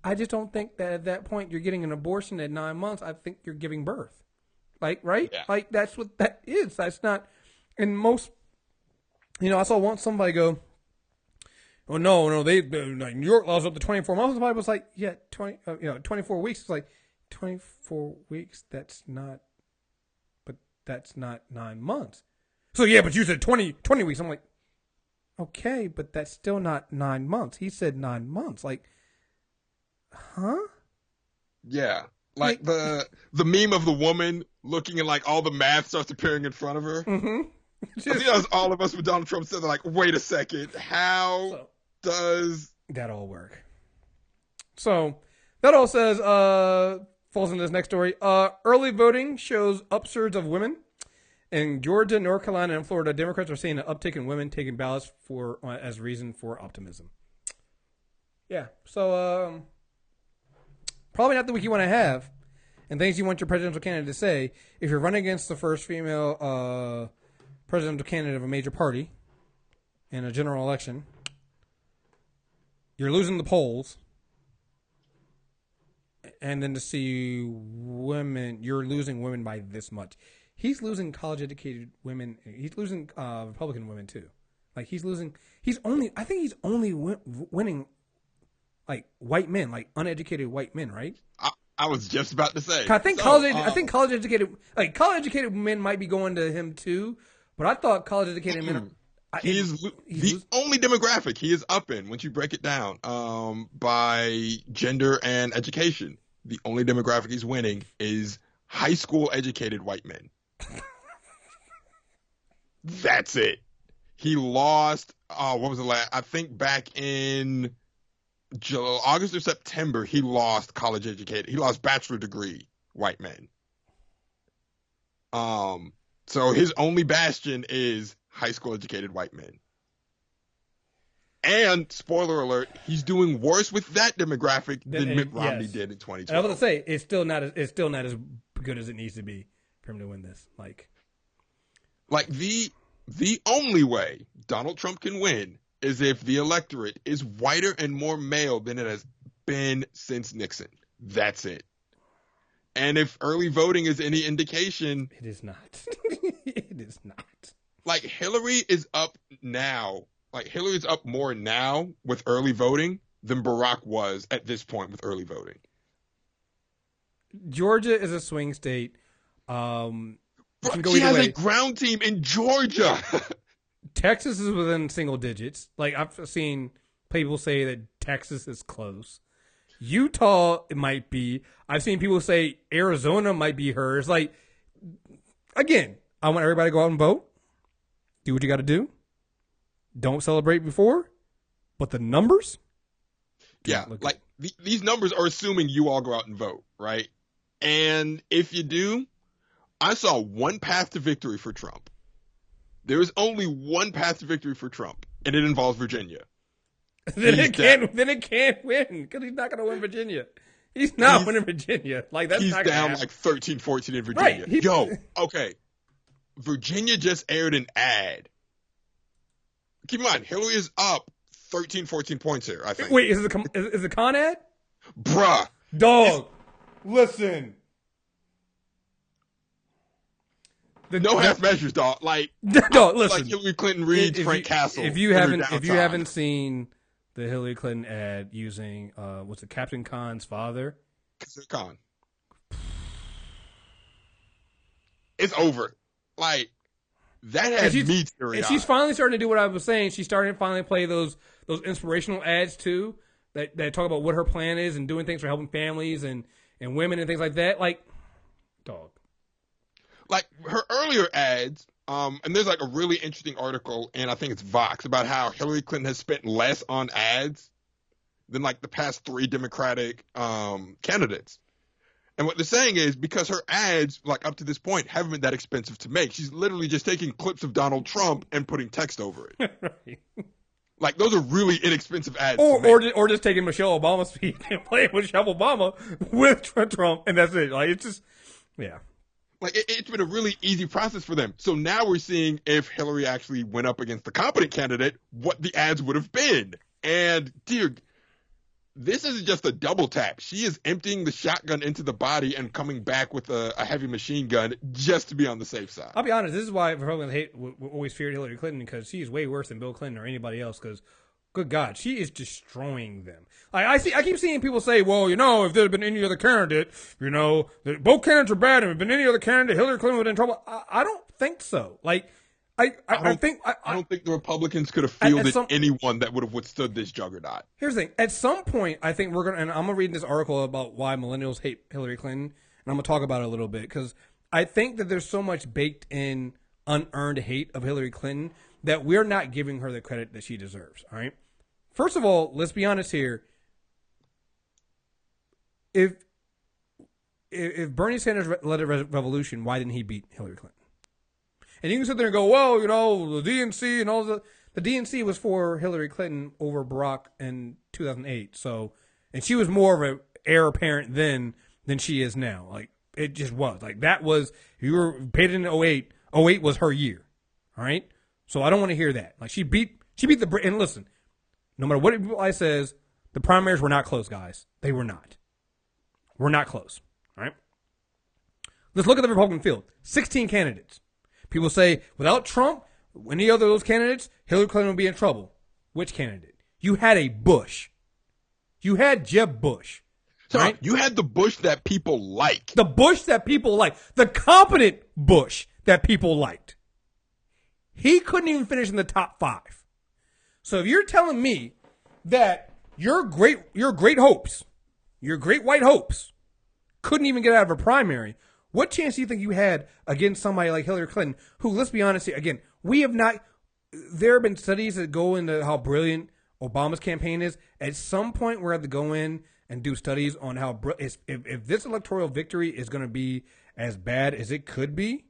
I just don't think that at that point you're getting an abortion at 9 months. I think you're giving birth. Like, right? Yeah. Like, that's what that is. That's not, in most, I saw somebody go, oh, no, like New York laws up to 24 months. Somebody was like, yeah, 24 weeks. It's like, 24 weeks, that's not 9 months. So, yeah, but you said 20 weeks. I'm like, okay, but that's still not 9 months. He said 9 months. Like, huh? Yeah. Like the meme of the woman looking and like all the math starts appearing in front of her. Mm-hmm. All of us with Donald Trump said, they're like, wait a second. How does that all work? So that all says, falls into this next story. Early voting shows upsurge of women. In Georgia, North Carolina, and Florida, Democrats are seeing an uptick in women taking ballots as reason for optimism. Yeah, so probably not the week you want to have, and things you want your presidential candidate to say. If you're running against the first female presidential candidate of a major party in a general election, you're losing the polls. and then to see women, you're losing women by this much. He's losing college-educated women. He's losing Republican women too. Like he's only winning like white men, like uneducated white men, right? I was just about to say. I think college-educated men might be going to him too, but I thought college-educated men. He's the only demographic he is up in, once you break it down, by gender and education. The only demographic he's winning is high school educated white men. That's it. He lost, what was the last? I think back in August or September, he lost college educated. He lost bachelor degree white men. So his only bastion is high school educated white men. And spoiler alert, he's doing worse with that demographic than Mitt Romney did in 2012. I was going to say it's still not as good as it needs to be for him to win this. Like the only way Donald Trump can win is if the electorate is whiter and more male than it has been since Nixon. That's it. And if early voting is any indication, it is not. It is not. Like Hillary is up now. Like Hillary's up more now with early voting than Barack was at this point with early voting. Georgia is a swing state. She has a ground team in Georgia. Texas is within single digits. Like I've seen people say that Texas is close. Utah, it might be. I've seen people say Arizona might be hers. Like, again, I want everybody to go out and vote. Do what you got to do. Don't celebrate before. But the numbers? Yeah, like these numbers are assuming you all go out and vote, right? And if you do, I saw one path to victory for Trump. There is only one path to victory for Trump, and it involves Virginia. Then it can't win because he's not going to win Virginia. He's not winning Virginia. Like that's he's not down like 13-14 in Virginia. Right. Yo, okay. Virginia just aired an ad. Keep in mind, Hillary is up 13-14 points here, I think. Wait, is it a con ad? Bruh. Dog, listen. No half measures, dog. Like, no, listen. Like Hillary Clinton reads Frank Castle. If you haven't seen the Hillary Clinton ad using what's it, Captain Khan's father? Khan. It's over. Like that has me teary-eyed. And she's finally starting to do what I was saying. She's starting to finally play those inspirational ads too that talk about what her plan is and doing things for helping families and women and things like that. Like, dog. Like her earlier ads, and there's like a really interesting article, and I think it's Vox, about how Hillary Clinton has spent less on ads than like the past 3 Democratic candidates. And what they're saying is because her ads, like up to this point, haven't been that expensive to make. She's literally just taking clips of Donald Trump and putting text over it. Right. Like those are really inexpensive ads. Or just taking Michelle Obama's speech and playing Michelle Obama with Trump, and that's it. Like it's just, yeah. Like, it's been a really easy process for them. So now we're seeing if Hillary actually went up against the competent candidate, what the ads would have been. And, dear, this isn't just a double tap. She is emptying the shotgun into the body and coming back with a heavy machine gun just to be on the safe side. I'll be honest. This is why Republicans always feared Hillary Clinton, because she's way worse than Bill Clinton or anybody else, because good God, she is destroying them. I keep seeing people say, well, if there had been any other candidate, both candidates are bad, and if there had been any other candidate, Hillary Clinton would have been in trouble. I don't think so. Like, I don't think the Republicans could have fielded anyone that would have withstood this juggernaut. Here's the thing. At some point, I think we're going to, and I'm going to read this article about why millennials hate Hillary Clinton, and I'm going to talk about it a little bit, because I think that there's so much baked in unearned hate of Hillary Clinton that we're not giving her the credit that she deserves, all right? First of all, let's be honest here. If Bernie Sanders led a revolution, why didn't he beat Hillary Clinton? And you can sit there and go, well, the DNC and all the DNC was for Hillary Clinton over Barack in 2008. So, and she was more of an heir apparent then than she is now. Like, it just was. Like, that was, if you were paid in 08 was her year. All right? So I don't want to hear that. Like, she beat the, and listen, no matter what I says, the primaries were not close, guys. They were not. We're not close. All right. Let's look at the Republican field. 16 candidates. People say, without Trump, any other of those candidates, Hillary Clinton would be in trouble. Which candidate? You had a Bush. You had Jeb Bush. Right? You had the Bush that people liked. The Bush that people liked. The competent Bush that people liked. He couldn't even finish in the top 5. So if you're telling me that your great hopes, your great white hopes, couldn't even get out of a primary, what chance do you think you had against somebody like Hillary Clinton, who, let's be honest here, again, we have not, there have been studies that go into how brilliant Obama's campaign is. At some point, we're going to have to go in and do studies on how, if this electoral victory is going to be as bad as it could be,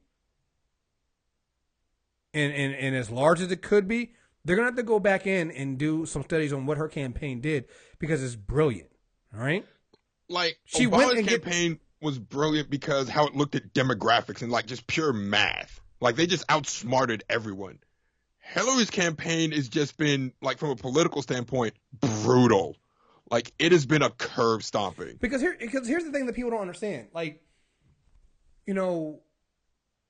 and as large as it could be, they're going to have to go back in and do some studies on what her campaign did, because it's brilliant. All right? Like, Obama's campaign was brilliant because how it looked at demographics and like just pure math. Like, they just outsmarted everyone. Hillary's campaign has just been, like, from a political standpoint, brutal. Like, it has been a curb stomping. Because here's the thing that people don't understand. Like, you know,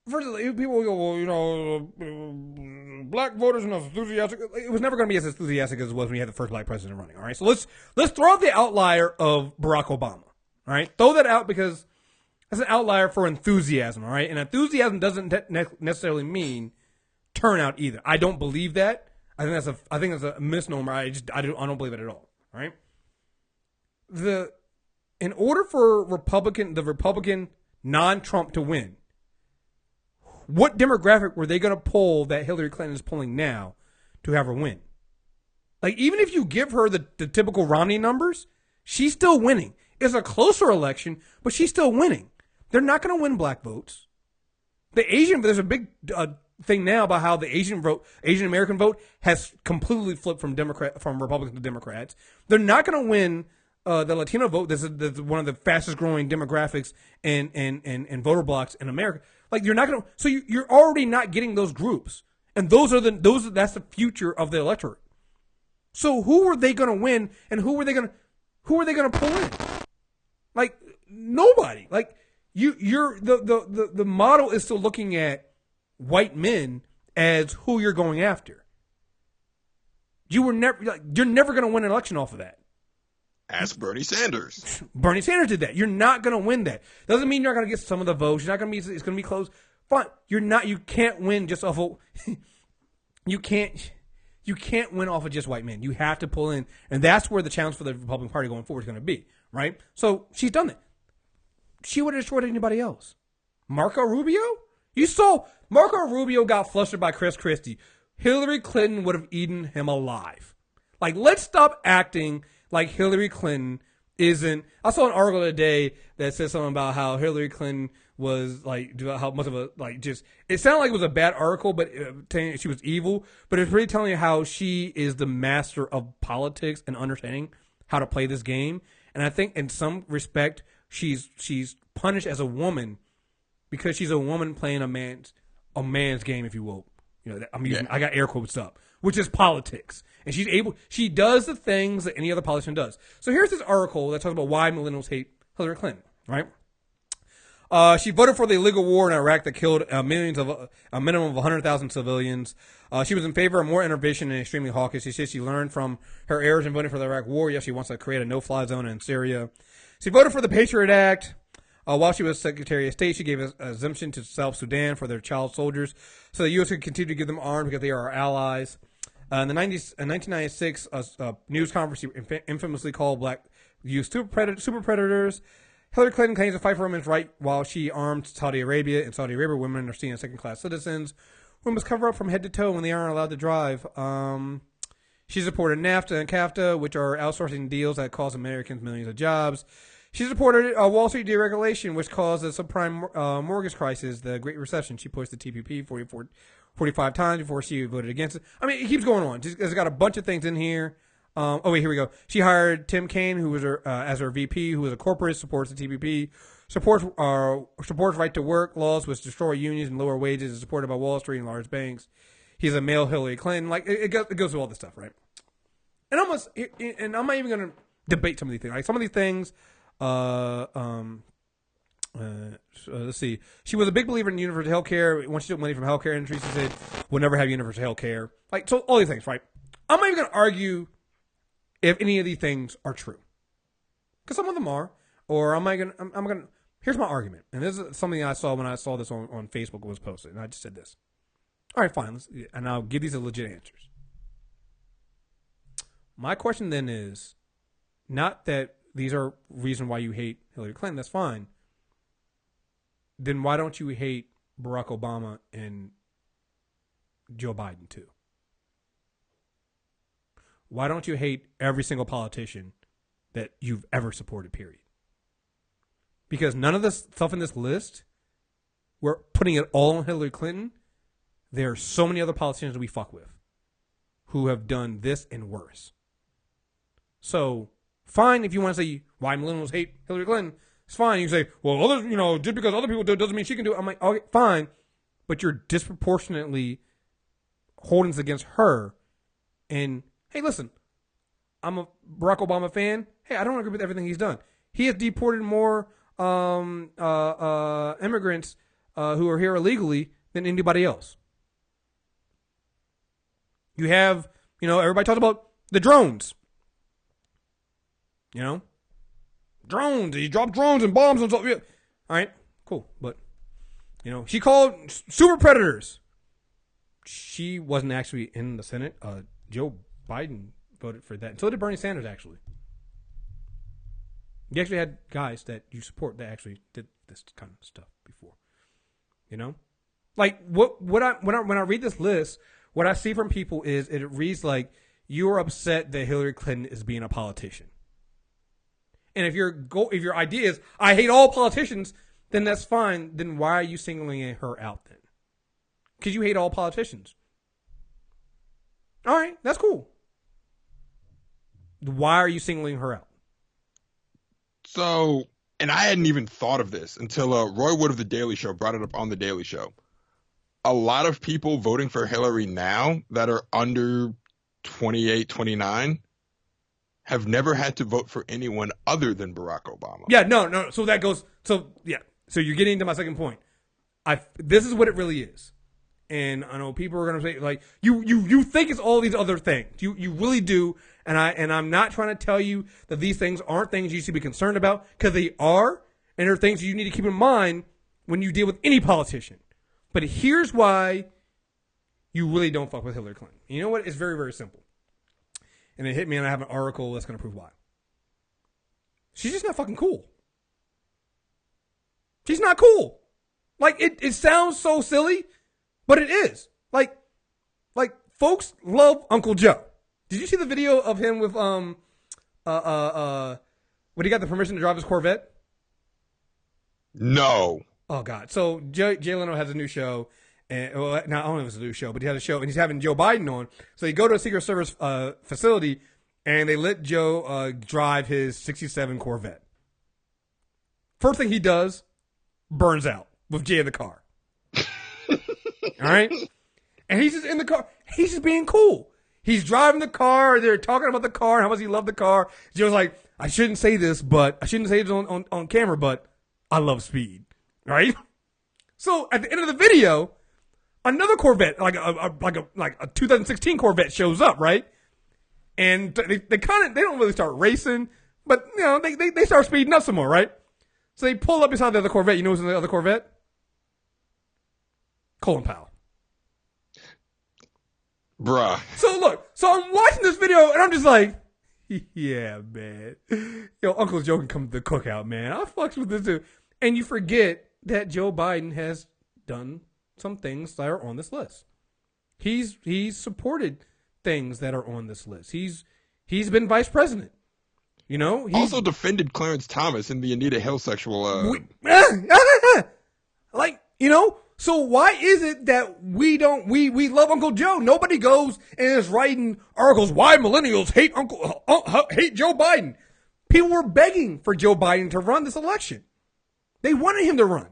first people will go, well, you know, black voters are not enthusiastic. It was never going to be as enthusiastic as it was when you had the first black president running. All right, so let's throw out the outlier of Barack Obama. All right, throw that out because that's an outlier for enthusiasm. All right, and enthusiasm doesn't necessarily mean turnout either. I don't believe that. I think that's a misnomer. I don't believe it at all. All right. In order for the Republican non-Trump to win, what demographic were they going to poll that Hillary Clinton is polling now to have her win? Like, even if you give her the typical Romney numbers, she's still winning. It's a closer election, but she's still winning. They're not going to win black votes. There's a big thing now about how the Asian American vote has completely flipped from Republicans to Democrats. They're not going to win the Latino vote. That's one of the fastest growing demographics and voter blocks in America. Like, you're not going to, so you're already not getting those groups, and that's the future of the electorate. So who are they going to win, and who are they going to pull in? Like, nobody. Like, the model is still looking at white men as who you're going after. You're never going to win an election off of that. Ask Bernie Sanders. Bernie Sanders did that. You're not going to win that. Doesn't mean you're not going to get some of the votes. It's going to be close. Fine. You can't win just off of, you can't win off of just white men. You have to pull in, and that's where the challenge for the Republican Party going forward is going to be, right? So she's done that. She would have destroyed anybody else. Marco Rubio? You saw Marco Rubio got flustered by Chris Christie. Hillary Clinton would have eaten him alive. Like, let's stop acting like Hillary Clinton isn't. I saw an article today that said something about how Hillary Clinton was like, how much of a, like, just, it sounded like it was a bad article, but telling she was evil, but it's really telling you how she is the master of politics and understanding how to play this game. And I think in some respect, she's punished as a woman because she's a woman playing a man's game, if you will. You know, I got air quotes up, which is politics. And she does the things that any other politician does. So here's this article that talks about why millennials hate Hillary Clinton, right? She voted for the illegal war in Iraq that killed a minimum of 100,000 civilians. She was in favor of more intervention and extremely hawkish. She said she learned from her errors in voting for the Iraq war. Yes, she wants to create a no-fly zone in Syria. She voted for the Patriot Act. While she was Secretary of State, she gave an exemption to South Sudan for their child soldiers, so the U.S. could continue to give them arms because they are our allies. In 1996, a news conference she infamously called black youth super predators. Hillary Clinton claims to fight for women's rights while she armed Saudi Arabia. In Saudi Arabia, women are seen as second-class citizens. Women must cover up from head to toe when they aren't allowed to drive. She supported NAFTA and CAFTA, which are outsourcing deals that cost Americans millions of jobs. She supported Wall Street deregulation, which caused the subprime mortgage crisis, the Great Recession. She pushed the TPP 45 times before she voted against it. I mean, it keeps going on. It's got a bunch of things in here. Wait, here we go. She hired Tim Kaine, who was as her VP, who was a corporate, supports the TPP, supports right to work laws, which destroy unions and lower wages, is supported by Wall Street and large banks. He's a male Hillary Clinton. Like, it goes through all this stuff, right? And I'm not even going to debate some of these things. Like, some of these things, Let's see. She was a big believer in universal health care. Once she took money from healthcare industry, she said, we'll never have universal health care. Like, so all these things, right? I'm not even going to argue if any of these things are true. Because some of them are. Or I'm going to, here's my argument. And this is something I saw when I saw this on Facebook. It was posted. And I just said this. All right, fine. And I'll give these legit answers. My question then is, not that these are reason why you hate Hillary Clinton. That's fine. Then why don't you hate Barack Obama and Joe Biden too? Why don't you hate every single politician that you've ever supported, period? Because none of this stuff in this list, we're putting it all on Hillary Clinton. There are so many other politicians that we fuck with who have done this and worse. So, fine if you want to say why millennials hate Hillary Clinton. It's fine. You say, well, others, just because other people do it doesn't mean she can do it. I'm like, okay, fine. But you're disproportionately holding this against her. And, hey, listen, I'm a Barack Obama fan. Hey, I don't agree with everything he's done. He has deported more immigrants who are here illegally than anybody else. You have, everybody talks about the drones. Drones. He dropped drones and bombs and stuff. All right, cool. But, she called super predators. She wasn't actually in the Senate. Joe Biden voted for that. And so did Bernie Sanders, actually. You actually had guys that you support that actually did this kind of stuff before. Like, when I read this list, what I see from people is it reads like you're upset that Hillary Clinton is being a politician. And if your idea is, I hate all politicians, then that's fine. Then why are you singling her out then? Because you hate all politicians. All right, that's cool. Why are you singling her out? So, and I hadn't even thought of this until Roy Wood of The Daily Show brought it up on The Daily Show. A lot of people voting for Hillary now that are under 28, 29 have never had to vote for anyone other than Barack Obama. Yeah, no. So that goes. So yeah. So you're getting to my second point. This is what it really is, and I know people are going to say like you think it's all these other things. You really do, and I'm not trying to tell you that these things aren't things you should be concerned about, because they are, and they're things you need to keep in mind when you deal with any politician. But here's why you really don't fuck with Hillary Clinton. You know what? It's very, very simple. And it hit me, and I have an article that's going to prove why. She's just not fucking cool. She's not cool. Like, it sounds so silly, but it is. Like folks love Uncle Joe. Did you see the video of him with when he got the permission to drive his Corvette? No. Oh God. So Jay Leno has a new show. And, well, not, I don't know if it's a new show, but he had a show, and he's having Joe Biden on. So they go to a Secret Service facility, and they let Joe drive his 67 Corvette. First thing he does, burns out with Jay in the car. All right? And he's just in the car. He's just being cool. He's driving the car. They're talking about the car and how much he loved the car. Joe's like, I shouldn't say this on camera, but I love speed. All right? So at the end of the video, another Corvette, like a 2016 Corvette shows up, right? And they don't really start racing, but they start speeding up some more, right? So they pull up beside the other Corvette. You know who's in the other Corvette? Colin Powell. Bruh. So I'm watching this video and I'm just like, yeah, man. Uncle Joe can come to the cookout, man. I fucks with this dude. And you forget that Joe Biden has done some things that are on this list. He's supported things that are on this list. He's been vice president. He also defended Clarence Thomas in the Anita Hill sexual. So why is it that we love Uncle Joe? Nobody goes and is writing articles why millennials hate Joe Biden. People were begging for Joe Biden to run this election. They wanted him to run.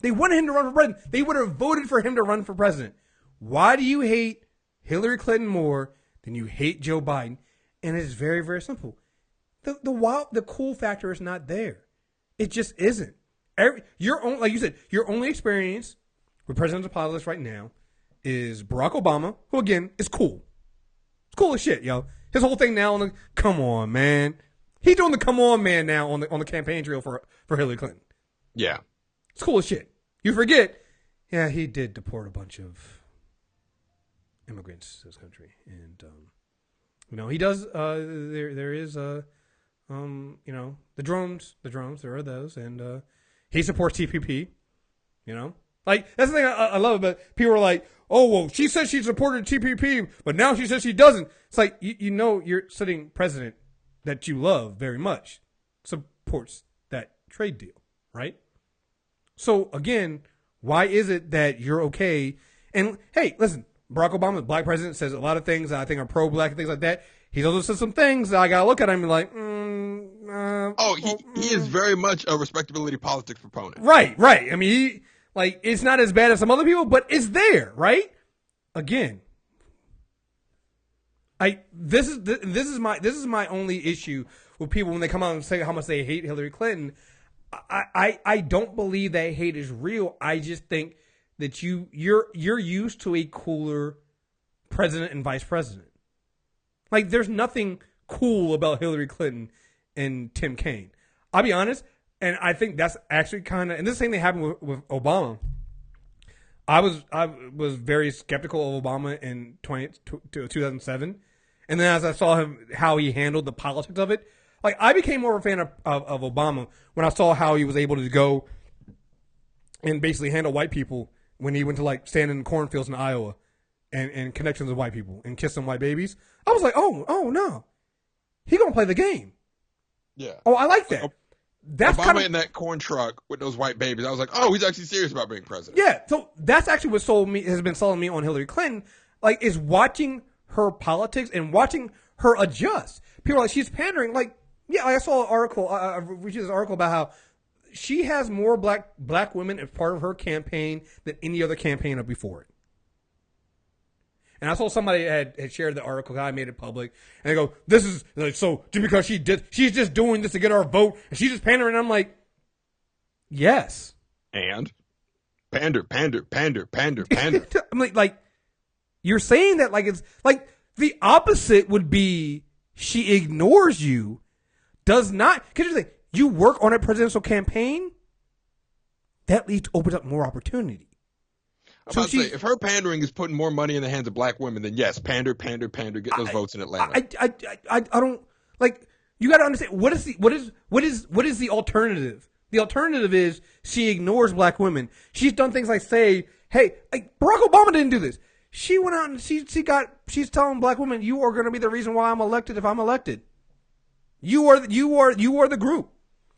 They wanted him to run for president. They would have voted for him to run for president. Why do you hate Hillary Clinton more than you hate Joe Biden? And it's very, very simple. the cool factor is not there. It just isn't. Like you said, your only experience with presidential politics right now is Barack Obama, who again is cool. It's cool as shit, yo. His whole thing now come on, man. He's doing the come on, man now on the campaign trail for Hillary Clinton. Yeah. It's cool as shit. You forget, yeah, he did deport a bunch of immigrants to this country, and he does. There is the drones. There are those, and he supports TPP. Like that's the thing I love about it. People are like, oh well, she said she supported TPP, but now she says she doesn't. It's like your sitting president that you love very much supports that trade deal, right? So again, why is it that you're okay? And hey, listen, Barack Obama, the black president, says a lot of things that I think are pro-black and things like that. He's also said some things that I gotta look at him and be like, he is very much a respectability politics proponent. Right. I mean, it's not as bad as some other people, but it's there, right? Again, this is my only issue with people when they come out and say how much they hate Hillary Clinton. I don't believe that hate is real. I just think that you're used to a cooler president and vice president. Like there's nothing cool about Hillary Clinton and Tim Kaine. I'll be honest, and I think that's actually kind of, and this same thing happened with Obama. I was very skeptical of Obama in 2007, and then as I saw how he handled the politics of it. Like, I became more of a fan of Obama when I saw how he was able to go and basically handle white people when he went to, stand in cornfields in Iowa and connections with white people and kiss some white babies. I was like, oh, no. He going to play the game. Yeah. Oh, I like that. That's Obama in that corn truck with those white babies. I was like, oh, he's actually serious about being president. Yeah. So that's actually what has been selling me on Hillary Clinton, is watching her politics and watching her adjust. People are like, she's pandering. Yeah, I saw an article. I read this article about how she has more black women as part of her campaign than any other campaign up before it. And I saw somebody had shared the article. I made it public, and they go, "This is so just because she's just doing this to get our vote, and she's just pandering." And I'm like, yes, and pander. I'm like, you're saying that it's like the opposite would be she ignores you. Does not, because you work on a presidential campaign, that opens up more opportunity. I'm about to say, if her pandering is putting more money in the hands of black women, then yes, pander, get those votes in Atlanta. I don't you got to understand what is the alternative? The alternative is she ignores black women. She's done things like say, hey, Barack Obama didn't do this. She went out and she's telling black women, you are going to be the reason why I'm elected if I'm elected. You are the group.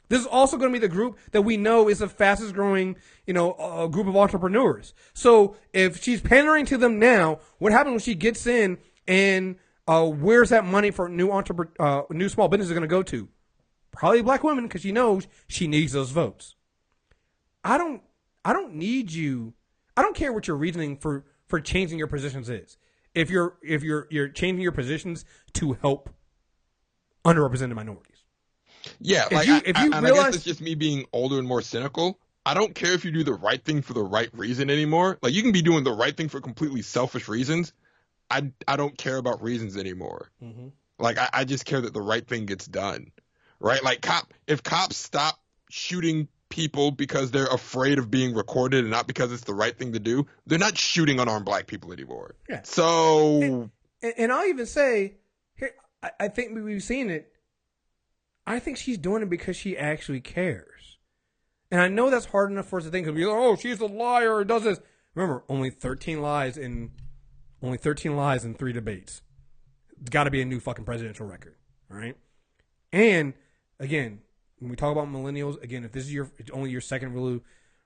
This is also going to be the group that we know is the fastest growing, group of entrepreneurs. So if she's pandering to them now, what happens when she gets in and where's that money for new small businesses going to go to? Probably black women, because she knows she needs those votes. I don't need you. I don't care what your reasoning for changing your positions is. If you're changing your positions to help underrepresented minorities. Yeah, I guess it's just me being older and more cynical. I don't care if you do the right thing for the right reason anymore. You can be doing the right thing for completely selfish reasons. I don't care about reasons anymore. Mm-hmm. I just care that the right thing gets done, right? If cops stop shooting people because they're afraid of being recorded and not because it's the right thing to do, they're not shooting unarmed black people anymore. Yeah. So, and I'll even say, here, I think we've seen it. I think she's doing it because she actually cares. And I know that's hard enough for us to think, because we're like, oh, she's a liar or does this. Remember, only 13 lies in 3 debates. It's got to be a new fucking presidential record. All right? And, again, when we talk about millennials, again, if this is only your second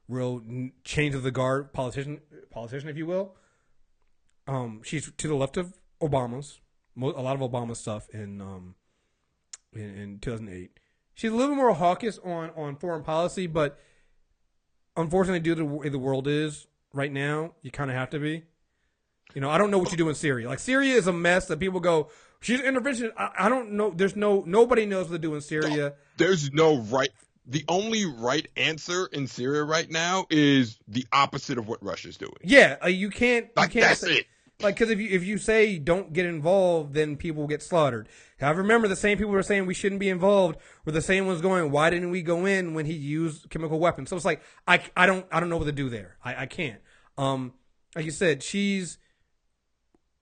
real change of the guard politician, if you will, she's to the left of Obama's, a lot of Obama's stuff in 2008. She's a little more hawkish on foreign policy, but unfortunately, due to the way the world is right now, you kind of have to be. I don't know what you do in Syria. Syria is a mess that people go, She's an interventionist. I don't know. Nobody knows what to do in Syria. There's no right. The only right answer in Syria right now is the opposite of what Russia's doing. Yeah, you can't. That's it. Like, because if you say don't get involved, then people get slaughtered. I remember the same people who were saying we shouldn't be involved were the same ones going, why didn't we go in when he used chemical weapons? So it's like I don't know what to do there. I can't. Like you said, she's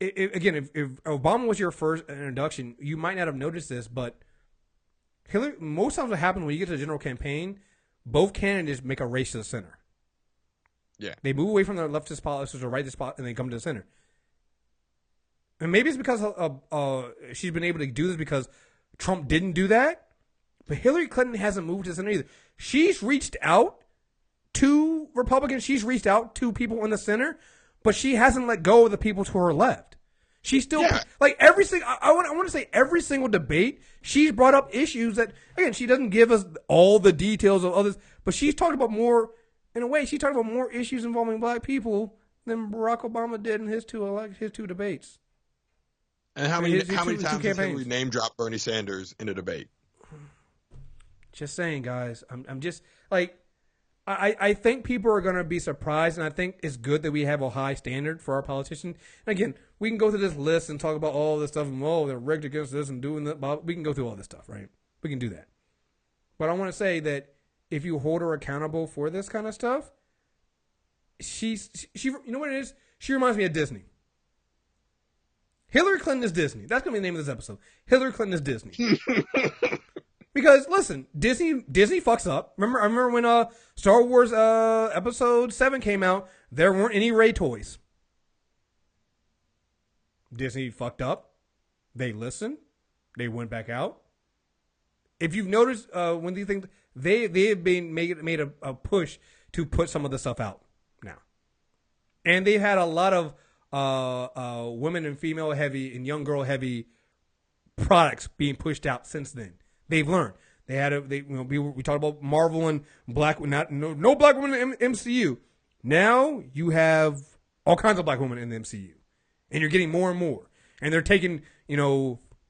again. If Obama was your first introduction, you might not have noticed this, but Hillary. Most times, what happens when you get to the general campaign, both candidates make a race to the center. Yeah, they move away from their leftist politics or rightist politics, and they come to the center. And maybe it's because she's been able to do this because Trump didn't do that. But Hillary Clinton hasn't moved to the center either. She's reached out to Republicans. She's reached out to people in the center, but she hasn't let go of the people to her left. She's still like every single. I want to say every single debate she's brought up issues that again she doesn't give us all the details of others, but she's talked about more. In a way, she talked about more issues involving black people than Barack Obama did in his two debates. And how many times has Hillary name dropped Bernie Sanders in a debate? Just saying, guys. I'm just like, I think people are going to be surprised, and I think it's good that we have a high standard for our politicians. And again, we can go through this list and talk about all this stuff, and they're rigged against this and doing that. We can go through all this stuff, right? We can do that. But I want to say that if you hold her accountable for this kind of stuff, she you know what it is? She reminds me of Disney. Hillary Clinton is Disney. That's going to be the name of this episode. Hillary Clinton is Disney. Because, listen, Disney fucks up. I remember when Star Wars Episode 7 came out, there weren't any Rey toys. Disney fucked up. They listened. They went back out. If you've noticed, when these things, they have been made a push to put some of the stuff out now. And they've had a lot of women and female heavy and young girl heavy products being pushed out since then. They've learned. We talked about Marvel and no black women in the MCU. Now you have all kinds of black women in the MCU, and you're getting more and more. And they're taking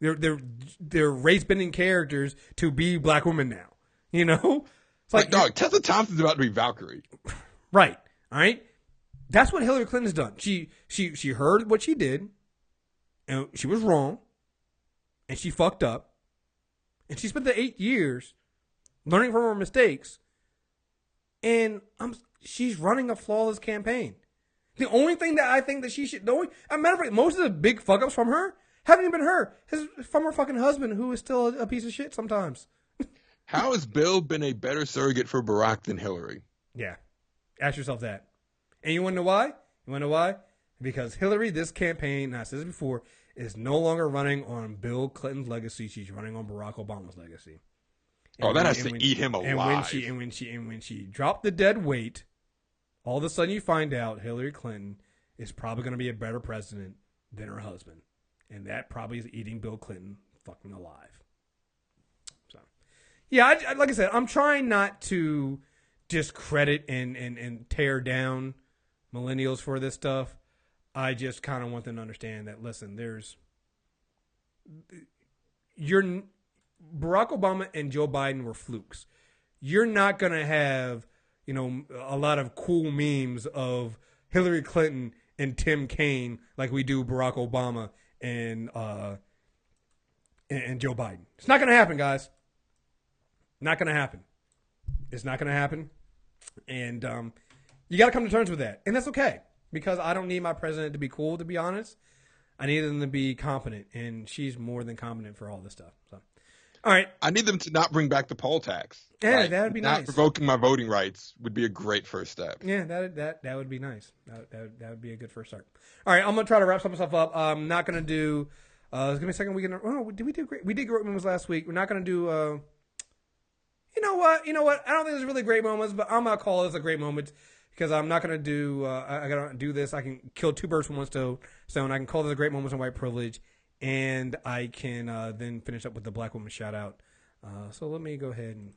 they're race bending characters to be black women now. It's like dog. Tessa Thompson's about to be Valkyrie, right? All right. That's what Hillary Clinton's done. She heard what she did, and she was wrong, and she fucked up, and she spent the 8 years learning from her mistakes, and she's running a flawless campaign. The only thing that I think that she should, as a matter of fact, most of the big fuck ups from her haven't even been her. From her fucking husband, who is still a piece of shit sometimes. How has Bill been a better surrogate for Barack than Hillary? Yeah, ask yourself that. And you want to know why? Because Hillary, this campaign, and I said this before, is no longer running on Bill Clinton's legacy. She's running on Barack Obama's legacy. That has to eat him alive. And when she dropped the dead weight, all of a sudden you find out Hillary Clinton is probably going to be a better president than her husband. And that probably is eating Bill Clinton fucking alive. So, yeah, like I said, I'm trying not to discredit and tear down millennials for this stuff. I just kind of want them to understand that, listen, Barack Obama and Joe Biden were flukes. You're not going to have, a lot of cool memes of Hillary Clinton and Tim Kaine like we do Barack Obama and Joe Biden. It's not going to happen, guys. Not going to happen. It's not going to happen. And you got to come to terms with that. And that's okay. Because I don't need my president to be cool, to be honest. I need them to be competent. And she's more than competent for all this stuff. So, all right. I need them to not bring back the poll tax. Yeah, that would be nice. Not revoking my voting rights would be a great first step. Yeah, that would be nice. That would be a good first start. All right, I'm going to try to wrap some stuff up. I'm not going to do it's going to be a second weekend. Oh, did we do great? We did great moments last week. We're not going to do You know what? I don't think there's really great moments, but I'm going to call this a great moment because I'm not going to do I got to do this. I can kill two birds with one stone. I can call this a great moments in white privilege, and I can then finish up with the black woman shout out. So let me go ahead and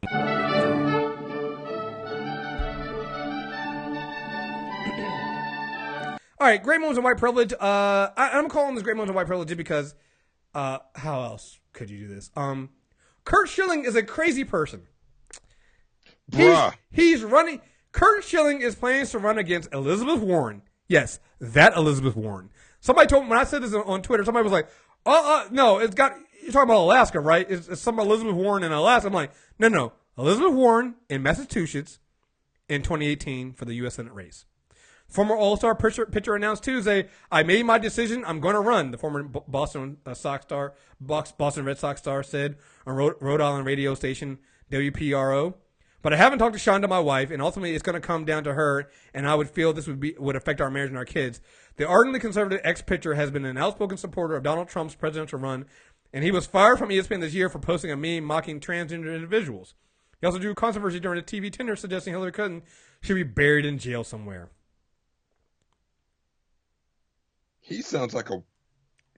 all right, great moments of white privilege. I'm calling this great moments of white privilege because How else could you do this? Curt Schilling is a crazy person. He's running. Curt Schilling is planning to run against Elizabeth Warren. Yes, that Elizabeth Warren. Somebody told me, when I said this on Twitter, somebody was like, no, you're talking about Alaska, right? It's some Elizabeth Warren in Alaska. I'm like, no. Elizabeth Warren in Massachusetts in 2018 for the U.S. Senate race. Former All-Star pitcher announced Tuesday, I made my decision. I'm going to run. The former Boston Red Sox star said on Rhode Island radio station WPRO. But I haven't talked to Shonda, my wife, and ultimately it's going to come down to her, and I would feel this would affect our marriage and our kids. The ardently conservative ex-pitcher has been an outspoken supporter of Donald Trump's presidential run, and he was fired from ESPN this year for posting a meme mocking transgender individuals. He also drew controversy during a TV tender suggesting Hillary Clinton should be buried in jail somewhere. He sounds like a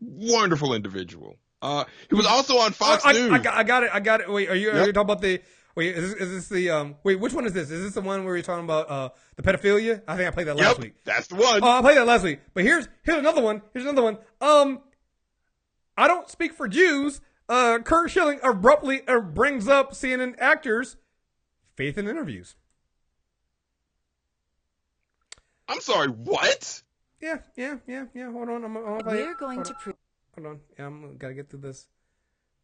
wonderful individual. He was also on Fox News. I got it. Wait, are you talking about the? Wait, is this the? Wait, which one is this? Is this the one where you're talking about the pedophilia? I think I played that last week. That's the one. I played that last week. But here's another one. I don't speak for Jews. Curt Schilling abruptly brings up CNN actors' faith in interviews. I'm sorry, what? Yeah. Hold on. We're going to prove. Hold on. Yeah, gotta get through this.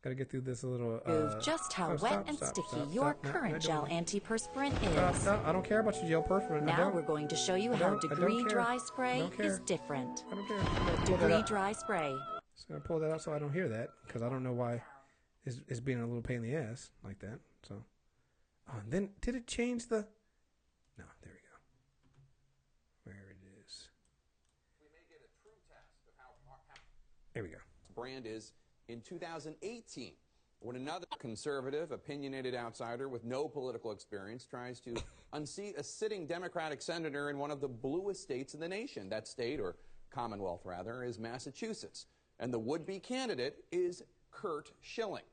Gotta get through this a little. Just how wet and sticky your current gel antiperspirant is. I don't care about your gel perspirant. Now we're going to show you how Degree Dry Spray is different. I don't care. Degree Dry Spray. So I'm gonna pull that out so I don't hear that, because I don't know why it's being a little pain in the ass like that. So, and then did it change the? No, there we go. Where it is. We may get a true test of how there we go. Brand is in 2018, when another conservative, opinionated outsider with no political experience tries to unseat a sitting Democratic senator in one of the bluest states in the nation. That state, or Commonwealth rather, is Massachusetts. And the would-be candidate is Curt Schilling.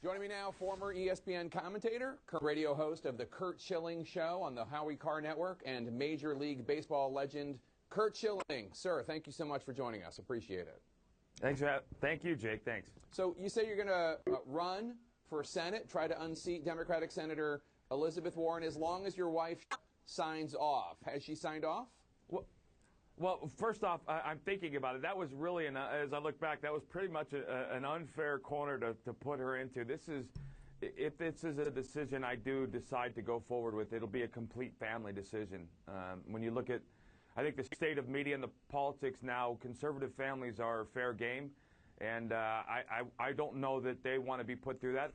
Joining me now, former ESPN commentator, radio host of the Curt Schilling Show on the Howie Carr Network, and Major League Baseball legend Curt Schilling. Sir, thank you so much for joining us. Appreciate it. Thank you, Jake. Thanks. So you say you're going to run for Senate, try to unseat Democratic Senator Elizabeth Warren, as long as your wife signs off. Has she signed off? Well, first off, I'm thinking about it. That was really, as I look back, that was pretty much an unfair corner to put her into. If this is a decision I do decide to go forward with, it'll be a complete family decision. When you look at, I think, the state of media and the politics now, conservative families are fair game, and I don't know that they want to be put through that.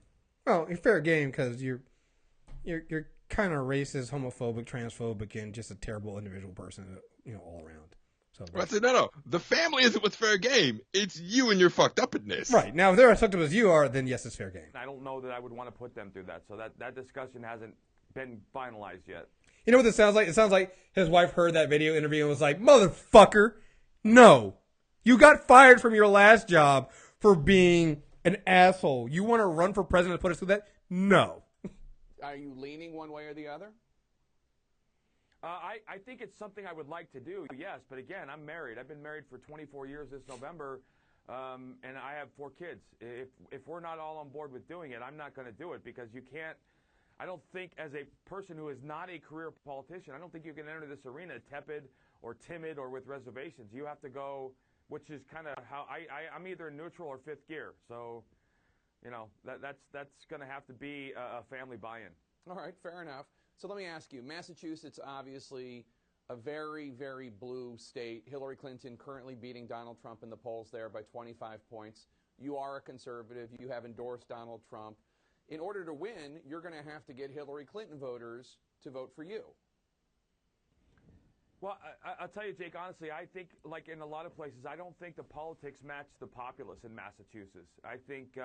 Well, you're fair game because you're kind of racist, homophobic, transphobic, and just a terrible individual person, all around. So I said, no. The family isn't what's fair game. It's you and your fucked upness. Right. Now, if they're as fucked up as you are, then yes, it's fair game. I don't know that I would want to put them through that. So that discussion hasn't been finalized yet. You know what this sounds like? It sounds like his wife heard that video interview and was like, motherfucker, no. You got fired from your last job for being an asshole. You want to run for president and put us through that? No. Are you leaning one way or the other? I think it's something I would like to do, yes. But again, I'm married. I've been married for 24 years this November, and I have 4 kids. If we're not all on board with doing it, I'm not going to do it, because you can't. I don't think, as a person who is not a career politician, I don't think you can enter this arena tepid or timid or with reservations. You have to go, which is kind of how I'm either neutral or fifth gear. So, that's going to have to be a family buy-in. All right, fair enough. So let me ask you, Massachusetts, obviously a very, very blue state. Hillary Clinton currently beating Donald Trump in the polls there by 25 points. You are a conservative. You have endorsed Donald Trump. In order to win, you're going to have to get Hillary Clinton voters to vote for you. Well, I'll tell you, Jake, honestly, I think, like in a lot of places, I don't think the politics match the populace in Massachusetts. I think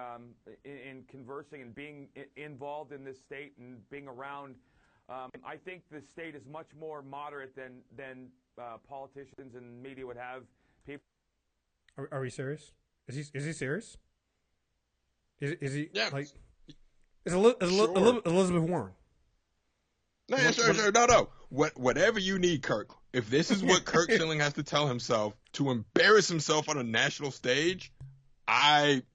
in conversing and being involved in this state and being around, I think the state is much more moderate than politicians and media would have people. Are we serious? Is he serious? Is he like? Is Elizabeth Warren? No, sure. No. Whatever you need, Kirk. If this is what Curt Schilling has to tell himself to embarrass himself on a national stage,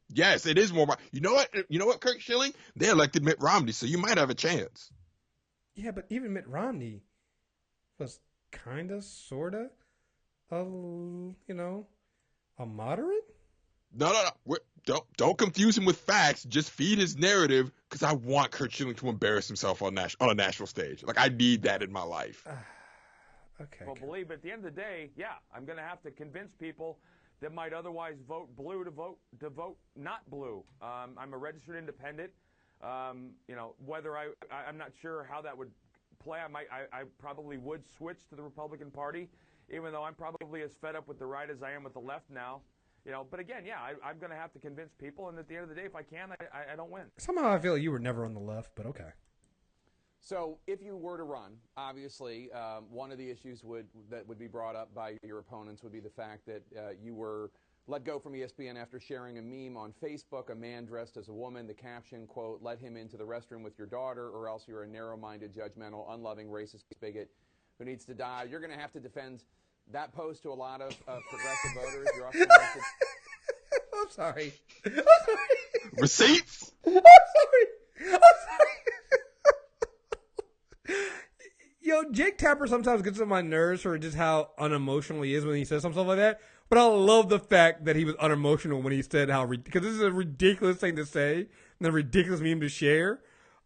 Yes, it is more. You know what, Curt Schilling? They elected Mitt Romney, so you might have a chance. Yeah, but even Mitt Romney was kind of, sort of, a moderate? No. Don't confuse him with facts. Just feed his narrative, because I want Curt Schilling to embarrass himself on a national stage. Like, I need that in my life. Okay. Well, believe me, at the end of the day, yeah, I'm going to have to convince people that might otherwise vote blue to vote not blue. I'm a registered independent. Whether I'm not sure how that would play. I probably would switch to the Republican Party, even though I'm probably as fed up with the right as I am with the left now. But again, yeah, I'm going to have to convince people, and at the end of the day, if I can, I don't win. Somehow I feel like you were never on the left, but okay. So if you were to run, obviously, one of the issues that would be brought up by your opponents would be the fact that you were let go from ESPN after sharing a meme on Facebook, a man dressed as a woman, the caption, quote, "Let him into the restroom with your daughter, or else you're a narrow-minded, judgmental, unloving, racist bigot who needs to die." You're going to have to defend that post to a lot of progressive voters. You're also going to have to... I'm sorry. Receipts? I'm sorry. Yo, Jake Tapper sometimes gets on my nerves for just how unemotional he is when he says something like that. But I love the fact that he was unemotional when he said because this is a ridiculous thing to say and a ridiculous meme to share.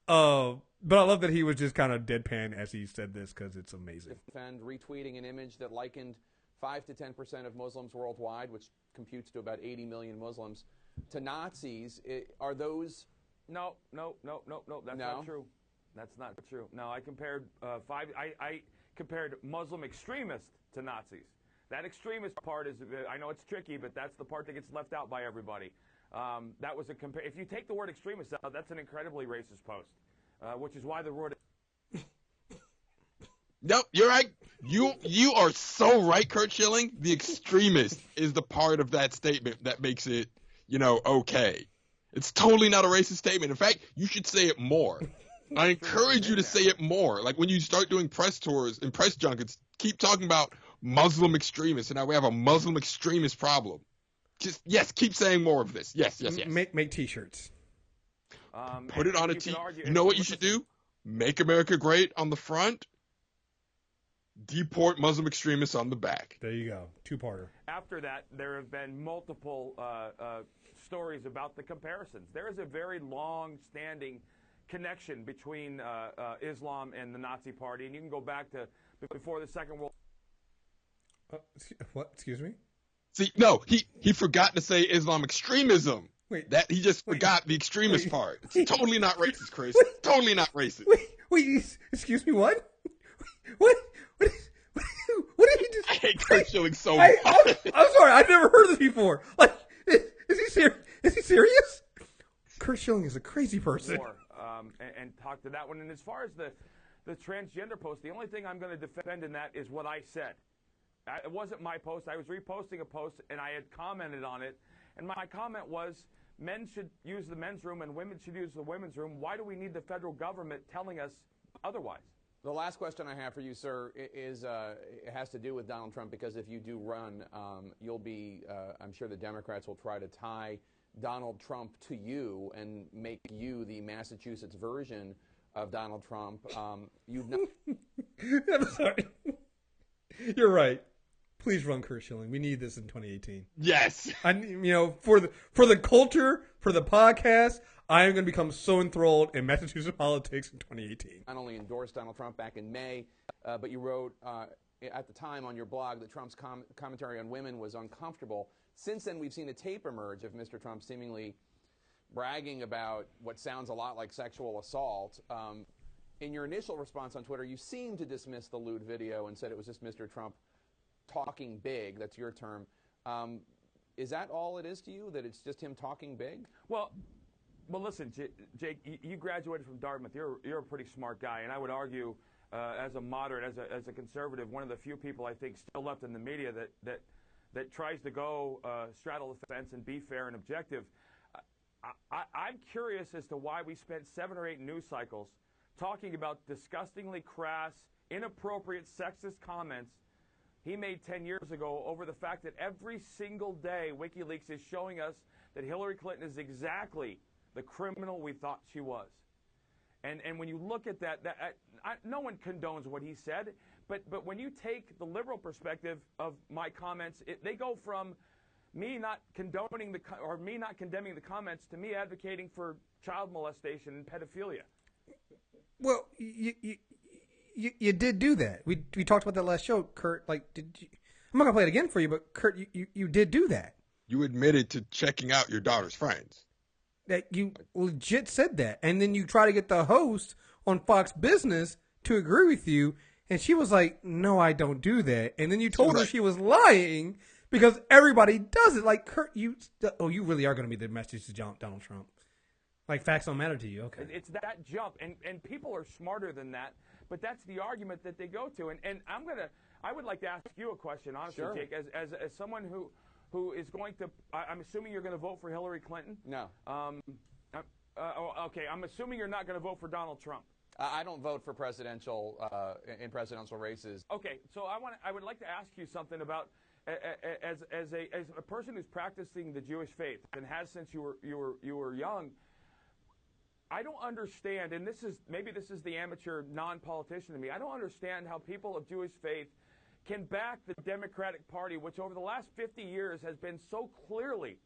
But I love that he was just kind of deadpan as he said this, because it's amazing. Defend retweeting an image that likened 5 to 10% of Muslims worldwide, which computes to about 80 million Muslims, to Nazis. Are those... No, that's not true. That's not true. No, I compared I compared Muslim extremists to Nazis. That extremist part is, I know it's tricky, but that's the part that gets left out by everybody. That was if you take the word extremist out, that's an incredibly racist post, which is why the word... Nope, you're right. You are so right, Curt Schilling. The extremist is the part of that statement that makes it, okay. It's totally not a racist statement. In fact, you should say it more. I encourage you to say it more. Like when you start doing press tours and press junkets, keep talking about Muslim extremists, and now we have a Muslim extremist problem. Keep saying more of this. Yes. Make T-shirts. Put it on a T-shirt. You know what you should do? Make America Great on the front. Deport Muslim extremists on the back. There you go. Two-parter. After that, there have been multiple stories about the comparisons. There is a very long-standing connection between Islam and the Nazi Party, and you can go back to before the Second World. What? Excuse me? See, no, he forgot to say Islam extremism. Wait, he just forgot the extremist part. It's totally not racist, Chris. Totally not racist. Wait, excuse me, what? What did he just... I hate Curt Schilling so much. I'm sorry, I've never heard of this before. Like, is he serious? Curt Schilling is a crazy person. And talk to that one. And as far as the transgender post, the only thing I'm going to defend in that is what I said. It wasn't my post. I was reposting a post, and I had commented on it. And my comment was, men should use the men's room and women should use the women's room. Why do we need the federal government telling us otherwise? The last question I have for you, sir, is it has to do with Donald Trump, because if you do run, you'll be, I'm sure the Democrats will try to tie Donald Trump to you and make you the Massachusetts version of Donald Trump. You've not... I'm sorry. You're right. Please run Curt Schilling. We need this in 2018. Yes. For the culture, for the podcast, I am going to become so enthralled in Massachusetts politics in 2018. Not only endorsed Donald Trump back in May, but you wrote at the time on your blog that Trump's commentary on women was uncomfortable. Since then, we've seen a tape emerge of Mr. Trump seemingly bragging about what sounds a lot like sexual assault. In your initial response on Twitter, you seemed to dismiss the lewd video and said it was just Mr. Trump talking big. That's your term. Is that all it is to you, that it's just him talking big? Well, listen, Jake, you graduated from Dartmouth. You're a pretty smart guy, and I would argue, as a moderate, as a conservative, one of the few people I think still left in the media that tries to go straddle the fence and be fair and objective. I'm curious as to why we spent 7 or 8 news cycles talking about disgustingly crass, inappropriate, sexist comments he made 10 years ago over the fact that every single day WikiLeaks is showing us that Hillary Clinton is exactly the criminal we thought she was. And when you look at that, no one condones what he said, but when you take the liberal perspective of my comments, they go from me not condoning me not condemning the comments to me advocating for child molestation and pedophilia. Well, you did do that. We talked about that last show, Kurt. Like, did you? I'm not gonna play it again for you, but Kurt, you did do that. You admitted to checking out your daughter's friends. That you legit said that, and then you try to get the host on Fox Business to agree with you, and she was like, "No, I don't do that." And then you told her she was lying because everybody does it. Like, Kurt, you really are going to be the message to Donald Trump. Like, facts don't matter to you. Okay, it's that jump, and people are smarter than that, but that's the argument that they go to. And I would like to ask you a question, honestly, Sure. Jake, as someone who is going to, I'm assuming you're going to vote for Hillary Clinton? No. Okay, I'm assuming you're not going to vote for Donald Trump. I don't vote for presidential races. Okay, so I would like to ask you something about as a person who's practicing the Jewish faith and has since you were young. I don't understand, and this is the amateur non-politician to me. I don't understand how people of Jewish faith can back the Democratic Party, which over the last 50 years has been so clearly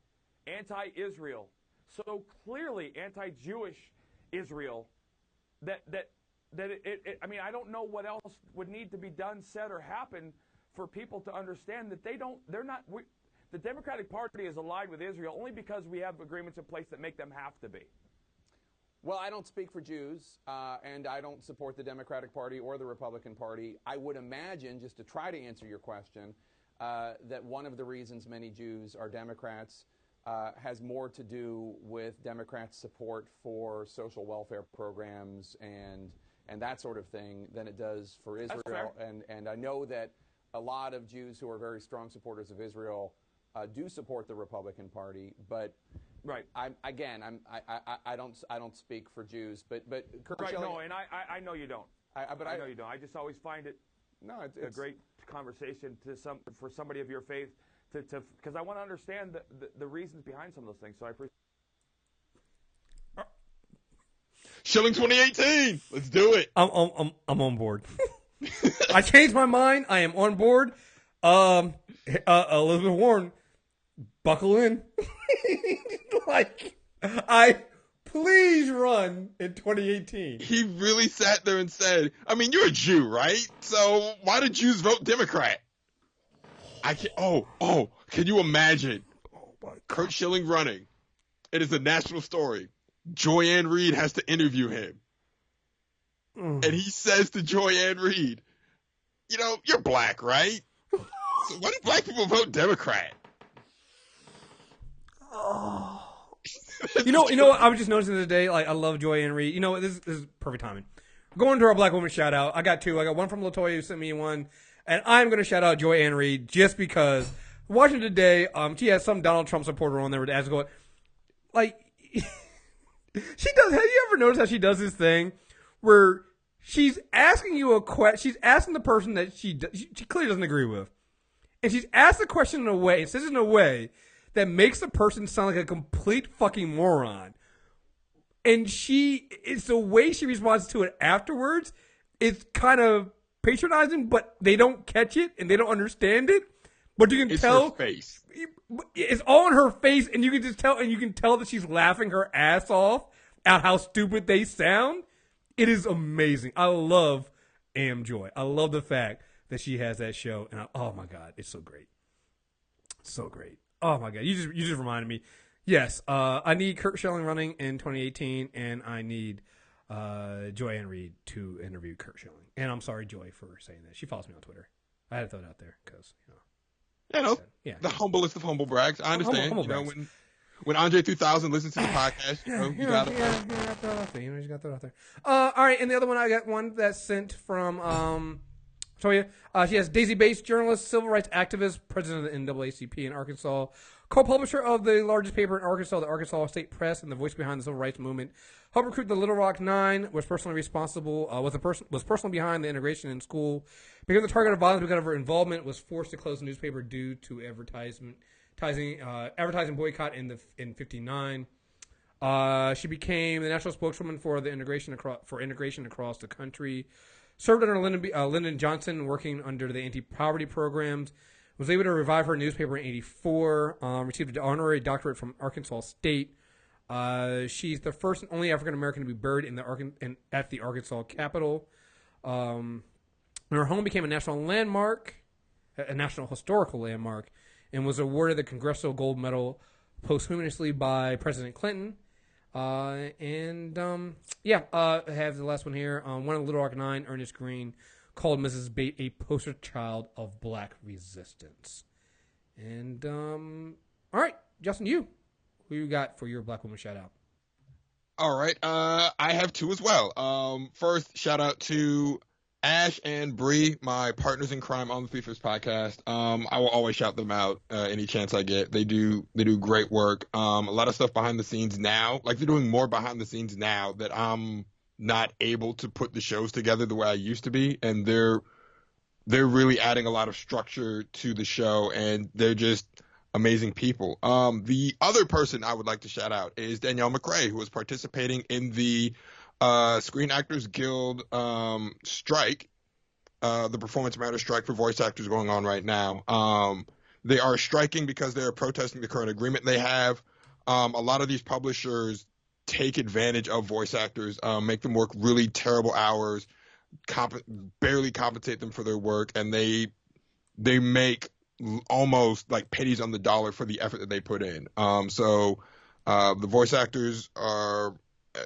anti-Israel, so clearly anti-Jewish Israel, that I mean, I don't know what else would need to be done, said, or happen for people to understand that the Democratic Party is allied with Israel only because we have agreements in place that make them have to be. Well, I don't speak for Jews, and I don't support the Democratic Party or the Republican Party. I would imagine, just to try to answer your question, that one of the reasons many Jews are Democrats has more to do with Democrats' support for social welfare programs and that sort of thing than it does for Israel. And I know that a lot of Jews who are very strong supporters of Israel do support the Republican Party, but right. I don't speak for Jews, but Kurt Right, Schilling, no, and I know you don't. I know you don't. I just always find it a great conversation for somebody of your faith to because I want to understand the reasons behind some of those things. So I appreciate. Shilling 2018. Let's do it. I'm on board. I changed my mind. I am on board. Elizabeth Warren, buckle in. Please run in 2018. He really sat there and said, I mean, you're a Jew, right? So why do Jews vote Democrat? Can you imagine? Curt Schilling running. It is a national story. Joy-Ann Reid has to interview him. And he says to Joy-Ann Reid, you know, you're black, right? So why do black people vote Democrat? You know what? I was just noticing today, like, I love Joy-Ann Reid. You know what? This is perfect timing. Going to our black woman shout out. I got two. I got one from Latoya who sent me one. And I'm going to shout out Joy-Ann Reid just because watching today, she has some Donald Trump supporter on there as going, like, she does. Have you ever noticed how she does this thing where she's asking you a question? She's asking the person that she clearly doesn't agree with, and she's asked the question in a way, and says it in a way that makes the person sound like a complete fucking moron. And it's the way she responds to it afterwards. It's kind of patronizing, but they don't catch it and they don't understand it. But you can tell her face. It's all in her face, and you can just tell, and you can tell that she's laughing her ass off at how stupid they sound. It is amazing. I love Joy. I love the fact that she has that show, and oh my god, it's so great, so great. Oh my god, you just reminded me. Yes, I need Curt Schilling running in 2018, and I need Joy-Ann Reid to interview Curt Schilling. And I'm sorry, Joy, for saying that. She follows me on Twitter. I had to throw it out there because the humblest of humble brags. I understand. Humble you know, brags. when Andre 2000 listens to the podcast, you got it. Yeah, you got that out there. You just got that out there. All right, and the other one, I got one that's sent from Toya. She has Daisy Bates, journalist, civil rights activist, president of the NAACP in Arkansas, co-publisher of the largest paper in Arkansas, the Arkansas State Press, and the voice behind the civil rights movement. Helped recruit the Little Rock Nine. Was personally responsible. Was personally behind the integration in school. Became the target of violence because of her involvement. Was forced to close the newspaper due to advertisement advertising boycott in 59. She became the national spokeswoman for the integration across the country. Served under Lyndon Johnson, working under the anti-poverty programs. Was able to revive her newspaper in 84. Received an honorary doctorate from Arkansas State. She's the first and only African American to be buried at the Arkansas Capitol. Her home became a national landmark, a national historical landmark, and was awarded the Congressional Gold Medal posthumously by President Clinton. I have the last one here. One of the Little Rock Nine, Ernest Green, called Mrs. Bate a poster child of black resistance. And, all right, Justin, who you got for your black woman shout out? All right, I have two as well. First, shout out to Ash and Bree, my partners in crime on the Thiefers podcast. I will always shout them out any chance I get. They do great work. A lot of stuff behind the scenes now. Like, they're doing more behind the scenes now that I'm not able to put the shows together the way I used to be, and they're really adding a lot of structure to the show, and they're just amazing people. The other person I would like to shout out is Danielle McRae, who is participating in the Screen Actors Guild strike, the Performance Matters strike for voice actors going on right now. They are striking because they're protesting the current agreement they have. A lot of these publishers take advantage of voice actors, make them work really terrible hours, barely compensate them for their work, and they make almost like pennies on the dollar for the effort that they put in. So the voice actors are...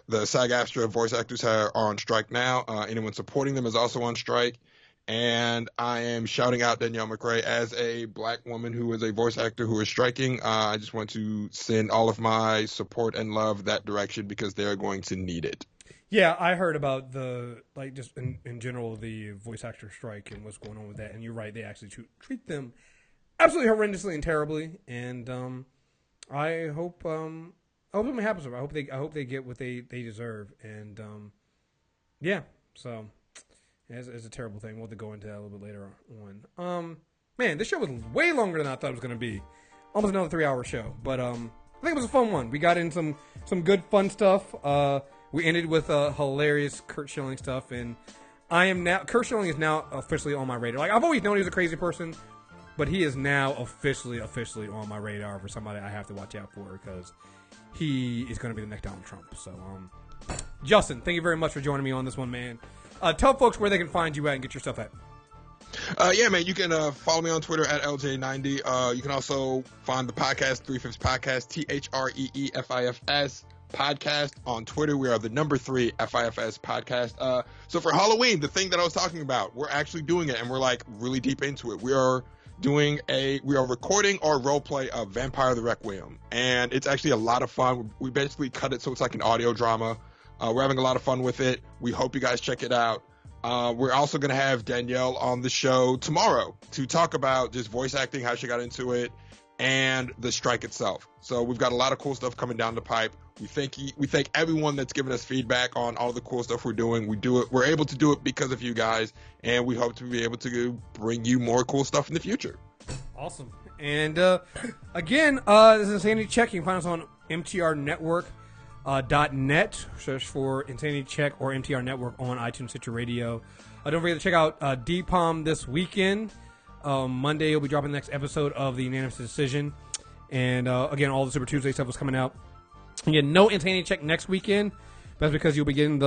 The SAG-AFTRA voice actors are on strike now. Anyone supporting them is also on strike. And I am shouting out Danielle McRae as a black woman who is a voice actor who is striking. I just want to send all of my support and love that direction because they're going to need it. Yeah, I heard about just in general, the voice actor strike and what's going on with that. And you're right, they actually treat them absolutely horrendously and terribly. And I hope something happens to them. I hope they get what they deserve. And so it's a terrible thing. We'll have to go into that a little bit later on. Man, this show was way longer than I thought it was going to be. Almost another 3-hour show, but I think it was a fun one. We got in some good fun stuff. We ended with hilarious Curt Schilling stuff, and Curt Schilling is now officially on my radar. Like, I've always known he was a crazy person, but he is now officially on my radar for somebody I have to watch out for because he is going to be the next Donald Trump. So, Justin, thank you very much for joining me on this one, man. Tell folks where they can find you at and get your stuff at. Yeah, man, you can follow me on Twitter at LJ90. You can also find the podcast, 3/5 Podcast, THREEFIFS Podcast on Twitter. We are the number 3 FIFS Podcast. So for Halloween, the thing that I was talking about, we're actually doing it, and we're like really deep into it. We are recording our role play of Vampire the Requiem, and it's actually a lot of fun. We basically cut it so it's like an audio drama. We're having a lot of fun with it. We hope you guys check it out. We're also going to have Danielle on the show tomorrow to talk about just voice acting, how she got into it, and the strike itself. So we've got a lot of cool stuff coming down the pipe. We thank everyone that's given us feedback on all the cool stuff we're doing. We're able to do it because of you guys, and we hope to be able to bring you more cool stuff in the future. Awesome. And again, this is Insanity Check. You can find us on mtrnetwork.net. Search for Insanity Check or MTR Network on iTunes, Stitcher Radio. Don't forget to check out DPOM this weekend. Monday, you'll be dropping the next episode of the Unanimous Decision. And again, all the Super Tuesday stuff is coming out. Again, no Insanity Check next weekend. That's because you'll be getting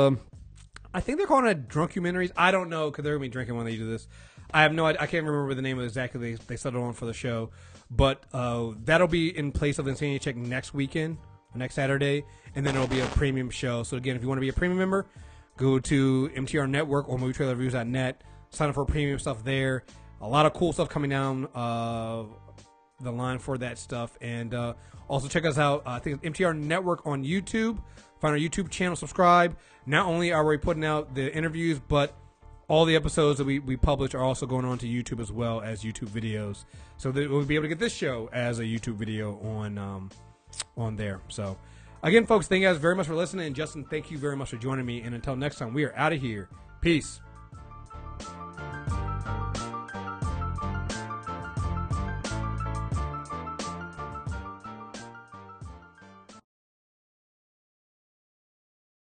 I think they're calling it Drunkumentaries. I don't know because they're going to be drinking when they do this. I have no idea. I can't remember the name of exactly they settled on for the show. But that'll be in place of the Insanity Check next weekend, next Saturday. And then it'll be a premium show. So again, if you want to be a premium member, go to MTR Network or MovieTrailerReviews.net. Sign up for premium stuff there. A lot of cool stuff coming down the line for that stuff. And also check us out. I think it's MTR Network on YouTube. Find our YouTube channel, subscribe. Not only are we putting out the interviews, but all the episodes that we publish are also going on to YouTube as well as YouTube videos. So that we'll be able to get this show as a YouTube video on there. So again, folks, thank you guys very much for listening. And Justin, thank you very much for joining me. And until next time, we are out of here. Peace.